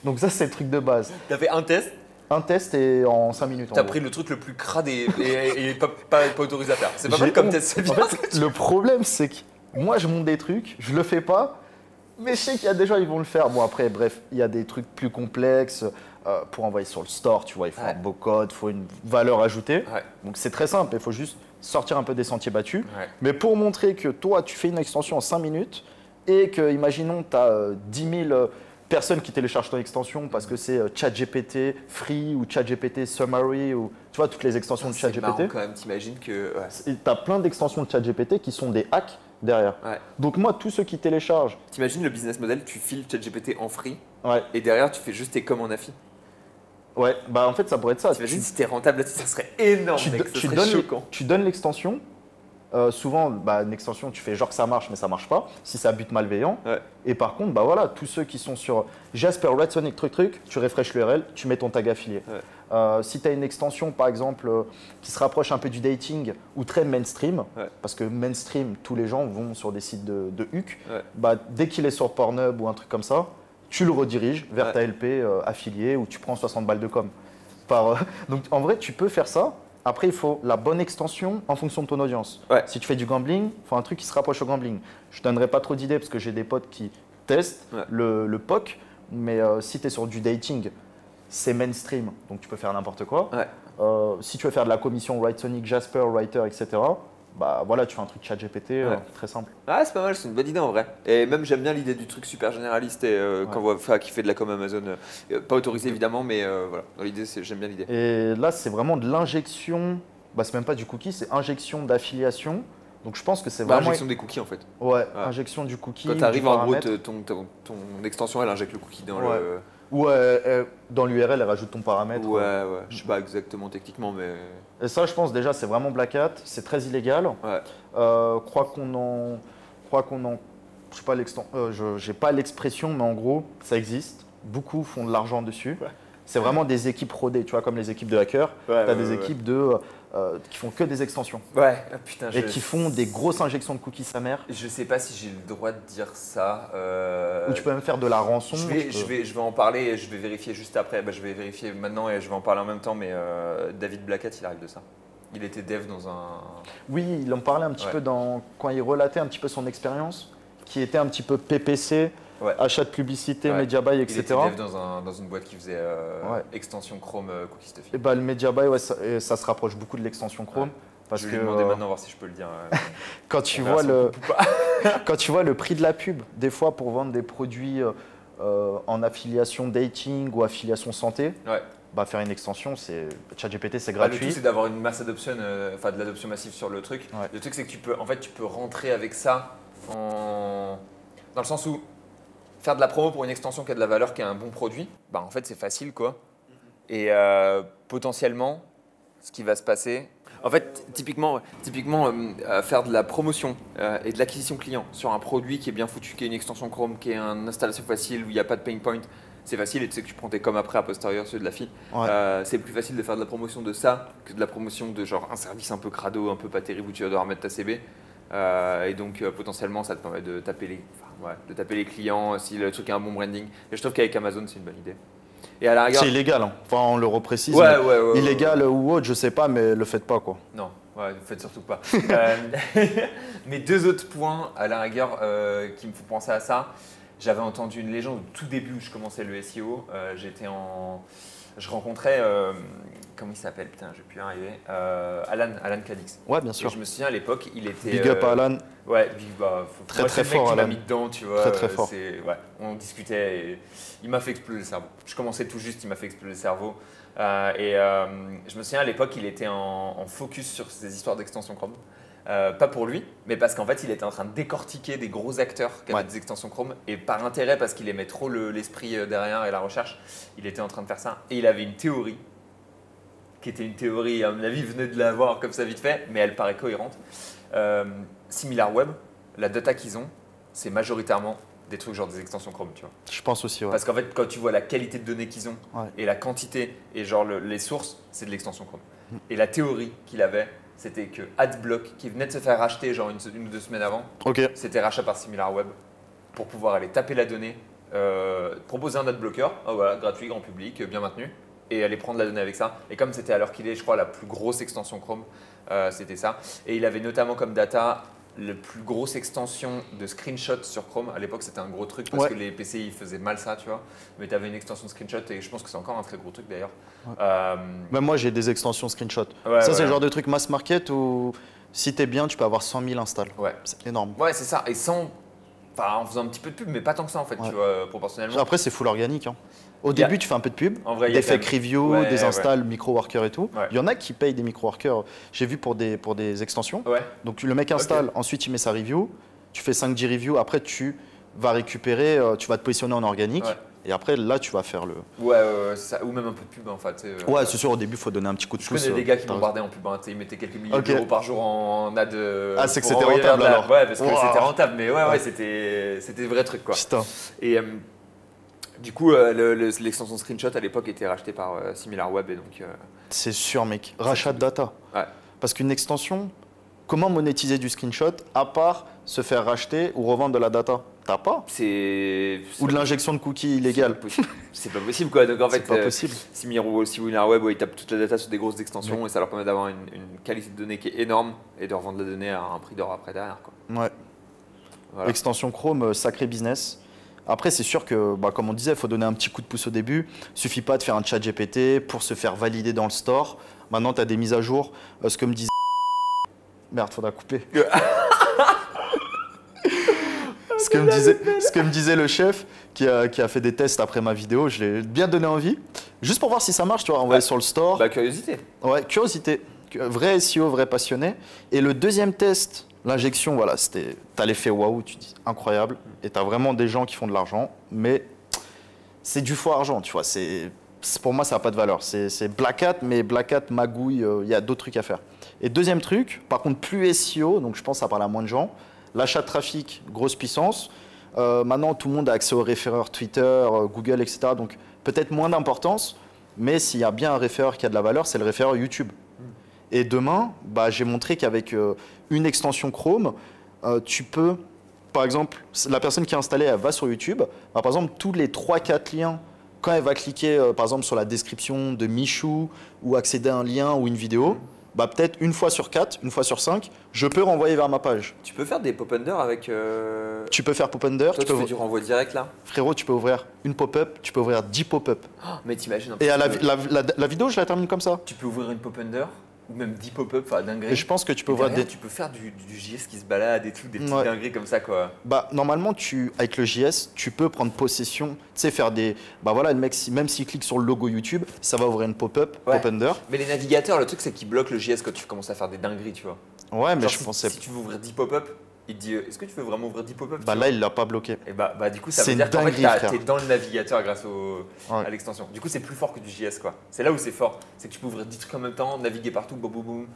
Donc ça, c'est le truc de base. Tu as fait un test? Un test et en 5 minutes. Tu as pris le truc le plus crade et pas autorisé à faire. C'est pas mal comme test, c'est bien. En fait, le problème, c'est que moi, je monte des trucs, je le fais pas, mais je sais qu'il y a des gens, ils vont le faire. Bon, après, bref, il y a des trucs plus complexes. Pour envoyer sur le store, tu vois, il faut un beau code, il faut une valeur ajoutée. Ouais. Donc c'est très simple, il faut juste sortir un peu des sentiers battus. Ouais. Mais pour montrer que toi, tu fais une extension en 5 minutes et que, imaginons, tu as 10 000 personnes qui téléchargent ton extension parce que c'est ChatGPT Free ou ChatGPT Summary ou tu vois, toutes les extensions de C'est ChatGPT. marrant quand même, t'imagines que… Tu as plein d'extensions de ChatGPT qui sont des hacks derrière. Ouais. Donc moi, tous ceux qui téléchargent… T'imagines le business model, tu files ChatGPT en free Ouais. et derrière tu fais juste tes coms en affi. Ouais, bah en fait, ça pourrait être ça. T'imagines si t'es rentable là-dessus, ça serait énorme, mec, ça serait choquant. Tu donnes l'extension. Souvent, bah, une extension, tu fais genre que ça marche, mais ça marche pas. Si ça but malveillant. Ouais. Et par contre, bah voilà, tous ceux qui sont sur Jasper, Red Sonic, truc, tu refresh l'URL, tu mets ton tag affilié. Ouais. Si tu as une extension, par exemple, qui se rapproche un peu du dating ou très mainstream, parce que mainstream, tous les gens vont sur des sites de HUC, bah, dès qu'il est sur Pornhub ou un truc comme ça, tu le rediriges vers ta LP affiliée où tu prends 60 balles de com. Donc en vrai, tu peux faire ça. Après, il faut la bonne extension en fonction de ton audience. Ouais. Si tu fais du gambling, il faut un truc qui se rapproche au gambling. Je ne donnerai pas trop d'idées parce que j'ai des potes qui testent le POC, mais si tu es sur du dating, c'est mainstream, donc tu peux faire n'importe quoi. Ouais. Si tu veux faire de la commission Write Sonic, Jasper, Writer, etc., bah voilà, tu fais un truc chat GPT, très simple. Ah, c'est pas mal, c'est une bonne idée en vrai. Et même j'aime bien l'idée du truc super généraliste et quand on voit qui fait de la com Amazon, pas autorisé évidemment, mais voilà, dans l'idée, j'aime bien l'idée. Et là, c'est vraiment de l'injection, bah c'est même pas du cookie, c'est injection d'affiliation. Donc je pense que c'est vraiment… Injection des cookies en fait. Ouais, injection du cookie. Quand tu arrives en gros, ton extension, elle injecte le cookie dans le… Ou dans l'URL, elle rajoute ton paramètre. Ouais, je sais pas exactement techniquement, mais… Et ça, je pense déjà, c'est vraiment Black Hat, c'est très illégal. Ouais. Crois qu'on en… Je sais pas j'ai pas l'expression, mais en gros, ça existe. Beaucoup font de l'argent dessus. Ouais. C'est vraiment des équipes rodées, tu vois, comme les équipes de hackers. Tu as des équipes qui font que des extensions. Ouais, putain. Et qui font des grosses injections de cookies sa mère. Je sais pas si j'ai le droit de dire ça. Ou tu peux même faire de la rançon. Je vais en parler et je vais vérifier juste après. Bah, je vais vérifier maintenant et je vais en parler en même temps, mais David Black Hat, il arrive de ça. Il était dev dans un… Oui, il en parlait un petit peu quand il relatait un petit peu son expérience, qui était un petit peu PPC. Achat de publicité, Media Buy, etc. Il était dev dans une boîte qui faisait extension Chrome Cookie Stuffing. Et bah, le Media Buy, ça se rapproche beaucoup de l'extension Chrome. Parce je vais lui demander maintenant voir si je peux le dire. Quand tu vois le prix de la pub, des fois pour vendre des produits en affiliation dating ou affiliation santé, bah, faire une extension, ChatGPT, c'est gratuit. Le tout, c'est d'avoir une masse adoption, de l'adoption massive sur le truc. Le truc, c'est que tu peux rentrer avec ça dans le sens où faire de la promo pour une extension qui a de la valeur, qui a un bon produit, bah en fait c'est facile quoi. Et potentiellement, ce qui va se passer, en fait typiquement faire de la promotion et de l'acquisition client sur un produit qui est bien foutu, qui est une extension Chrome, qui est une installation facile, où il n'y a pas de pain point, c'est facile et tu sais que tu prends tes coms après à posteriori sur de la fille. C'est plus facile de faire de la promotion de ça que de la promotion de genre un service un peu crado, un peu pas terrible où tu vas devoir mettre ta CB. Et donc potentiellement ça te permet de taper les clients si le truc a un bon branding. Et je trouve qu'avec Amazon c'est une bonne idée. Et à la rigueur, c'est illégal, hein. Enfin on le reprécise. Illégal ou autre, je sais pas, mais le faites pas quoi. Non, le faites surtout pas. Mais deux autres points à la rigueur qui me font penser à ça. J'avais entendu une légende au tout début où je commençais le SEO. Je rencontrais, comment il s'appelle, putain, je vais plus y arriver, Alan Cadix. Ouais, bien sûr. Et je me souviens à l'époque, il était… Big up à Alan. Ouais, très très fort. C'est le mec qui m'a mis dedans, tu vois. Très très fort. On discutait et il m'a fait exploser le cerveau. Je commençais tout juste, il m'a fait exploser le cerveau. Je me souviens à l'époque, il était en focus sur ces histoires d'extension Chrome. Pas pour lui, mais parce qu'en fait, il était en train de décortiquer des gros acteurs qui avaient des extensions Chrome. Et par intérêt, parce qu'il aimait trop l'esprit derrière et la recherche, il était en train de faire ça. Et il avait une théorie, qui était une théorie, à mon avis, il venait de la voir comme ça vite fait, mais elle paraît cohérente. SimilarWeb, la data qu'ils ont, c'est majoritairement des trucs genre des extensions Chrome, tu vois. Je pense aussi, Parce qu'en fait, quand tu vois la qualité de données qu'ils ont et la quantité et genre les sources, c'est de l'extension Chrome. Et la théorie qu'il avait, c'était que AdBlock, qui venait de se faire racheter genre une ou deux semaines avant, c'était rachat par SimilarWeb pour pouvoir aller taper la donnée, proposer un adblocker, gratuit, grand public, bien maintenu, et aller prendre la donnée avec ça. Et comme c'était à l'heure qu'il est, je crois, la plus grosse extension Chrome, c'était ça. Et il avait notamment comme data la plus grosse extension de screenshot sur Chrome. À l'époque, c'était un gros truc parce que les PCI faisaient mal ça, tu vois. Mais tu avais une extension de screenshot et je pense que c'est encore un très gros truc d'ailleurs. Même moi, j'ai des extensions screenshot. C'est le genre de truc mass market où si tu es bien, tu peux avoir 100 000 installs. C'est énorme. Ouais, c'est ça. Et en faisant un petit peu de pub, mais pas tant que ça en fait, tu vois, proportionnellement. Après, c'est full organique. Hein. Au début, tu fais un peu de pub, des fake reviews, des installs micro-workers et tout. Il y en a qui payent des micro-workers. J'ai vu pour des extensions. Donc le mec installe, ensuite il met sa review, tu fais 5-10 reviews, après tu vas récupérer, tu vas te positionner en organique. Et après, là, tu vas faire le… c'est ça. Ou même un peu de pub en fait. C'est sûr, au début, il faut donner un petit coup de pouce. Je connais des gars qui bombardaient en pub, ils mettaient quelques milliers d'euros par jour en ad. C'est que c'était rentable alors. Ouais, parce que c'était rentable, mais c'était vrai truc quoi. Putain. Et du coup, l'extension screenshot à l'époque était rachetée par SimilarWeb et donc… C'est sûr, mec. Rachat de data. Parce qu'une extension, comment monétiser du screenshot à part se faire racheter ou revendre de la data? T'as pas. Ou de l'injection de cookies illégale. C'est pas possible quoi. Donc en fait, pas possible. SimilarWeb, ils tapent toute la data sur des grosses extensions et ça leur permet d'avoir une qualité de données qui est énorme et de revendre la donnée à un prix d'or après derrière quoi. Voilà. Extension Chrome, sacré business. Après, c'est sûr que, comme on disait, il faut donner un petit coup de pouce au début. Il ne suffit pas de faire un chat GPT pour se faire valider dans le store. Maintenant, tu as des mises à jour. Ce que me disait Merde, faudra couper. Ce que me disait le chef qui a fait des tests après ma vidéo, je l'ai bien donné envie. Juste pour voir si ça marche, tu vois, on va aller sur le store. Bah, curiosité. Ouais, curiosité. Vrai SEO, vrai passionné. Et le deuxième test, l'injection, voilà, t'as l'effet waouh, tu dis incroyable. Et t'as vraiment des gens qui font de l'argent, mais c'est du faux argent, tu vois. Pour moi, ça n'a pas de valeur. C'est Black Hat, mais Black Hat, magouille, il y a d'autres trucs à faire. Et deuxième truc, par contre, plus SEO, donc je pense que ça parle à moins de gens. L'achat de trafic, grosse puissance. Maintenant, tout le monde a accès aux référeurs Twitter, Google, etc. Donc peut-être moins d'importance, mais s'il y a bien un référeur qui a de la valeur, c'est le référeur YouTube. Et demain, bah, j'ai montré qu'avec une extension Chrome, tu peux, par exemple, la personne qui a installé, elle va sur YouTube. Bah, par exemple, tous les 3-4 liens, quand elle va cliquer, par exemple, sur la description de Michou ou accéder à un lien ou une vidéo, bah, peut-être une fois sur 4, une fois sur 5, je peux renvoyer vers ma page. Tu peux faire des pop-under avec. Tu peux faire pop-under. Toi, tu fais du renvoi direct là. Frérot, tu peux ouvrir une pop-up, tu peux ouvrir 10 pop-up. Oh, mais t'imagines. Et la vidéo, je la termine comme ça. Tu peux ouvrir une pop-under ou même 10 pop-up, enfin dinguerie. Et je pense que tu peux ouvrir des. Tu peux faire du JS qui se balade et tout, des petites dingueries comme ça quoi. Bah normalement, avec le JS, tu peux prendre possession, tu sais, faire des. Bah voilà, le mec, même s'il clique sur le logo YouTube, ça va ouvrir une pop-up, pop-under. Mais les navigateurs, le truc c'est qu'ils bloquent le JS quand tu commences à faire des dingueries, tu vois. Ouais, mais genre, je pensais. Si tu veux ouvrir 10 pop-up, il te dit est-ce que tu veux vraiment ouvrir 10 pop-up? Bah là, il l'a pas bloqué. Et bah du coup, ça veut dire qu'en fait, t'es dans le navigateur grâce à l'extension. Du coup, c'est plus fort que du JS quoi. C'est là où c'est fort. C'est que tu peux ouvrir 10 trucs en même temps, naviguer partout, boum boum boum.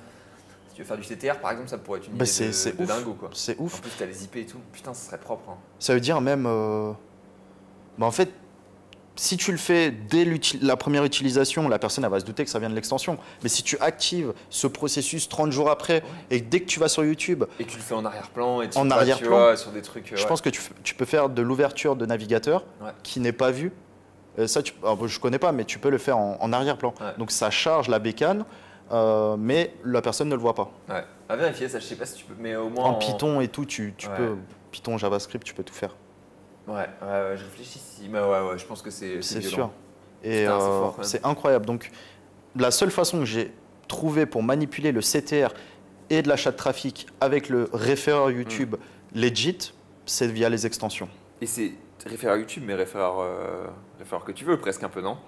Si tu veux faire du CTR par exemple, ça pourrait être une idée de dingo quoi. C'est ouf. En plus, t'as les IP et tout. Putain, ça serait propre. Hein. Ça veut dire même. Bah en fait, si tu le fais dès la première utilisation, la personne elle va se douter que ça vient de l'extension. Mais si tu actives ce processus 30 jours après et dès que tu vas sur YouTube. Et que tu le fais en arrière-plan et tu vois, sur des trucs. Je pense que tu peux faire de l'ouverture de navigateur qui n'est pas vue. Ça, je connais pas, mais tu peux le faire en arrière-plan. Ouais. Donc ça charge la bécane. Mais la personne ne le voit pas. Ouais. À vérifier, ça je sais pas si tu peux, mais au moins en Python et tout, tu peux. Python, JavaScript, tu peux tout faire. Ouais, je réfléchis si, mais ouais, je pense que c'est sûr. Et c'est incroyable. Donc la seule façon que j'ai trouvé pour manipuler le CTR et de l'achat de trafic avec le référeur YouTube legit, c'est via les extensions. Et c'est référeur YouTube, mais référeur que tu veux presque un peu, non?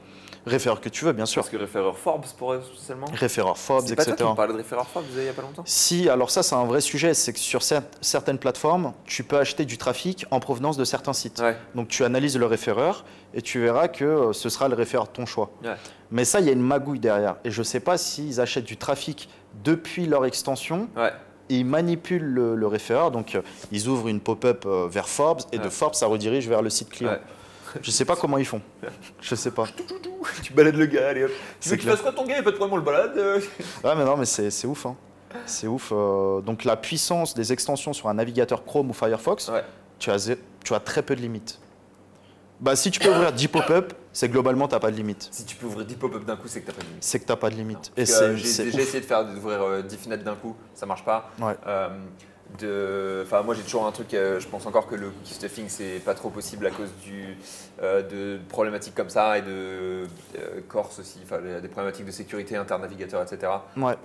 Référeur que tu veux, bien sûr. Parce que référeur Forbes pourrait spécialement. Référeur Forbes, etc. C'est pas toi qui parlais de référeur Forbes il y a pas longtemps? Si, alors ça c'est un vrai sujet, c'est que sur certaines plateformes, tu peux acheter du trafic en provenance de certains sites. Ouais. Donc tu analyses le référeur et tu verras que ce sera le référeur de ton choix. Ouais. Mais ça, il y a une magouille derrière. Et je ne sais pas s'ils achètent du trafic depuis leur extension. Ouais. Et ils manipulent le référeur, donc ils ouvrent une pop-up vers Forbes et de Forbes, ça redirige vers le site client. Ouais. Je sais pas comment ils font. Je sais pas. Tu balades le gars, allez hop. Tu veux qu'il fasse quoi ton gars? Il n'y a pas de problème, on le balade. Ouais, mais non, mais c'est ouf. Hein. C'est ouf. Donc la puissance des extensions sur un navigateur Chrome ou Firefox, tu as très peu de limites. Bah, si tu peux ouvrir 10 pop-up, c'est globalement, tu n'as pas de limite. Si tu peux ouvrir 10 pop-up d'un coup, c'est que tu n'as pas de limite. C'est que tu n'as pas de limite. Et j'ai déjà essayé d'ouvrir 10 fenêtres d'un coup, ça marche pas. Ouais. Moi j'ai toujours un truc, je pense encore que le cookie stuffing c'est pas trop possible à cause de problématiques comme ça et de Corse aussi, des problématiques de sécurité interne navigateur, etc. Ouais.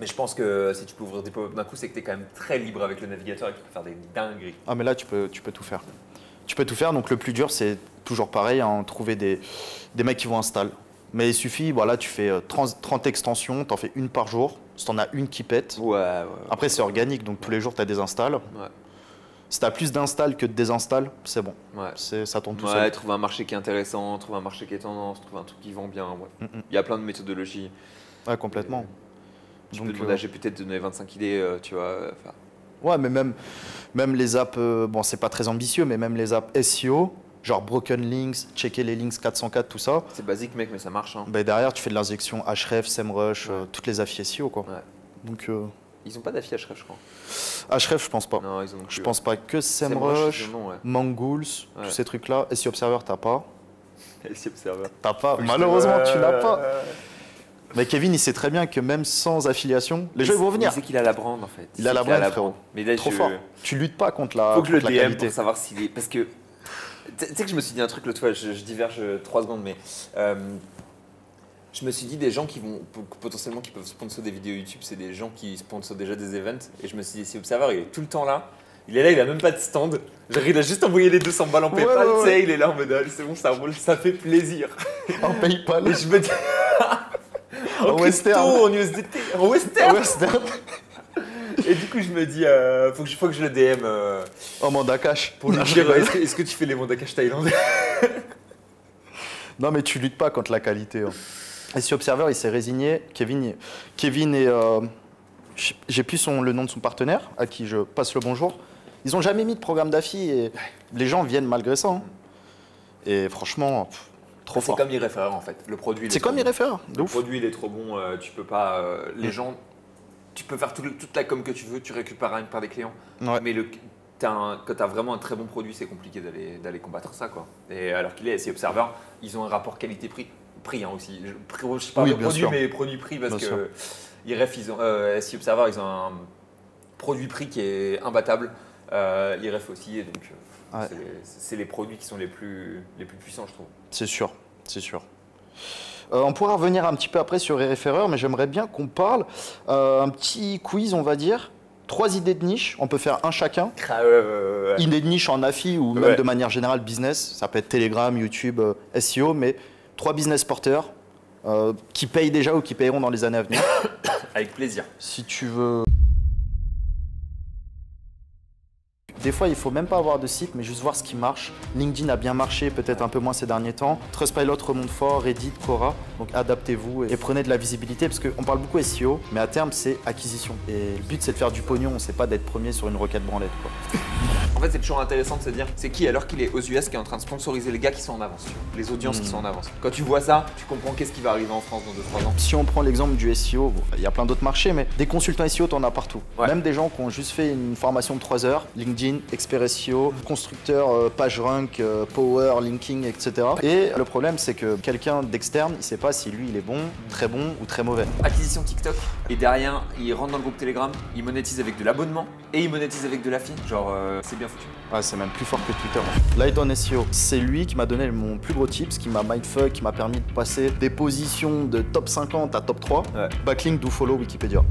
Mais je pense que si tu peux ouvrir des pop-up d'un coup, c'est que tu es quand même très libre avec le navigateur et que tu peux faire des dingueries. Ah mais là tu peux tout faire. Tu peux tout faire, donc le plus dur c'est toujours pareil, hein, trouver des mecs qui vont installer. Mais il suffit, voilà, tu fais 30 extensions, tu en fais une par jour. Si tu en as une qui pète, après c'est organique, donc tous les jours tu as des installs. Ouais. Si tu as plus d'installs que de désinstalls, c'est bon. Ouais. Ça tourne tout seul. Ouais, trouver un marché qui est intéressant, trouver un marché qui est tendance, trouver un truc qui vend bien. Ouais. Il y a plein de méthodologies. Ouais, complètement. Tu peux demander à GPT de donner 25 idées, tu vois. Ouais, mais même les apps, bon, c'est pas très ambitieux, mais même les apps SEO, genre Broken Links, checker les links 404, tout ça. C'est basique, mec, mais ça marche. Hein. Bah, derrière, tu fais de l'injection Href, SEMrush, toutes les affis SEO, quoi. Ouais. Donc, ils n'ont pas d'affis Href, je crois. Href, je pense pas. Non, ils ont je pense pas que SEMrush, Mongoose, tous ces trucs-là. SEO Observer, t'as pas. SEO Observer. T'as pas. Malheureusement, tu l'as pas. Mais Kevin, il sait très bien que même sans affiliation, les gens ils vont venir. Il sait qu'il a la brand, en fait. Il a la brand, frérot. Mais là, trop fort. Tu luttes pas contre la Faut que je le DM qualité. pour savoir s'il est... Parce que... Tu sais que je me suis dit un truc l'autre fois, je diverge 3 secondes, mais... Je me suis dit, des gens qui vont potentiellement qui peuvent sponsor des vidéos YouTube, c'est des gens qui sponsorent déjà des events. Et je me suis dit, SEO Observer, il est tout le temps là. Il est là, il a même pas de stand. Genre, il a juste envoyé les 200 balles en PayPal, tu sais, il est là en mode, c'est bon, ça roule, ça fait plaisir. En PayPal. Et je me dis. En Western. En USDT. En Western. Et du coup, je me dis, faut que je le DM. En mandat cash. Pour lui dire, est-ce que tu fais les mandats cash thaïlandais? Non, mais tu luttes pas contre la qualité. Et SEO Observer, il s'est résigné. Kevin et. J'ai plus le nom de son partenaire, à qui je passe le bonjour. Ils n'ont jamais mis de programme d'affi et les gens viennent malgré ça. Hein. Et franchement, trop fort. C'est comme iRefer en fait. Le produit. C'est comme iRefer. Le produit, il est trop bon. Tu peux pas. Les gens. Tu peux faire toute la com que tu veux, tu récupères rien par des clients. Ouais. Mais quand tu as vraiment un très bon produit, c'est compliqué d'aller combattre ça, quoi. Et alors qu'il est SEO Observer, ils ont un rapport qualité-prix hein, aussi. Je parle de produit, mais produit-prix parce bien que SEO Observer, ils ont un produit-prix qui est imbattable. IREF aussi, et donc c'est les produits qui sont les plus puissants, je trouve. C'est sûr, c'est sûr. On pourra revenir un petit peu après sur iReferer, mais j'aimerais bien qu'on parle un petit quiz, on va dire. 3 idées de niche, on peut faire un chacun. Idées de niche en affi ou même de manière générale business, ça peut être Telegram, YouTube, SEO, mais 3 business porteurs qui payent déjà ou qui payeront dans les années à venir. Avec plaisir. Si tu veux. Des fois, il ne faut même pas avoir de site, mais juste voir ce qui marche. LinkedIn a bien marché, peut-être un peu moins ces derniers temps. Trustpilot remonte fort, Reddit, Quora. Donc adaptez-vous et prenez de la visibilité parce qu'on parle beaucoup SEO, mais à terme, c'est acquisition. Et le but, c'est de faire du pognon, c'est pas d'être premier sur une requête branlette, quoi. En fait, c'est toujours intéressant de se dire, c'est qui alors qu'il est aux US qui est en train de sponsoriser les gars qui sont en avance, tu vois, les audiences qui sont en avance. Quand tu vois ça, tu comprends qu'est-ce qui va arriver en France dans 2-3 ans. Si on prend l'exemple du SEO, il y a plein d'autres marchés, mais des consultants SEO, t'en as partout. Ouais. Même des gens qui ont juste fait une formation de 3 heures, LinkedIn, Expert SEO, constructeur, PageRank, Power, Linking, etc. Et le problème, c'est que quelqu'un d'externe, il sait pas si lui, il est bon, très bon ou très mauvais. Acquisition TikTok, et derrière, il rentre dans le groupe Telegram, il monétise avec de l'abonnement et il monétise avec de l'affi. Genre, c'est bien foutu. Ouais, c'est même plus fort que Twitter. Light on SEO, c'est lui qui m'a donné mon plus gros tips, qui m'a mindfuck, qui m'a permis de passer des positions de top 50 à top 3. Ouais. Backlink, do follow, Wikipédia.